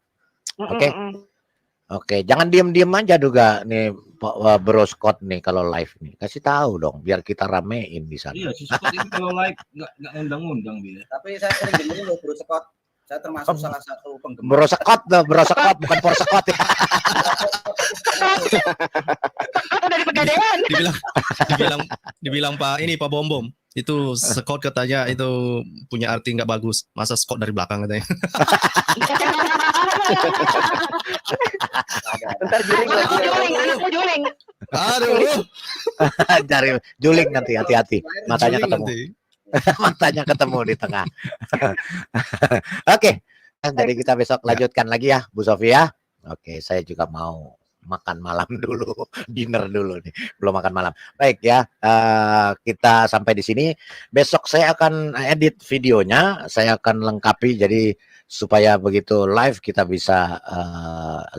Oke, jangan diem-diem aja juga nih Pak Bro Scott nih kalau live nih. Kasih tahu dong biar kita ramein di sana. Iya, si Scott ini kalau live nggak ngundang-ngundang dia. Tapi saya sering dengerin loh Bro Scott. Saya termasuk salah satu penggemar. Bro Scott bukan Por Scott ya. Dari Pegadaian. Dibilang Pak Bom. Itu Scott katanya itu punya arti nggak bagus. Masa Scott dari belakang katanya. Bentar juling. Aduh. Cari juling nanti, hati-hati. Matanya ketemu. Matanya ketemu di tengah. Oke. Jadi kita besok lanjutkan lagi ya Bu Sofi ya. Oke, saya juga mau makan malam dulu, dinner dulu nih, belum makan malam. Baik ya, kita sampai di sini. Besok saya akan edit videonya, saya akan lengkapi jadi supaya begitu live kita bisa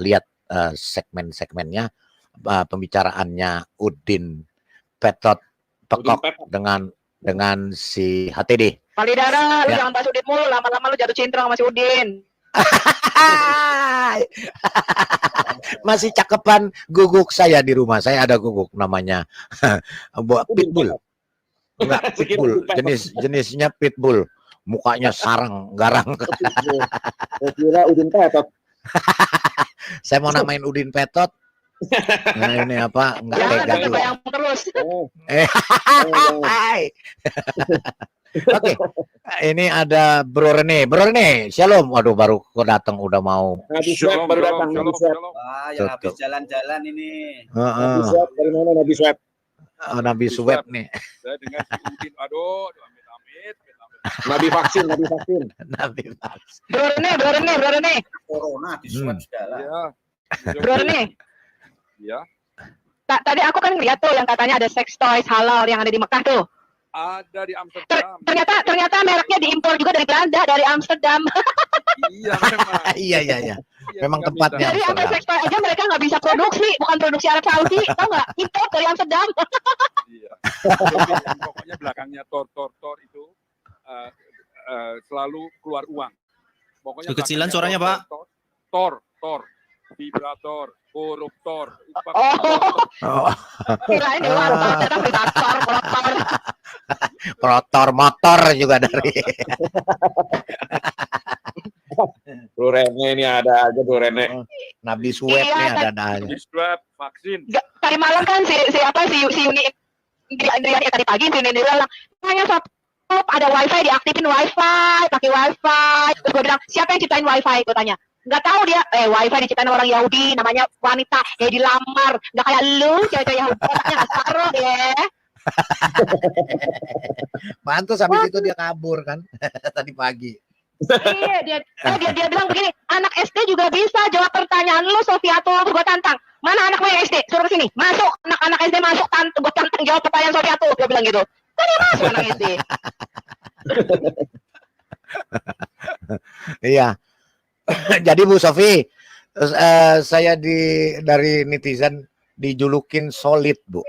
lihat segmen-segmennya, pembicaraannya Udin Petot Pekok dengan si HTD. Palidara, lu jangan bahas Udin mulu, lama-lama lu jatuh cinta sama si Udin. Masih cakepan guguk saya di rumah. Saya ada guguk namanya Pitbull. Enggak, Pitbull. Jenisnya Pitbull. Mukanya sarang, garang. Saya kira Udin Petot. Saya mau namain Udin Petot. Nah, ini apa? Enggak tega juga. Terus. Oke, ini ada Bro Rene. Bro Rene, shalom. Waduh, baru kok datang udah mau. Nabi Swab baru datang. Nabi Swab. Wah, yang habis jalan-jalan ini. Nabi Swab dari mana Nabi Swab? Nabi Swab nih. Saya dengar si Udin, aduh, amit. Nabi vaksin. Nabi vaksin. Bro Rene. Corona di swab segala. Iya. Bro Rene. Iya. Tadi aku kan lihat tuh yang katanya ada sex toys halal yang ada di Mekah tuh. Ada di Amsterdam. Ternyata mereknya diimpor juga dari Belanda, dari Amsterdam. Iya memang. Iya. Memang tempatnya Jadi sampai Amsterdam. sex toy aja mereka nggak bisa produksi, bukan produksi Arab Saudi, tau nggak? Impor dari Amsterdam. Iya. Pokoknya belakangnya tor itu selalu keluar uang. Pokoknya Kekecilan belakangnya suaranya, Pak. Tor, vibrator, koruptor. Kirain di luar ternyata vibrator, koruptor. Protor motor juga dari. Bro Rene ini ada aja Bro Rene. Nabi Swab Iya, nih ada aja. Nabi Swab vaksin. Tadi malam kan si Yuni Indriani tadi pagi Yuni bilang, "Tanya sob, ada wifi diaktifin wifi, pakai wifi." Terus gue bilang, "Siapa yang ciptain wifi?" Gue tanya. Nggak tahu dia, wifi diciptain orang Yahudi, namanya wanita, kayak dilamar, nggak kayak lu, cewek-cewek Yahudi, otaknya nggak separuh deh. Pantes habis itu dia kabur kan tadi pagi. Iya, dia bilang begini, anak SD juga bisa jawab pertanyaan lu, Sofiatul. Gue tantang, mana anakmu yang SD? Suruh kesini, masuk, anak SD masuk, gue tantang jawab pertanyaan Sofiatul. Gue bilang gitu, kan dia masuk anak SD. Iya. Jadi Bu Sofi, saya dari netizen dijulukin solid, Bu.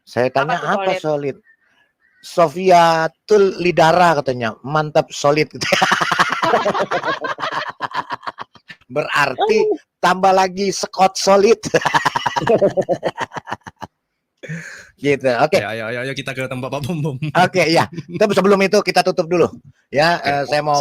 Saya tanya apa solid? Sofiatul Lidara katanya, mantap solid. Berarti tambah lagi Scott solid. Gitu. Oke. Ayo kita ke tempat Pak Bom. Oke, ya. Tapi sebelum itu kita tutup dulu. Ya, saya mau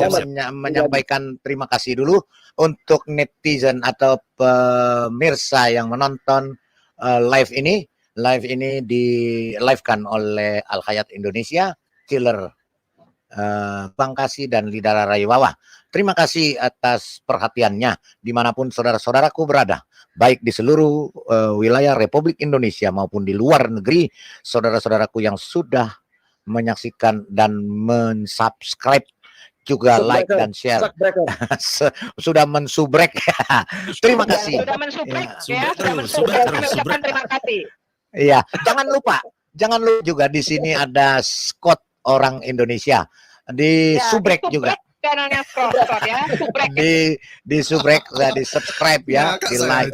menyampaikan terima kasih dulu untuk netizen atau pemirsa yang menonton live ini. Live ini di-live-kan oleh Al Hayat Indonesia, Chiller Bangkasi dan Lidara Rayawawah. Terima kasih atas perhatiannya dimanapun saudara-saudaraku berada, baik di seluruh wilayah Republik Indonesia maupun di luar negeri, saudara-saudaraku yang sudah menyaksikan dan mensubscribe juga like dan share. Sudah mensubrek. Terima kasih. Sudah mensubrek ya, sudah mensubrek. Kami ucapkan terima kasih. Iya, jangan lupa juga di sini ada Scott orang Indonesia. Di subrek juga. Channelnya Scott ya, subrek. Di subrek, di subscribe ya, di like.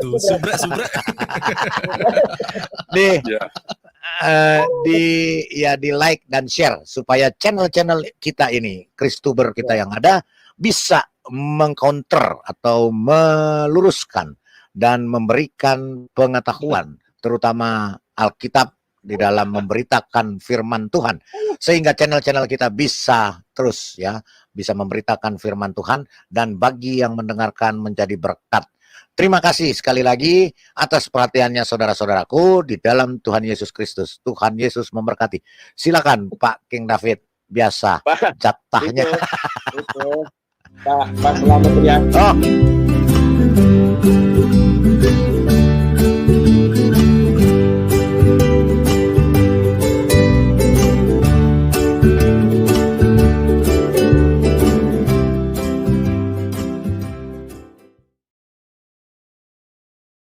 Di like dan share supaya channel-channel kita ini, Kristuber kita yang ada bisa mengcounter atau meluruskan dan memberikan pengetahuan terutama Alkitab di dalam memberitakan firman Tuhan sehingga channel-channel kita bisa terus ya bisa memberitakan firman Tuhan dan bagi yang mendengarkan menjadi berkat. Terima kasih sekali lagi atas perhatiannya saudara-saudaraku di dalam Tuhan Yesus Kristus. Tuhan Yesus memberkati. Silakan Pak King David, biasa jatahnya. Pak selamat ya. Oh.